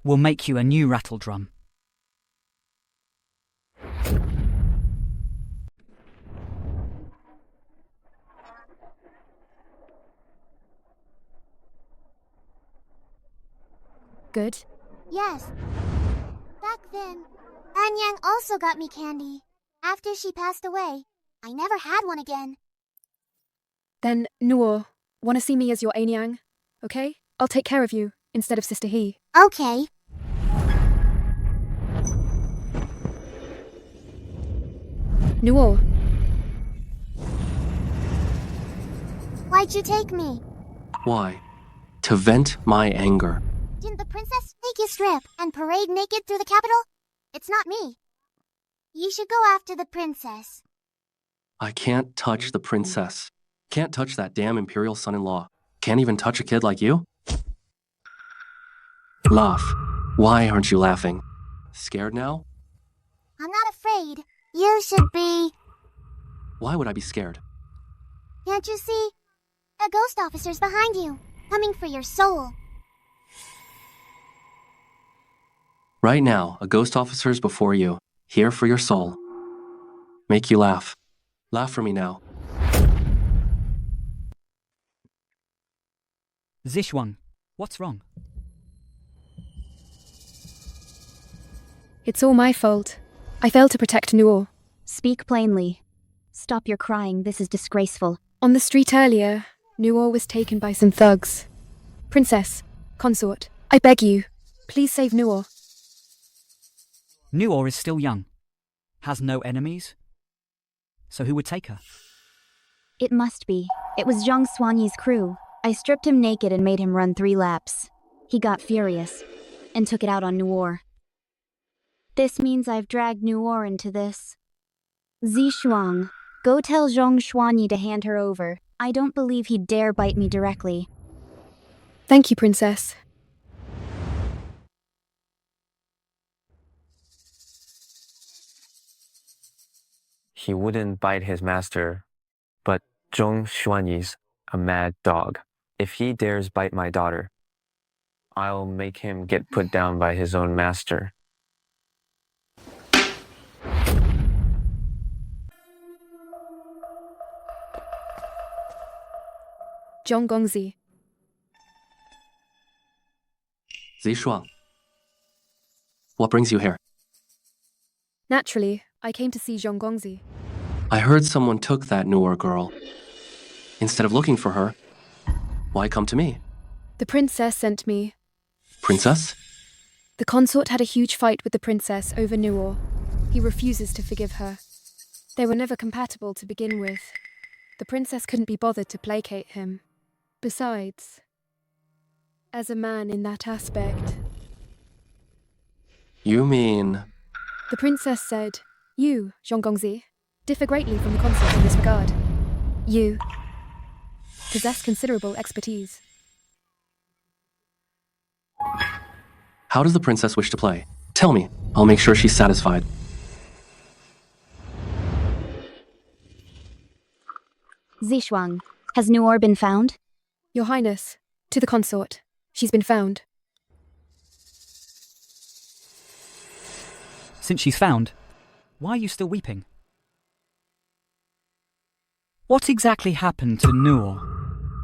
we'll make you a new rattle drum. Good? Yes. Back then, Anyang also got me candy. After she passed away, I never had one again. Then, Nuor, wanna see me as your Anyang? Okay? I'll take care of you, instead of Sister He. Okay. Nuor, Why'd you take me? Why? To vent my anger. Didn't the princess make you strip and parade naked through the capital? It's not me. You should go after the princess. I can't touch the princess. Can't touch that damn imperial son-in-law. Can't even touch a kid like you? Laugh. Why aren't you laughing? Scared now? I'm not afraid. You should be. Why would I be scared? Can't you see? A ghost officer's behind you, coming for your soul. Right now, a ghost officer's before you, here for your soul. Make you laugh. Laugh for me now. Zishuang, what's wrong? it's all my fault. I failed to protect Nuor. Speak plainly. Stop your crying, this is disgraceful. On the street earlier, Nuor was taken by some thugs. Princess, consort, I beg you, please save Nuor. Nuor is still young. Has no enemies. So who would take her? It must be. It was Zhang Xuanyi's crew. I stripped him naked and made him run 3 laps. He got furious and took it out on Nuor. This means I've dragged Nuor into this. Zishuang, go tell Zhang Xuanyi to hand her over. I don't believe he'd dare bite me directly. Thank you, Princess. He wouldn't bite his master, but Zhong Xuanyi's a mad dog. If he dares bite my daughter, I'll make him get put down by his own master. Zhong Gongzi. Zishuang. What brings you here? Naturally, I came to see Zhong Gongzi. I heard someone took that Nuor girl. Instead of looking for her, why come to me? The princess sent me. Princess? The consort had a huge fight with the princess over Nuor. He refuses to forgive her. They were never compatible to begin with. The princess couldn't be bothered to placate him. Besides, as a man in that aspect... You mean... The princess said, you, Zhong Gongzi, differ greatly from the consort in this regard. You possess considerable expertise. How does the princess wish to play? Tell me. I'll make sure she's satisfied. Zishuang, has Nuor been found? Your Highness, to the consort. She's been found. Since she's found, why are you still weeping? What exactly happened to Nuor?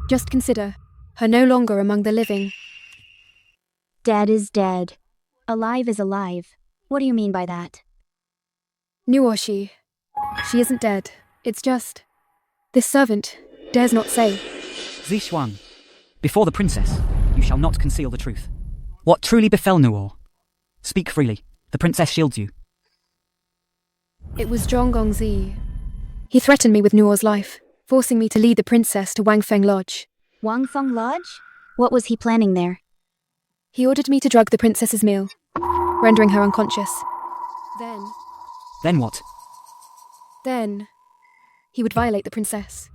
Just consider, her no longer among the living. Dead is dead. Alive is alive. What do you mean by that? Nuor she isn't dead. It's just... this servant dares not say. Zishuang, before the princess, you shall not conceal the truth. What truly befell Nuor? Speak freely. The princess shields you. It was Zhong Gongzi. He threatened me with Nuor's life, forcing me to lead the princess to Wangfeng Lodge. Wangfeng Lodge? What was he planning there? He ordered me to drug the princess's meal, rendering her unconscious. Then what? Then he would violate the princess.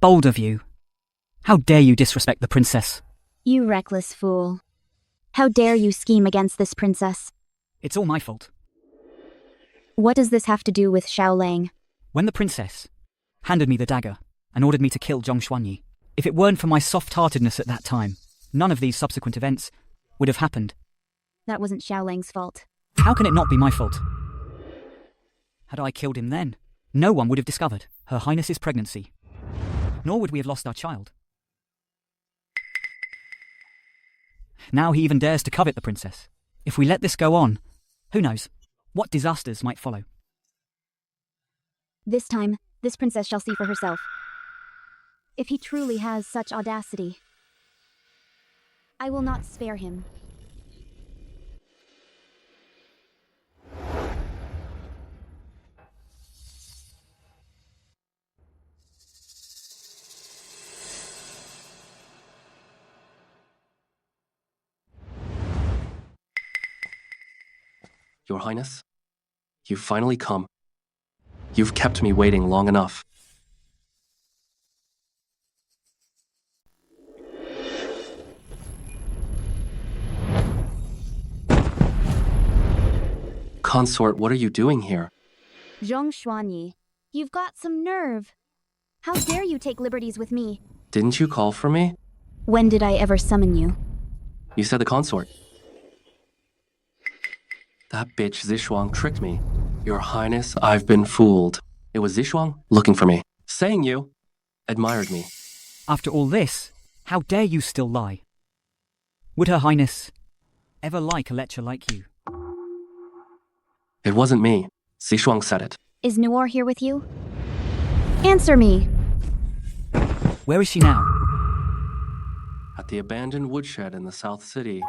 Bold of you. How dare you disrespect the princess? You reckless fool. How dare you scheme against this princess? It's all my fault. What does this have to do with Xiaolang? When the princess handed me the dagger and ordered me to kill Zhong Xuanyi, if it weren't for my soft-heartedness at that time, none of these subsequent events would have happened. That wasn't Xiaolang's fault. How can it not be my fault? Had I killed him then, no one would have discovered Her Highness's pregnancy. Nor would we have lost our child. Now he even dares to covet the princess. If we let this go on, who knows what disasters might follow. This time, this princess shall see for herself. If he truly has such audacity, I will not spare him. Your Highness, you've finally come. You've kept me waiting long enough. Consort, what are you doing here? Zhong Xuanyi, you've got some nerve. How dare you take liberties with me? Didn't you call for me? When did I ever summon you? You said the consort. That bitch Zishuang tricked me. Your Highness, I've been fooled. It was Zishuang looking for me, saying you admired me. After all this, how dare you still lie? Would Her Highness ever like a lecher like you? It wasn't me. Zishuang said it. Is Nuor here with you? Answer me! Where is she now? At the abandoned woodshed in the South City.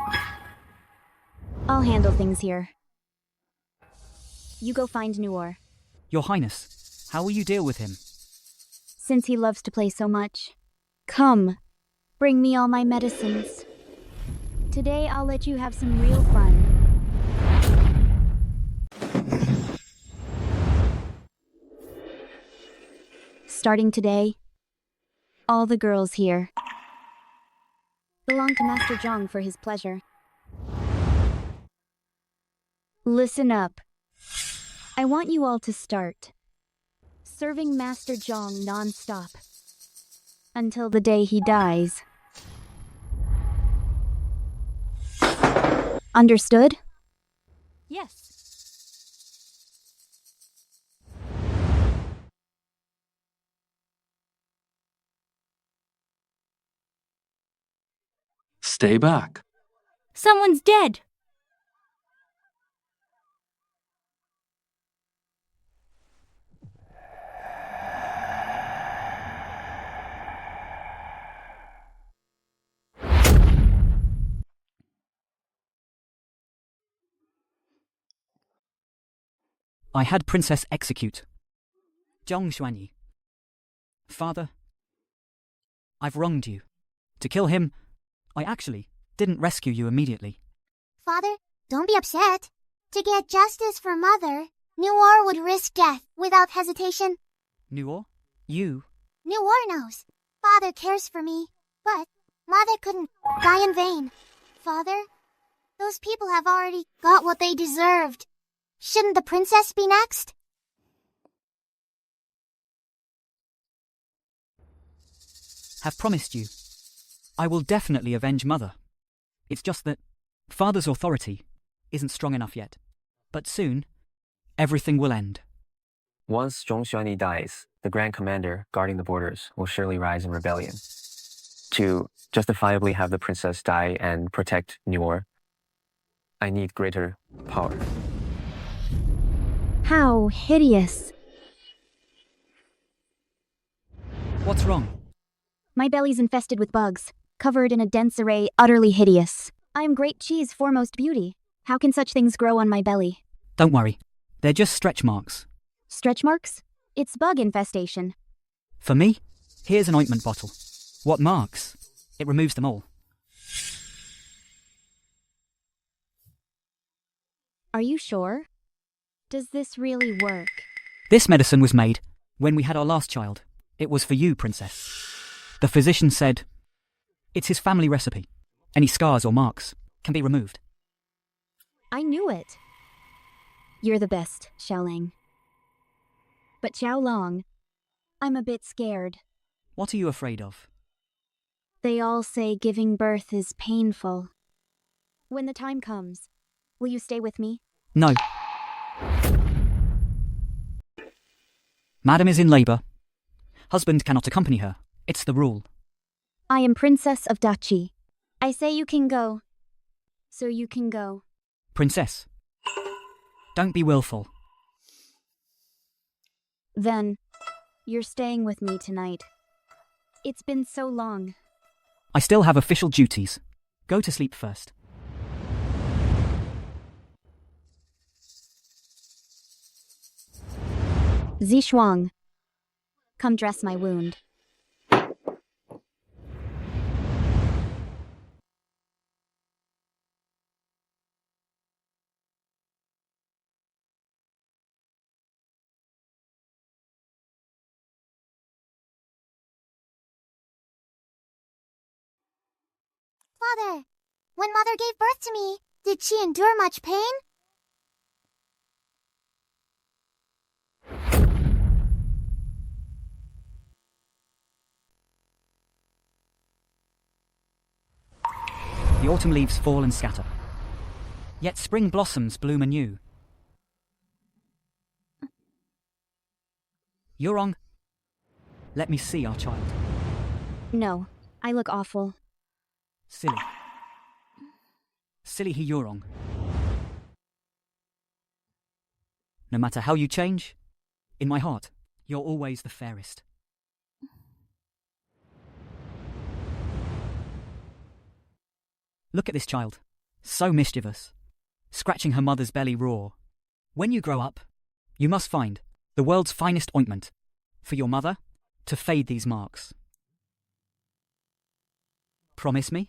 I'll handle things here. You go find Nuor. Your Highness, how will you deal with him? Since he loves to play so much. Come, bring me all my medicines. Today I'll let you have some real fun. Starting today, all the girls here belong to Master Zhang for his pleasure. Listen up. I want you all to start serving Master Zhang non-stop until the day he dies. Understood? Yes. Stay back. Someone's dead. I had Princess execute Zhong Xuanyi. Father, I've wronged you. To kill him, I actually didn't rescue you immediately. Father, don't be upset. To get justice for Mother, Nuor would risk death without hesitation. Nuor? You? Nuor knows. Father cares for me, but Mother couldn't die in vain. Father, those people have already got what they deserved. Shouldn't the princess be next? Have promised you. I will definitely avenge Mother. It's just that Father's authority isn't strong enough yet. But soon, everything will end. Once Zhong Xuanyi dies, the Grand Commander guarding the borders will surely rise in rebellion. To justifiably have the princess die and protect Nuor, I need greater power. How hideous. What's wrong? My belly's infested with bugs, covered in a dense array, utterly hideous. I am Great Chee's foremost beauty. How can such things grow on my belly? Don't worry. They're just stretch marks. Stretch marks? It's bug infestation. For me, here's an ointment bottle. What marks? It removes them all. Are you sure? Does this really work? This medicine was made when we had our last child. It was for you, Princess. The physician said, it's his family recipe. Any scars or marks can be removed. I knew it. You're the best, Xiaolang. But Xiaolong, I'm a bit scared. What are you afraid of? They all say giving birth is painful. When the time comes, will you stay with me? No. Madam is in labour. Husband cannot accompany her. It's the rule. I am Princess of Dachi. I say you can go. So you can go. Princess, don't be willful. Then, you're staying with me tonight. It's been so long. I still have official duties. Go to sleep first. Zishuang, come dress my wound. Father, when Mother gave birth to me, did she endure much pain? The autumn leaves fall and scatter. Yet spring blossoms bloom anew. Yurong, let me see our child. No, I look awful. Silly. Silly Yurong. No matter how you change, in my heart, you're always the fairest. Look at this child, so mischievous, scratching her mother's belly raw. When you grow up, you must find the world's finest ointment for your mother to fade these marks. Promise me?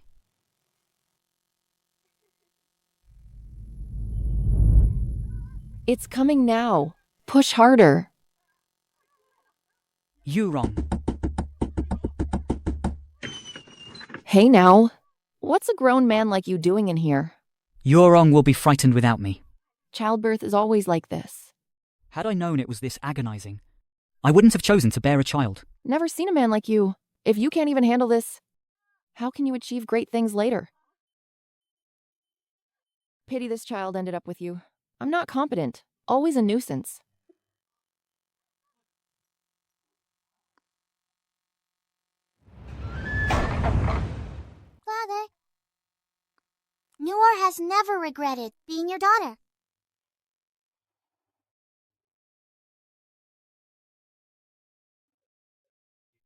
It's coming now. Push harder. Yurong. Hey now. What's a grown man like you doing in here? Yurong will be frightened without me. Childbirth is always like this. Had I known it was this agonizing, I wouldn't have chosen to bear a child. Never seen a man like you. If you can't even handle this, how can you achieve great things later? Pity this child ended up with you. I'm not competent. Always a nuisance. Father, Noor has never regretted being your daughter.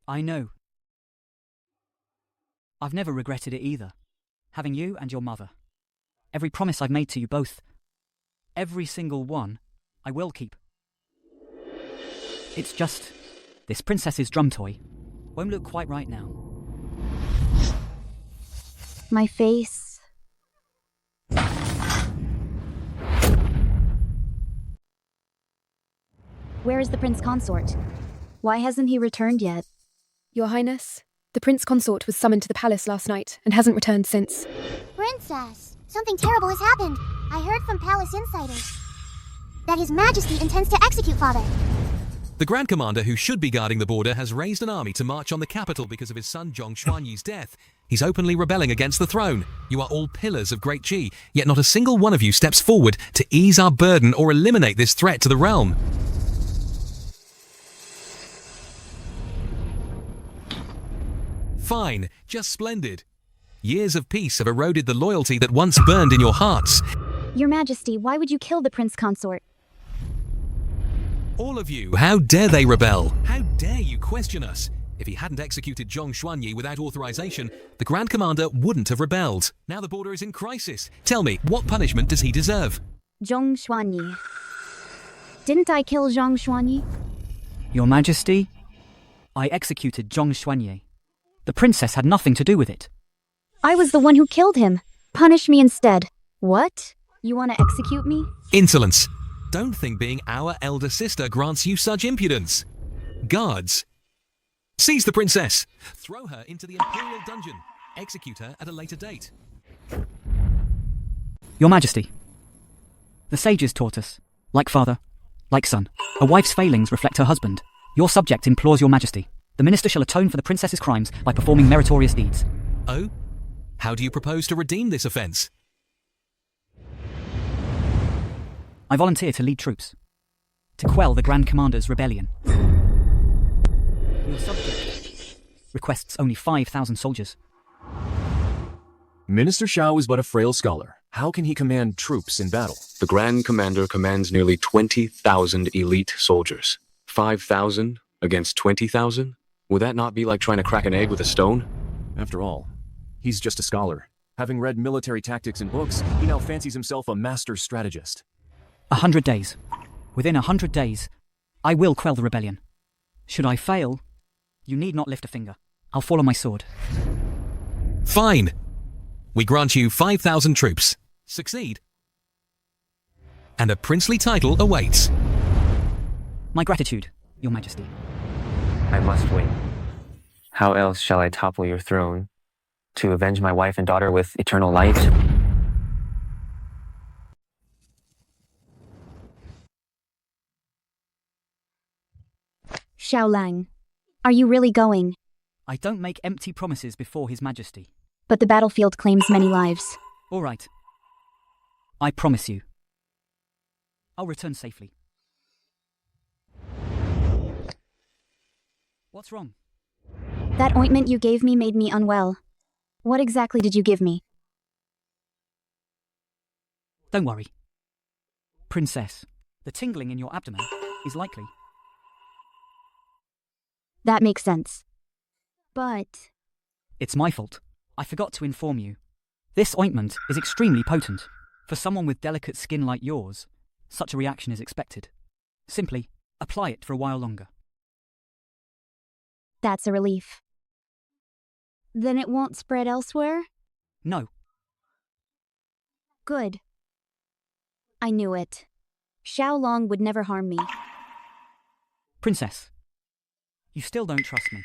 I know. I've never regretted it either. Having you and your mother. Every promise I've made to you both, every single one, I will keep. It's just, this princess's drum toy won't look quite right now. My face. Where is the prince consort? Why hasn't he returned yet? Your Highness, the prince consort was summoned to the palace last night and hasn't returned since. Princess, something terrible has happened. I heard from palace insiders that His Majesty intends to execute Father. The Grand Commander who should be guarding the border has raised an army to march on the capital because of his son Zhong Xuanyi's death. He's openly rebelling against the throne. You are all pillars of Great Qi, yet not a single one of you steps forward to ease our burden or eliminate this threat to the realm. Fine, just splendid. Years of peace have eroded the loyalty that once burned in your hearts. Your Majesty, why would you kill the prince consort? All of you, how dare they rebel? How dare you question us? If he hadn't executed Zhong Xuanyi without authorization, the Grand Commander wouldn't have rebelled. Now the border is in crisis. Tell me, what punishment does he deserve? Zhong Xuanyi. Didn't I kill Zhong Xuanyi? Your Majesty, I executed Zhong Xuanyi. The princess had nothing to do with it. I was the one who killed him. Punish me instead. What? You want to execute me? Insolence. Don't think being our elder sister grants you such impudence. Guards, seize the princess. Throw her into the Imperial dungeon. Execute her at a later date. Your Majesty, the sages taught us, like father, like son, a wife's failings reflect her husband. Your subject implores your Majesty. The minister shall atone for the princess's crimes by performing meritorious deeds. Oh? How do you propose to redeem this offense? I volunteer to lead troops, to quell the Grand Commander's rebellion. Your subject requests only 5,000 soldiers. Minister Xiao is but a frail scholar. How can he command troops in battle? The Grand Commander commands nearly 20,000 elite soldiers. 5,000 against 20,000? Would that not be like trying to crack an egg with a stone? After all, he's just a scholar. Having read military tactics in books, he now fancies himself a master strategist. 100 days. Within 100 days, I will quell the rebellion. Should I fail, you need not lift a finger. I'll fall on my sword. Fine. We grant you 5,000 troops. Succeed, and a princely title awaits. My gratitude, Your Majesty. I must wait. How else shall I topple your throne? To avenge my wife and daughter with eternal light? Xiaolang, are you really going? I don't make empty promises before His Majesty. But the battlefield claims many lives. All right. I promise you. I'll return safely. What's wrong? That ointment you gave me made me unwell. What exactly did you give me? Don't worry. Princess, the tingling in your abdomen is likely. That makes sense. But... It's my fault. I forgot to inform you. This ointment is extremely potent. For someone with delicate skin like yours, such a reaction is expected. Simply apply it for a while longer. That's a relief. Then it won't spread elsewhere? No. Good. I knew it. Xiaolong would never harm me. Princess, you still don't trust me.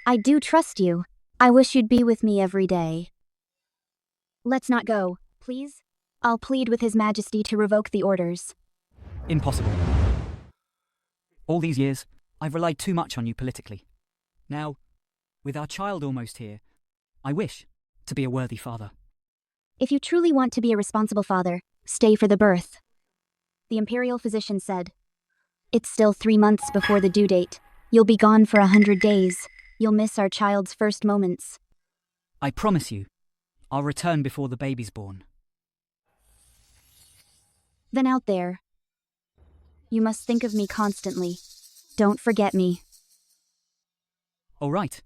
I do trust you. I wish you'd be with me every day. Let's not go, please? I'll plead with His Majesty to revoke the orders. Impossible. All these years, I've relied too much on you politically. Now, with our child almost here, I wish to be a worthy father. If you truly want to be a responsible father, stay for the birth. The imperial physician said. It's still 3 months before the due date. You'll be gone for 100 days. You'll miss our child's first moments. I promise you, I'll return before the baby's born. Then out there, you must think of me constantly. Don't forget me. All right.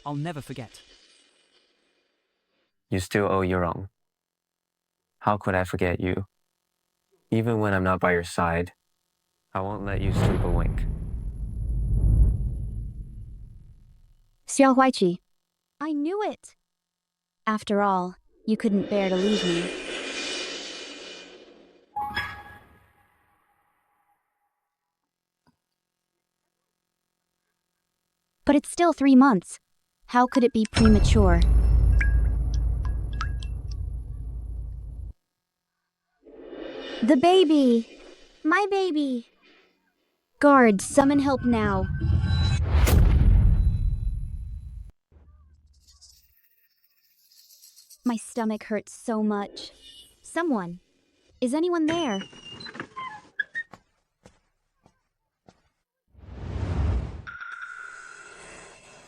I'll never forget. You still owe Yurong. How could I forget you? Even when I'm not by your side, I won't let you sleep a wink. Xiao Huaiqi. I knew it. After all, you couldn't bear to leave me. But it's still 3 months. How could it be premature? The baby! My baby! Guards, summon help now. My stomach hurts so much. Someone. Is anyone there?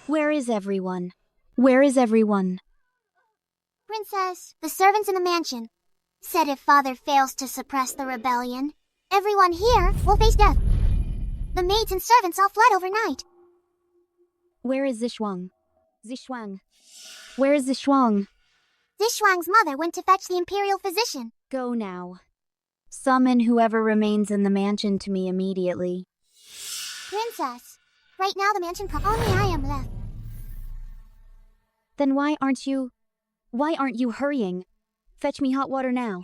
Where is everyone? Where is everyone? Princess, the servants in the mansion said if father fails to suppress the rebellion, everyone here will face death. The maids and servants all fled overnight. Where is Zishuang? Zishuang. Where is Zishuang? Zishuang's mother went to fetch the imperial physician. Go now. Summon whoever remains in the mansion to me immediately. Princess, right now the mansion only I am left. Then why aren't you hurrying? Fetch me hot water now.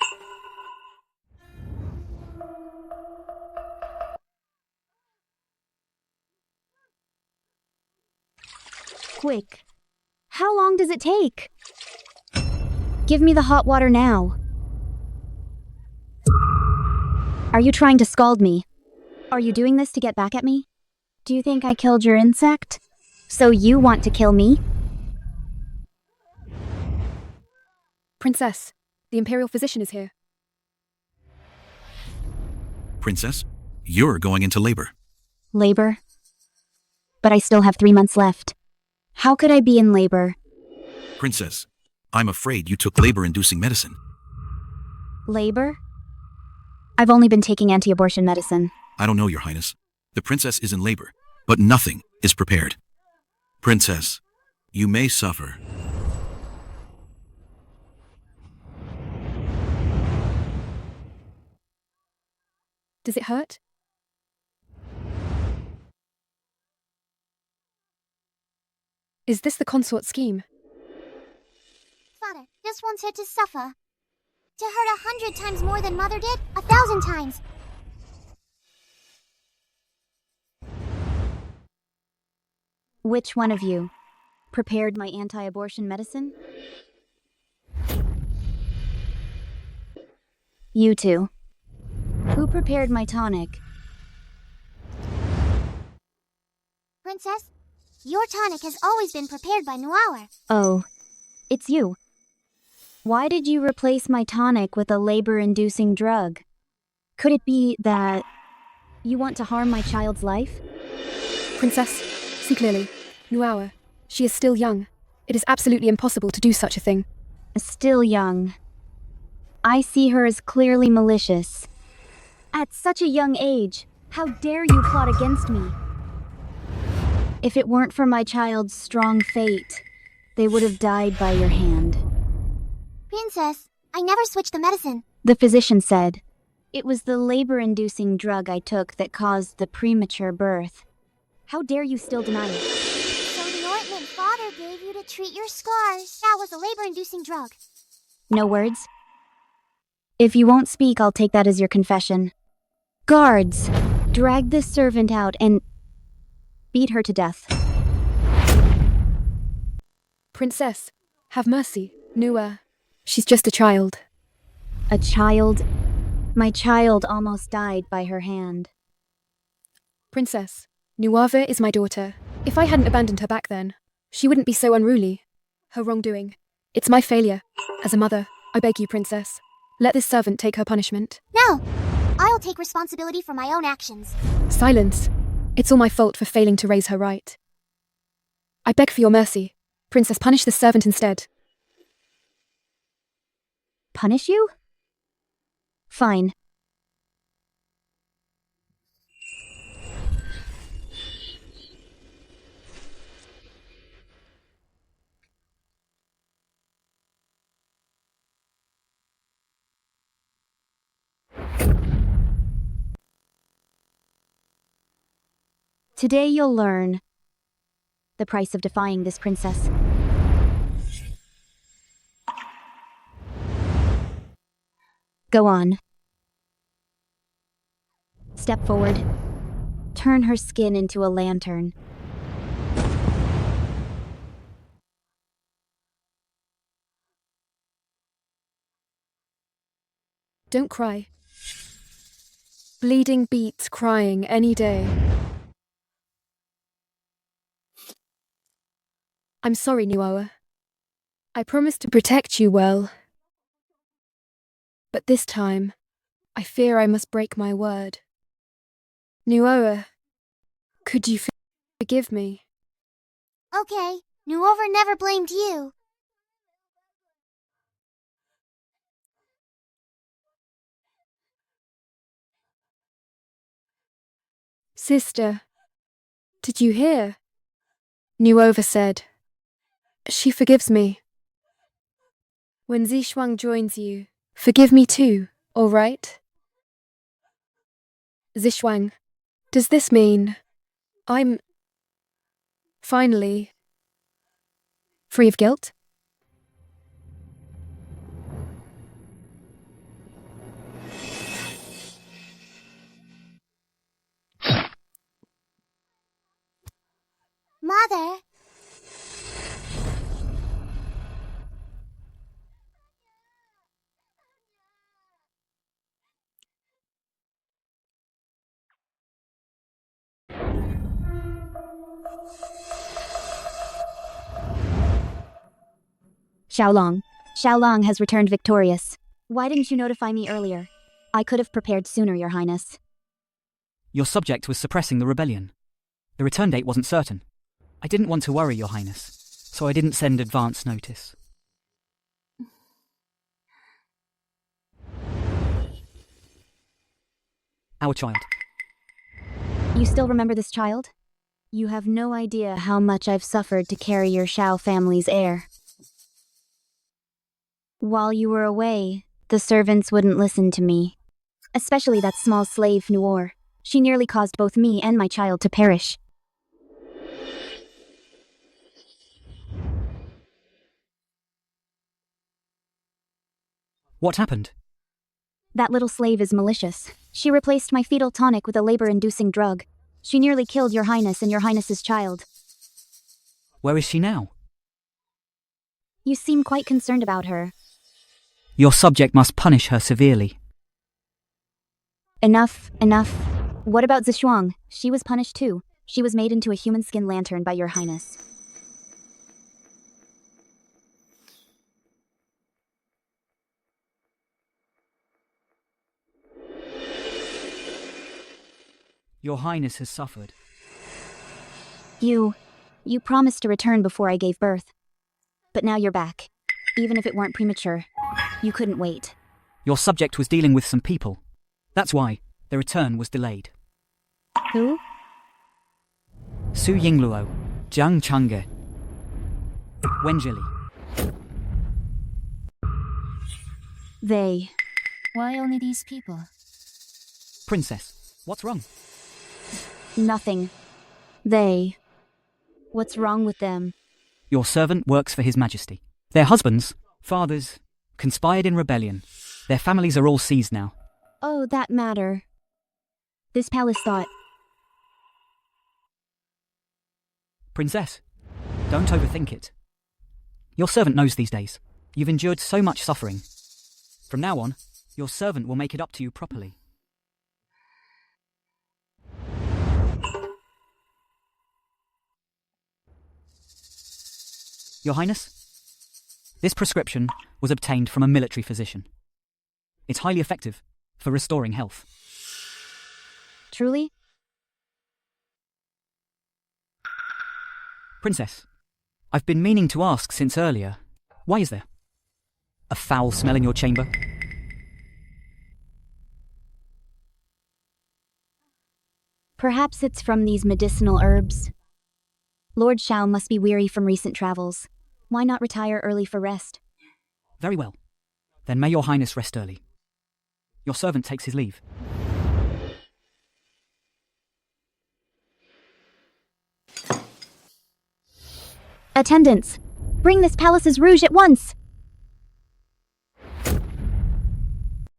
Quick. How long does it take? Give me the hot water now. Are you trying to scald me? Are you doing this to get back at me? Do you think I killed your insect? So you want to kill me? Princess, the imperial physician is here. Princess, you're going into labor. Labor? But I still have 3 months left. How could I be in labor? Princess, I'm afraid you took labor-inducing medicine. Labor? I've only been taking anti-abortion medicine. I don't know, Your Highness. The princess is in labor, but nothing is prepared. Princess, you may suffer. Does it hurt? Is this the consort scheme? Father just wants her to suffer. To hurt 100 times more than Mother did, 1,000 times. Which one of you prepared my anti-abortion medicine? You two. Who prepared my tonic? Princess, your tonic has always been prepared by Nuaur. Oh, it's you. Why did you replace my tonic with a labor-inducing drug? Could it be that you want to harm my child's life? Princess, see clearly. Nuaur, she is still young. It is absolutely impossible to do such a thing. Still young. I see her as clearly malicious. At such a young age, how dare you plot against me? If it weren't for my child's strong fate, they would have died by your hand. Princess, I never switched the medicine. The physician said, it was the labor-inducing drug I took that caused the premature birth. How dare you still deny it? So the ointment Father gave you to treat your scars, that was a labor-inducing drug. No words? If you won't speak, I'll take that as your confession. Guards, drag this servant out and beat her to death. Princess, have mercy. Nuaur, she's just a child. A child? My child almost died by her hand. Princess, Nuaur is my daughter. If I hadn't abandoned her back then, she wouldn't be so unruly. Her wrongdoing. It's my failure. As a mother, I beg you, Princess, let this servant take her punishment. No! I'll take responsibility for my own actions. Silence. It's all my fault for failing to raise her right. I beg for your mercy. Princess, punish the servant instead. Punish you? Fine. Today you'll learn the price of defying this princess. Go on. Step forward. Turn her skin into a lantern. Don't cry. Bleeding beats crying any day. I'm sorry, Nuaur. I promised to protect you well. But this time, I fear I must break my word. Nuaur, could you forgive me? Okay, Nuaur never blamed you. Sister, did you hear? Nuaur said. She forgives me. When Zishuang joins you, forgive me too, all right? Zishuang, does this mean I'm finally free of guilt? Mother. Xiaolong has returned victorious. Why didn't you notify me earlier? I could have prepared sooner, Your Highness. Your subject was suppressing the rebellion. The return date wasn't certain. I didn't want to worry, Your Highness, so I didn't send advance notice. our child. You still remember this child? You have no idea how much I've suffered to carry your Shao family's heir. While you were away, the servants wouldn't listen to me. Especially that small slave, Nuor. She nearly caused both me and my child to perish. What happened? That little slave is malicious. She replaced my fetal tonic with a labor-inducing drug. She nearly killed your highness and your highness's child. Where is she now? You seem quite concerned about her. Your subject must punish her severely. Enough. What about Zishuang? She was punished too. She was made into a human skin lantern by your highness. Your highness has suffered. You promised to return before I gave birth. But now you're back. Even if it weren't premature, you couldn't wait. Your subject was dealing with some people. That's why the return was delayed. Who? Su Yingluo, Jiang Chang'e, Wen Jili. They. Why only these people? Princess, what's wrong? Nothing. They. What's wrong with them? Your servant works for His Majesty. Their husbands, fathers, conspired in rebellion. Their families are all seized now. Oh, that matter. This palace thought. Princess, don't overthink it. Your servant knows these days. You've endured so much suffering. From now on, your servant will make it up to you properly. Your Highness, this prescription was obtained from a military physician. It's highly effective for restoring health. Truly? Princess, I've been meaning to ask since earlier. Why is there a foul smell in your chamber? Perhaps it's from these medicinal herbs. Lord Shao must be weary from recent travels. Why not retire early for rest? Very well. Then may your highness rest early. Your servant takes his leave. Attendants, bring this palace's rouge at once!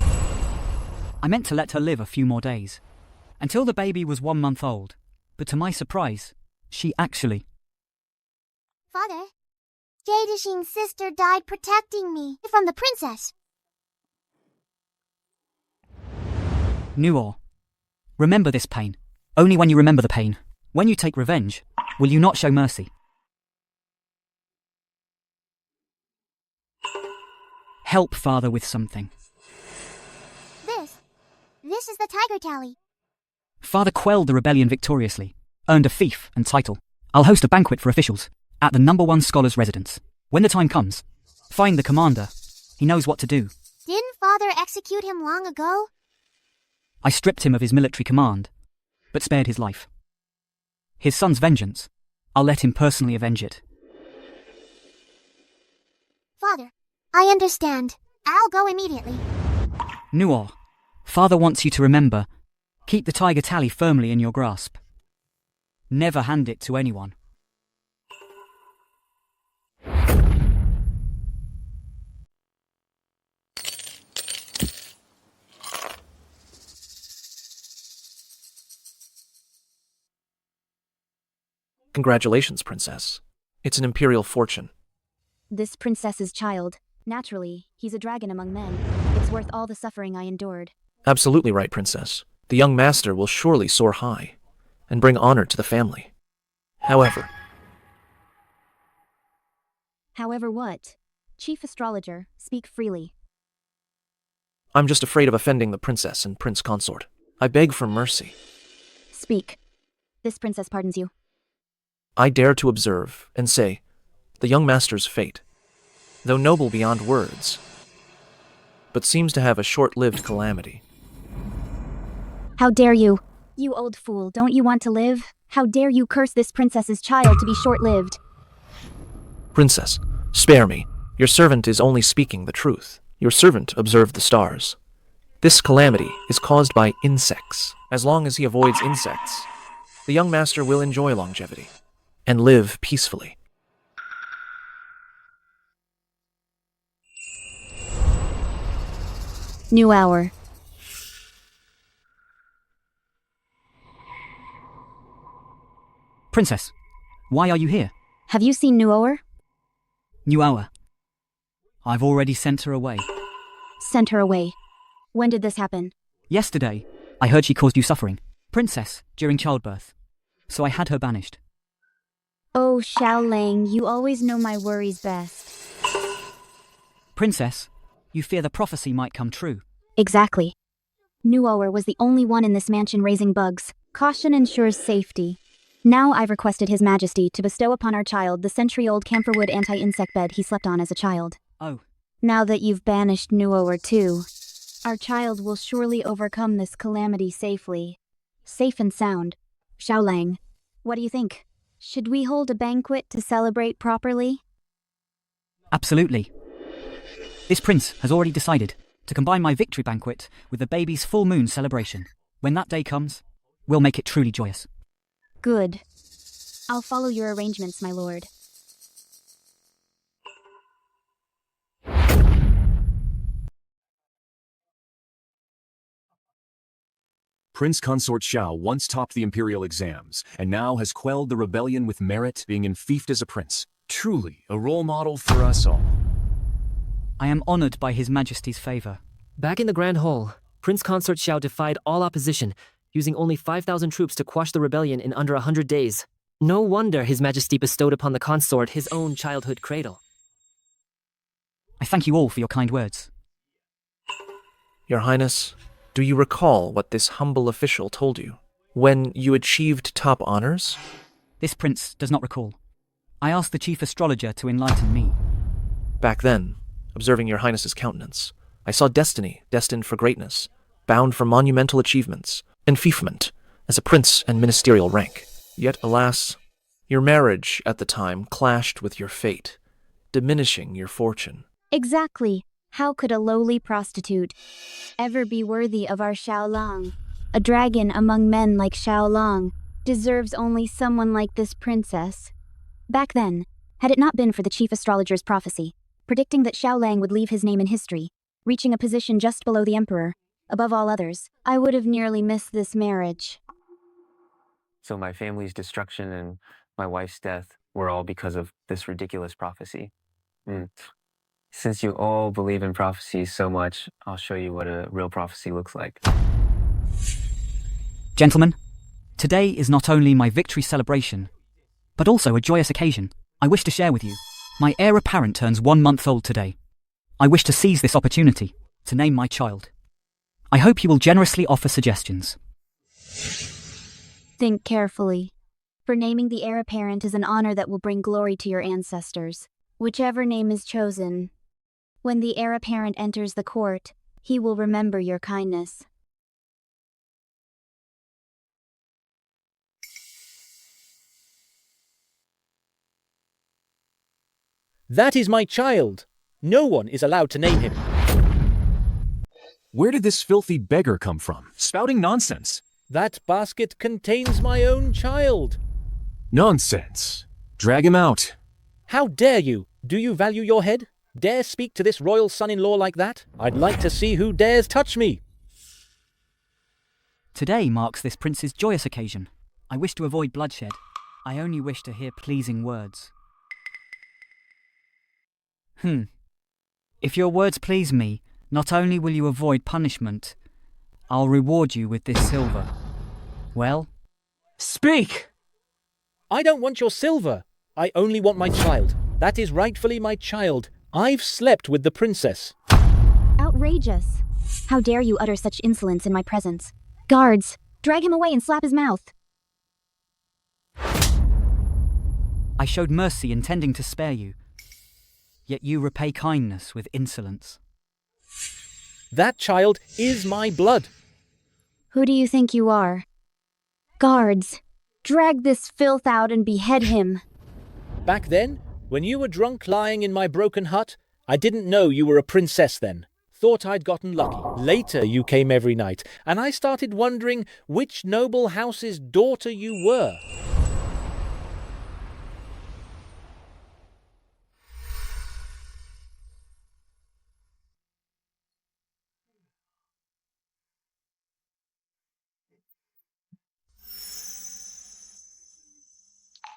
I meant to let her live a few more days, until the baby was 1 month old, but to my surprise, she actually... Father, Jadishing's sister died protecting me from the princess. Nuor, remember this pain. Only when you remember the pain, when you take revenge, will you not show mercy. Help father with something. This is the tiger tally. Father quelled the rebellion victoriously, earned a fief and title. I'll host a banquet for officials at the #1 scholar's residence. When the time comes, find the commander. He knows what to do. Didn't Father execute him long ago? I stripped him of his military command, but spared his life. His son's vengeance, I'll let him personally avenge it. Father, I understand. I'll go immediately. Nuor, Father wants you to remember, keep the tiger tally firmly in your grasp. Never hand it to anyone. Congratulations, Princess. It's an imperial fortune. This princess's child. Naturally, he's a dragon among men. It's worth all the suffering I endured. Absolutely right, Princess. The young master will surely soar high and bring honor to the family. However what? Chief astrologer, speak freely. I'm just afraid of offending the princess and prince consort. I beg for mercy. Speak. This princess pardons you. I dare to observe and say, the young master's fate, though noble beyond words, but seems to have a short-lived calamity. How dare you? You old fool, don't you want to live? How dare you curse this princess's child to be short-lived? Princess, spare me. Your servant is only speaking the truth. Your servant observed the stars. This calamity is caused by insects. As long as he avoids insects, the young master will enjoy longevity and live peacefully. New hour. Princess, why are you here? Have you seen New hour? New hour. I've already sent her away. Sent her away. When did this happen? Yesterday, I heard she caused you suffering. Princess, during childbirth. So I had her banished. Oh, Xiaolang, you always know my worries best. Princess, you fear the prophecy might come true. Exactly. New hour was the only one in this mansion raising bugs. Caution ensures safety. Now I've requested His Majesty to bestow upon our child the century-old camphorwood anti-insect bed he slept on as a child. Oh. Now that you've banished New hour too, our child will surely overcome this calamity safely. Safe and sound. Xiaolang, what do you think? Should we hold a banquet to celebrate properly? Absolutely. This prince has already decided to combine my victory banquet with the baby's full moon celebration. When that day comes, we'll make it truly joyous. Good. I'll follow your arrangements, my lord. Prince Consort Xiao once topped the imperial exams, and now has quelled the rebellion with merit, being enfeoffed as a prince. Truly, a role model for us all. I am honored by His Majesty's favor. Back in the Grand Hall, Prince Consort Xiao defied all opposition, using only 5,000 troops to quash the rebellion in under 100 days. No wonder His Majesty bestowed upon the consort his own childhood cradle. I thank you all for your kind words. Your Highness, do you recall what this humble official told you when you achieved top honors? This prince does not recall. I asked the chief astrologer to enlighten me. Back then, observing your Highness's countenance, I saw destiny destined for greatness, bound for monumental achievements, enfeoffment as a prince and ministerial rank. Yet, alas, your marriage at the time clashed with your fate, diminishing your fortune. Exactly. How could a lowly prostitute ever be worthy of our Xiaolang? A dragon among men like Xiaolang deserves only someone like this princess. Back then, had it not been for the chief astrologer's prophecy, predicting that Xiaolang would leave his name in history, reaching a position just below the emperor, above all others, I would have nearly missed this marriage. So my family's destruction and my wife's death were all because of this ridiculous prophecy. Since you all believe in prophecy so much, I'll show you what a real prophecy looks like. Gentlemen, today is not only my victory celebration, but also a joyous occasion. I wish to share with you. My heir apparent turns 1 month old today. I wish to seize this opportunity to name my child. I hope you will generously offer suggestions. Think carefully. For naming the heir apparent is an honor that will bring glory to your ancestors. Whichever name is chosen, when the heir apparent enters the court, he will remember your kindness. That is my child. No one is allowed to name him. Where did this filthy beggar come from? Spouting nonsense. That basket contains my own child. Nonsense. Drag him out. How dare you? Do you value your head? Dare speak to this royal son-in-law like that? I'd like to see who dares touch me. Today marks this prince's joyous occasion. I wish to avoid bloodshed. I only wish to hear pleasing words. If your words please me, not only will you avoid punishment, I'll reward you with this silver. Well? Speak! I don't want your silver. I only want my child. That is rightfully my child. I've slept with the princess. Outrageous. How dare you utter such insolence in my presence? Guards, drag him away and slap his mouth. I showed mercy intending to spare you, yet you repay kindness with insolence. That child is my blood. Who do you think you are? Guards, drag this filth out and behead him. Back then, when you were drunk lying in my broken hut, I didn't know you were a princess then. Thought I'd gotten lucky. Later you came every night, and I started wondering which noble house's daughter you were.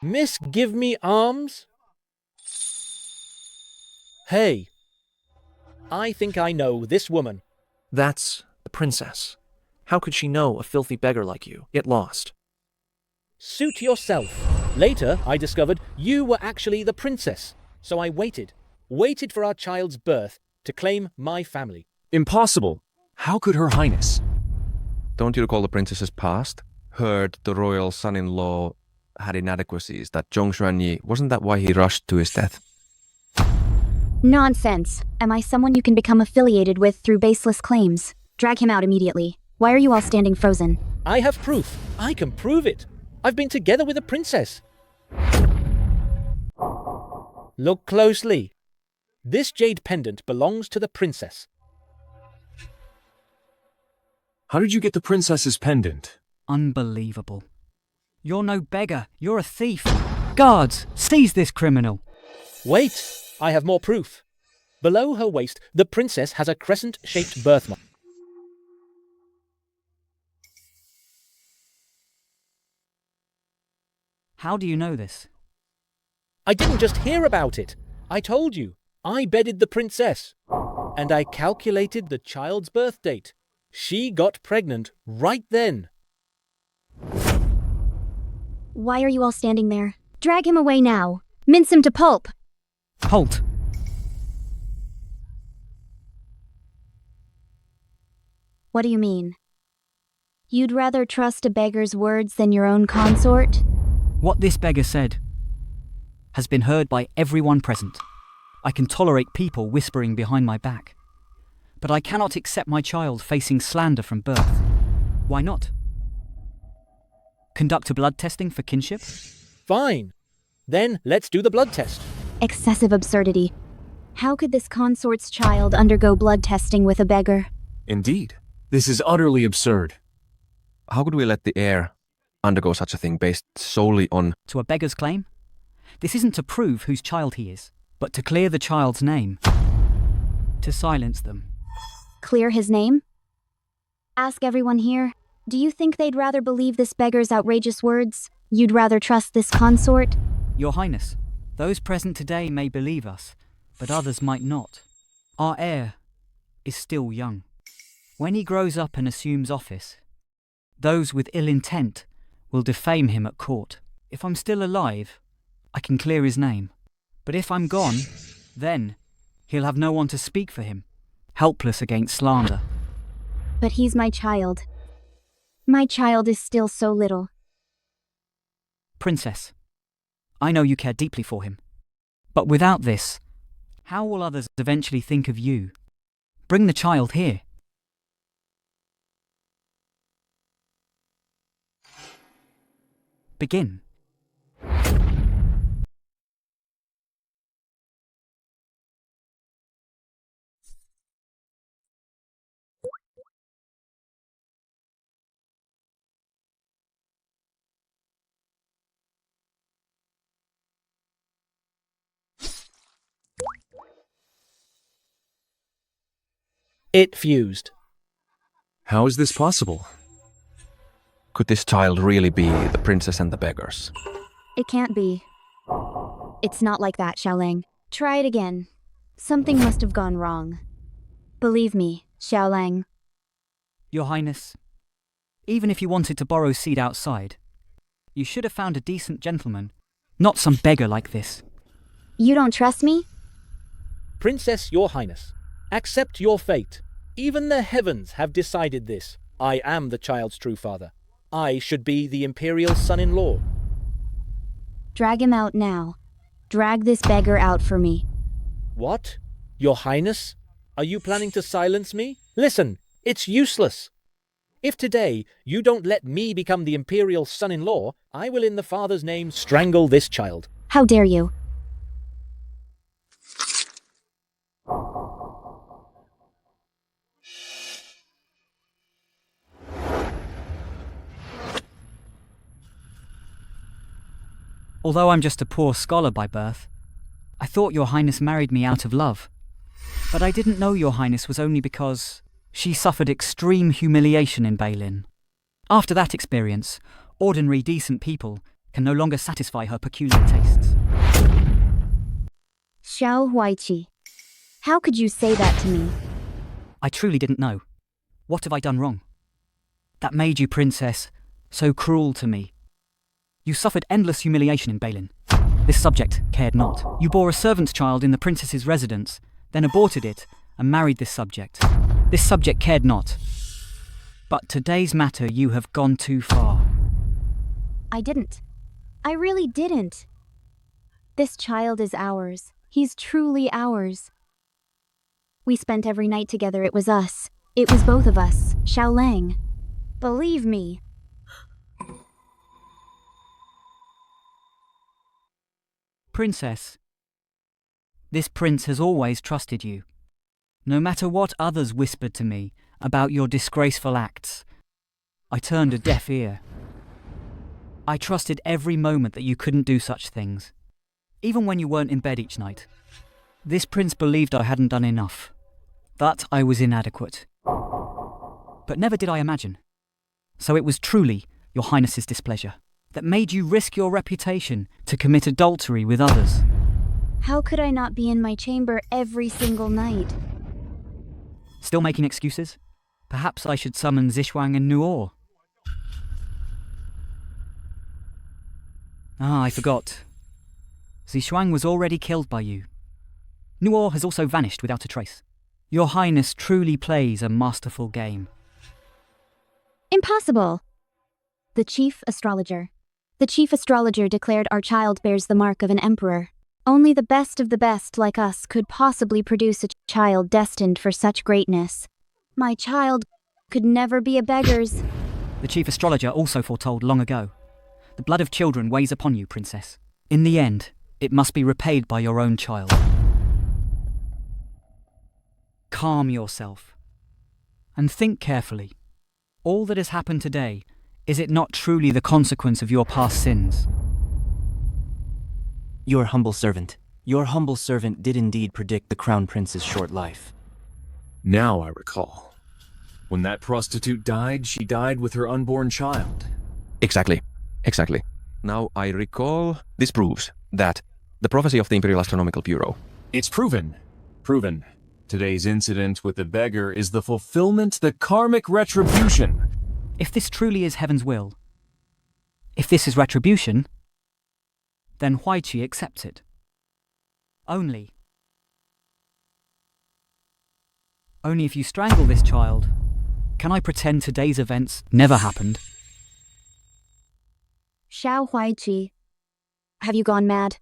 Miss Give Me Arms? Hey, I think I know this woman. That's the princess. How could she know a filthy beggar like you? Get lost. Suit yourself. Later, I discovered you were actually the princess. So I waited for our child's birth to claim my family. Impossible. How could Her Highness? Don't you recall the princess's past? Heard the royal son-in-law had inadequacies, that Zhong Xuanyi, wasn't that why he rushed to his death? Nonsense. Am I someone you can become affiliated with through baseless claims? Drag him out immediately. Why are you all standing frozen? I have proof. I can prove it. I've been together with a princess. Look closely. This jade pendant belongs to the princess. How did you get the princess's pendant? Unbelievable. You're no beggar. You're a thief. Guards, seize this criminal. Wait. I have more proof. Below her waist, the princess has a crescent-shaped birthmark. How do you know this? I didn't just hear about it. I told you. I bedded the princess. And I calculated the child's birth date. She got pregnant right then. Why are you all standing there? Drag him away now. Mince him to pulp. Halt! What do you mean? You'd rather trust a beggar's words than your own consort? What this beggar said has been heard by everyone present. I can tolerate people whispering behind my back. But I cannot accept my child facing slander from birth. Why not? Conduct a blood testing for kinship? Fine. Then let's do the blood test. Excessive absurdity. How could this consort's child undergo blood testing with a beggar? Indeed. This is utterly absurd. How could we let the heir undergo such a thing based solely on... To a beggar's claim? This isn't to prove whose child he is, but to clear the child's name. To silence them. Clear his name? Ask everyone here. Do you think they'd rather believe this beggar's outrageous words? You'd rather trust this consort? Your Highness, those present today may believe us, but others might not. Our heir is still young. When he grows up and assumes office, those with ill intent will defame him at court. If I'm still alive, I can clear his name. But if I'm gone, then he'll have no one to speak for him, helpless against slander. But he's my child. My child is still so little. Princess, I know you care deeply for him. But without this, how will others eventually think of you? Bring the child here. Begin. It fused. How is this possible? Could this child really be the princess and the beggars? It can't be. It's not like that, Xiaolang. Try it again. Something must have gone wrong. Believe me, Xiaolang. Your Highness, even if you wanted to borrow seed outside, you should have found a decent gentleman, not some beggar like this. You don't trust me? Princess, Your Highness, accept your fate. Even the heavens have decided this. I am the child's true father. I should be the imperial son-in-law. Drag him out now. Drag this beggar out for me. What? Your Highness? Are you planning to silence me? Listen, it's useless. If today you don't let me become the imperial son-in-law, I will in the father's name strangle this child. How dare you? Although I'm just a poor scholar by birth, I thought Your Highness married me out of love. But I didn't know Your Highness was only because she suffered extreme humiliation in Bailin. After that experience, ordinary decent people can no longer satisfy her peculiar tastes. Xiao Huaiqi, how could you say that to me? I truly didn't know. What have I done wrong? That made you, Princess, so cruel to me. You suffered endless humiliation in Bailin. This subject cared not. You bore a servant's child in the princess's residence, then aborted it and married this subject. This subject cared not. But today's matter you have gone too far. I didn't. I really didn't. This child is ours. He's truly ours. We spent every night together. It was us. It was both of us. Xiao Lang. Believe me. Princess, this prince has always trusted you. No matter what others whispered to me about your disgraceful acts, I turned a deaf ear. I trusted every moment that you couldn't do such things, even when you weren't in bed each night. This prince believed I hadn't done enough, that I was inadequate. But never did I imagine. So it was truly Your Highness's displeasure that made you risk your reputation to commit adultery with others. How could I not be in my chamber every single night? Still making excuses? Perhaps I should summon Zixuang and Nuor. Ah, I forgot. Zixuang was already killed by you. Nuor has also vanished without a trace. Your Highness truly plays a masterful game. Impossible! The chief astrologer. The chief astrologer declared our child bears the mark of an emperor. Only the best of the best like us could possibly produce a child destined for such greatness. My child could never be a beggar's. The chief astrologer also foretold long ago. The blood of children weighs upon you, Princess. In the end, it must be repaid by your own child. Calm yourself. And think carefully. All that has happened today, is it not truly the consequence of your past sins? Your humble servant. Your humble servant did indeed predict the Crown Prince's short life. Now I recall. When that prostitute died, she died with her unborn child. Exactly. Now I recall, this proves that the prophecy of the Imperial Astronomical Bureau. It's proven. Today's incident with the beggar is the fulfillment, the karmic retribution. If this truly is heaven's will, if this is retribution, then Huaiqi accepts it. Only if you strangle this child, can I pretend today's events never happened? Xiao Huaiqi, have you gone mad?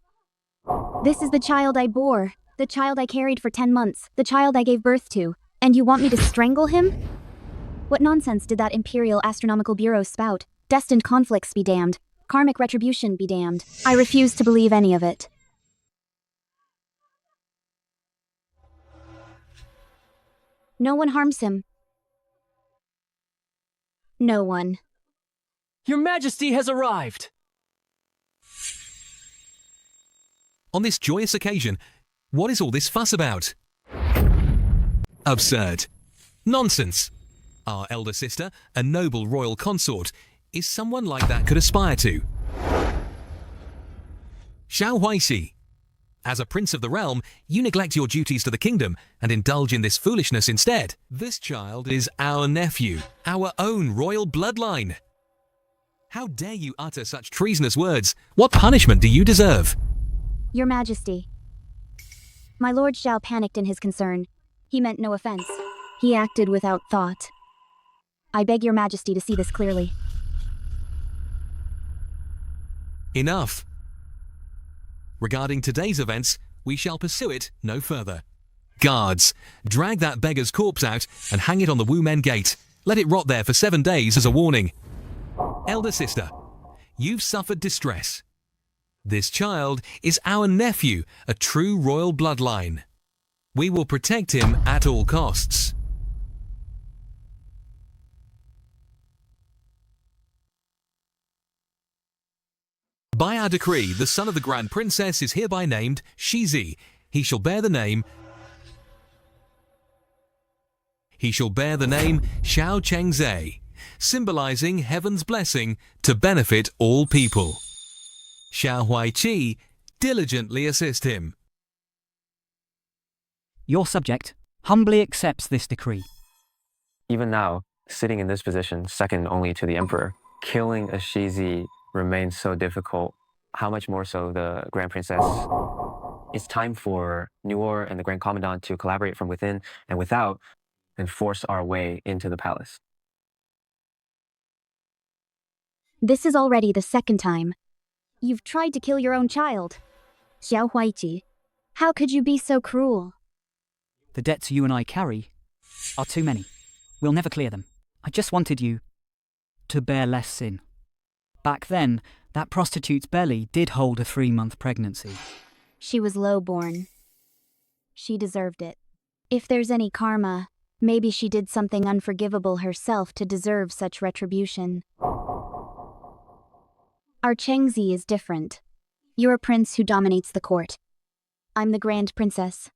This is the child I bore, the child I carried for 10 months, the child I gave birth to, and you want me to strangle him? What nonsense did that Imperial Astronomical Bureau spout? Destined conflicts be damned. Karmic retribution be damned. I refuse to believe any of it. No one harms him. No one. Your Majesty has arrived! On this joyous occasion, what is all this fuss about? Absurd. Nonsense. Our elder sister, a noble royal consort, is someone like that could aspire to. Xiao Huaiqi, as a prince of the realm, you neglect your duties to the kingdom and indulge in this foolishness instead. This child is our nephew, our own royal bloodline. How dare you utter such treasonous words? What punishment do you deserve? Your Majesty. My Lord Xiao panicked in his concern. He meant no offense. He acted without thought. I beg your Majesty to see this clearly. Enough. Regarding today's events, we shall pursue it no further. Guards, drag that beggar's corpse out and hang it on the Wu Men Gate. Let it rot there for 7 days as a warning. Elder sister, you've suffered distress. This child is our nephew, a true royal bloodline. We will protect him at all costs. By our decree, the son of the Grand Princess is hereby named Shizi. He shall bear the name Xiao Chengze, symbolizing heaven's blessing to benefit all people. Xiao Huaiqi, diligently assist him. Your subject humbly accepts this decree. Even now, sitting in this position, second only to the emperor, killing a Shizi remains so difficult. How much more so the Grand Princess? It's time for Nuor and the Grand Commandant to collaborate from within and without and force our way into the palace. This is already the second time. You've tried to kill your own child. Xiao Huaiqi, how could you be so cruel? The debts you and I carry are too many. We'll never clear them. I just wanted you to bear less sin. Back then, that prostitute's belly did hold a 3-month pregnancy. She was low-born. She deserved it. If there's any karma, maybe she did something unforgivable herself to deserve such retribution. Our Chengzi is different. You're a prince who dominates the court. I'm the Grand Princess.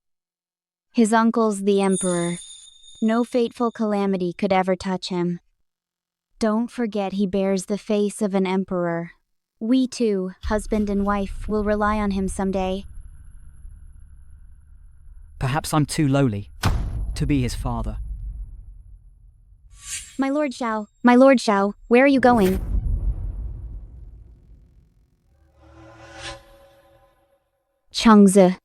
His uncle's the emperor. No fateful calamity could ever touch him. Don't forget he bears the face of an emperor. We two, husband and wife, will rely on him someday. Perhaps I'm too lowly to be his father. My Lord Xiao, where are you going? Changzi.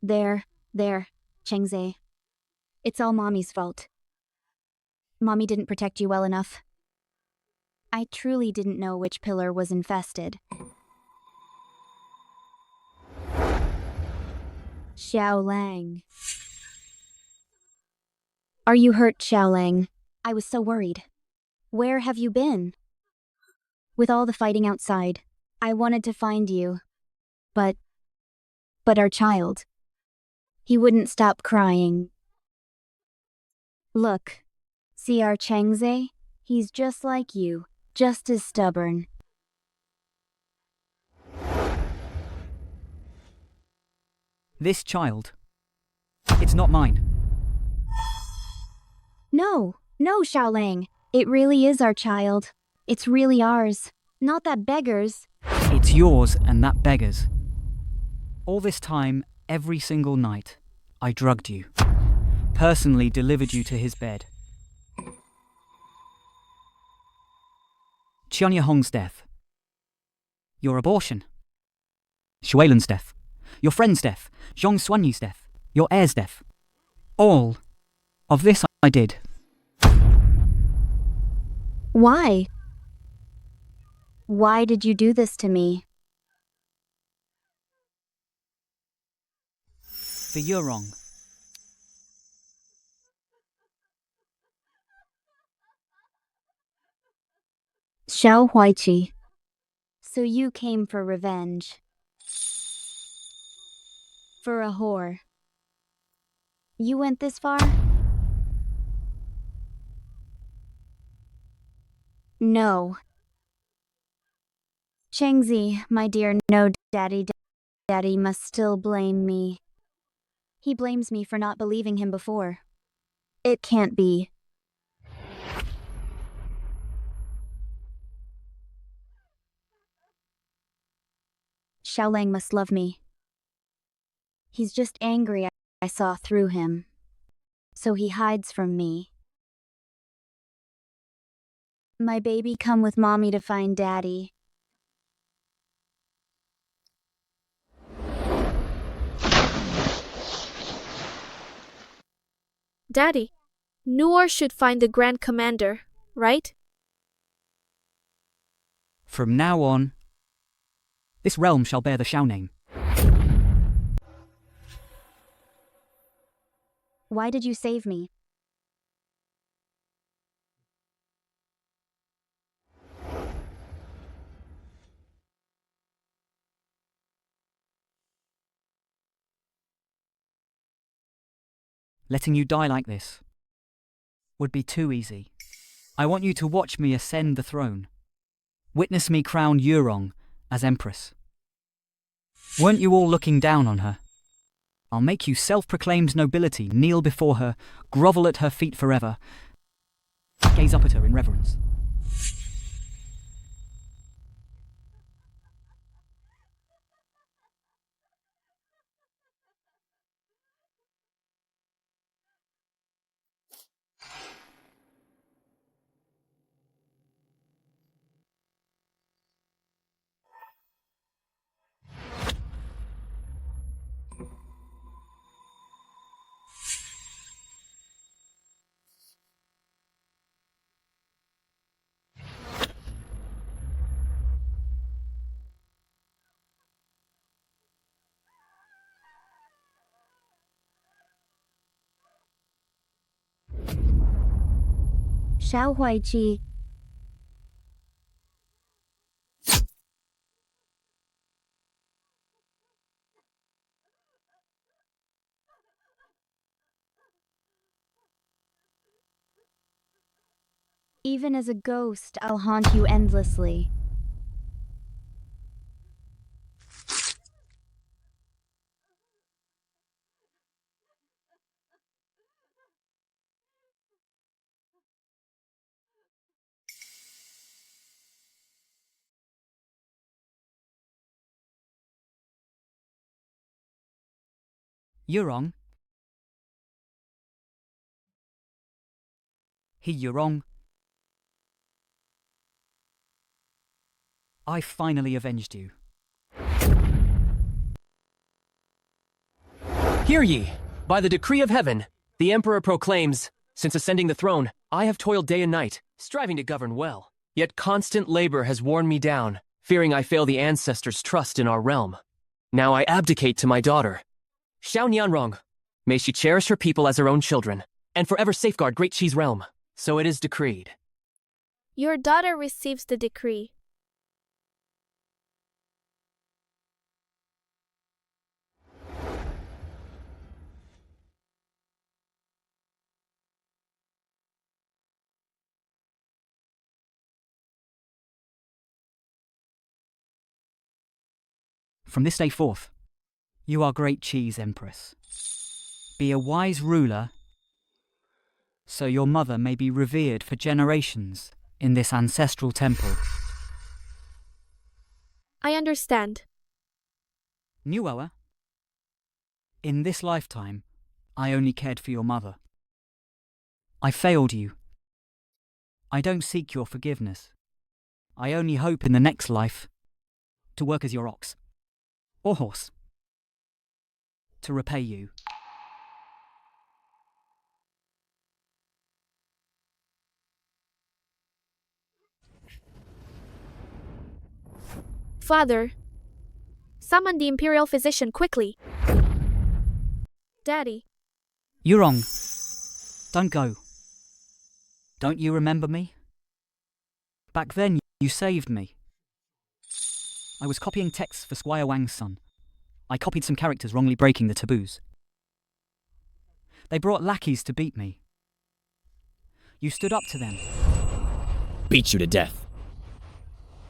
There, Chengze. It's all Mommy's fault. Mommy didn't protect you well enough. I truly didn't know which pillar was infested. Xiao Lang. Are you hurt, Xiao Lang? I was so worried. Where have you been? With all the fighting outside, I wanted to find you. But our child. He wouldn't stop crying. Look, see our Chengze? He's just like you, just as stubborn. This child, it's not mine. No, Xiao Lang. It really is our child. It's really ours, not that beggar's. It's yours and that beggar's. All this time, every single night, I drugged you. Personally delivered you to his bed. Qianya Hong's death. Your abortion. Shuailan's death. Your friend's death. Zhong Xuanyi's death. Your heir's death. All of this I did. Why? Why did you do this to me? For you're wrong. Xiao Huaiqi. So you came for revenge. For a whore. You went this far? No. Chengzi, my dear, no, Daddy must still blame me. He blames me for not believing him before. It can't be. Xiao Lang must love me. He's just angry I saw through him. So he hides from me. My baby, come with Mommy to find Daddy. Daddy, Nuor should find the Grand Commander, right? From now on, this realm shall bear the Shao name. Why did you save me? Letting you die like this would be too easy. I want you to watch me ascend the throne. Witness me crown Yurong as Empress. Weren't you all looking down on her? I'll make you self-proclaimed nobility kneel before her, grovel at her feet forever, gaze up at her in reverence. Xiao Huaiqi. Even as a ghost, I'll haunt you endlessly. Yurong. He Yurong. I finally avenged you. Hear ye! By the decree of heaven, the Emperor proclaims, since ascending the throne, I have toiled day and night, striving to govern well. Yet constant labor has worn me down, fearing I fail the ancestors' trust in our realm. Now I abdicate to my daughter, Xiao Nianrong. May she cherish her people as her own children, and forever safeguard Great Qi's realm. So it is decreed. Your daughter receives the decree. From this day forth, you are Great Qi's Empress. Be a wise ruler, so your mother may be revered for generations in this ancestral temple. I understand. Nuoa, in this lifetime, I only cared for your mother. I failed you. I don't seek your forgiveness. I only hope in the next life to work as your ox or horse to repay you. Father, summon the Imperial Physician quickly. Daddy. Yurong, don't go. Don't you remember me? Back then, you saved me. I was copying texts for Squire Wang's son. I copied some characters, wrongly breaking the taboos. They brought lackeys to beat me. You stood up to them. Beat you to death.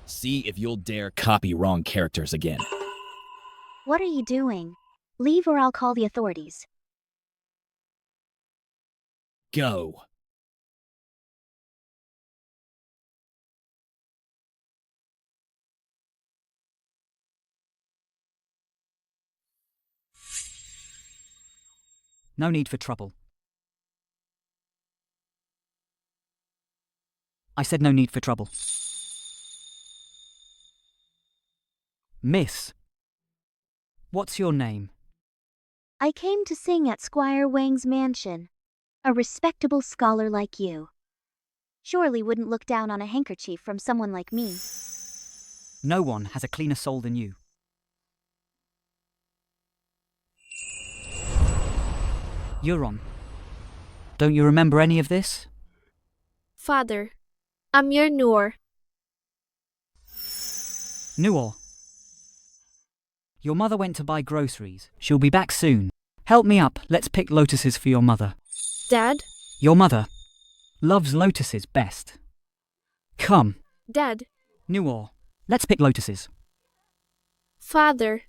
See if you'll dare copy wrong characters again. What are you doing? Leave or I'll call the authorities. Go. No need for trouble. I said no need for trouble. Miss, what's your name? I came to sing at Squire Wang's mansion. A respectable scholar like you surely wouldn't look down on a handkerchief from someone like me. No one has a cleaner soul than you. Euron, don't you remember any of this? Father, I'm your Noor. Nuor. Your mother went to buy groceries. She'll be back soon. Help me up. Let's pick lotuses for your mother. Dad? Your mother loves lotuses best. Come. Dad? Nuor, let's pick lotuses. Father,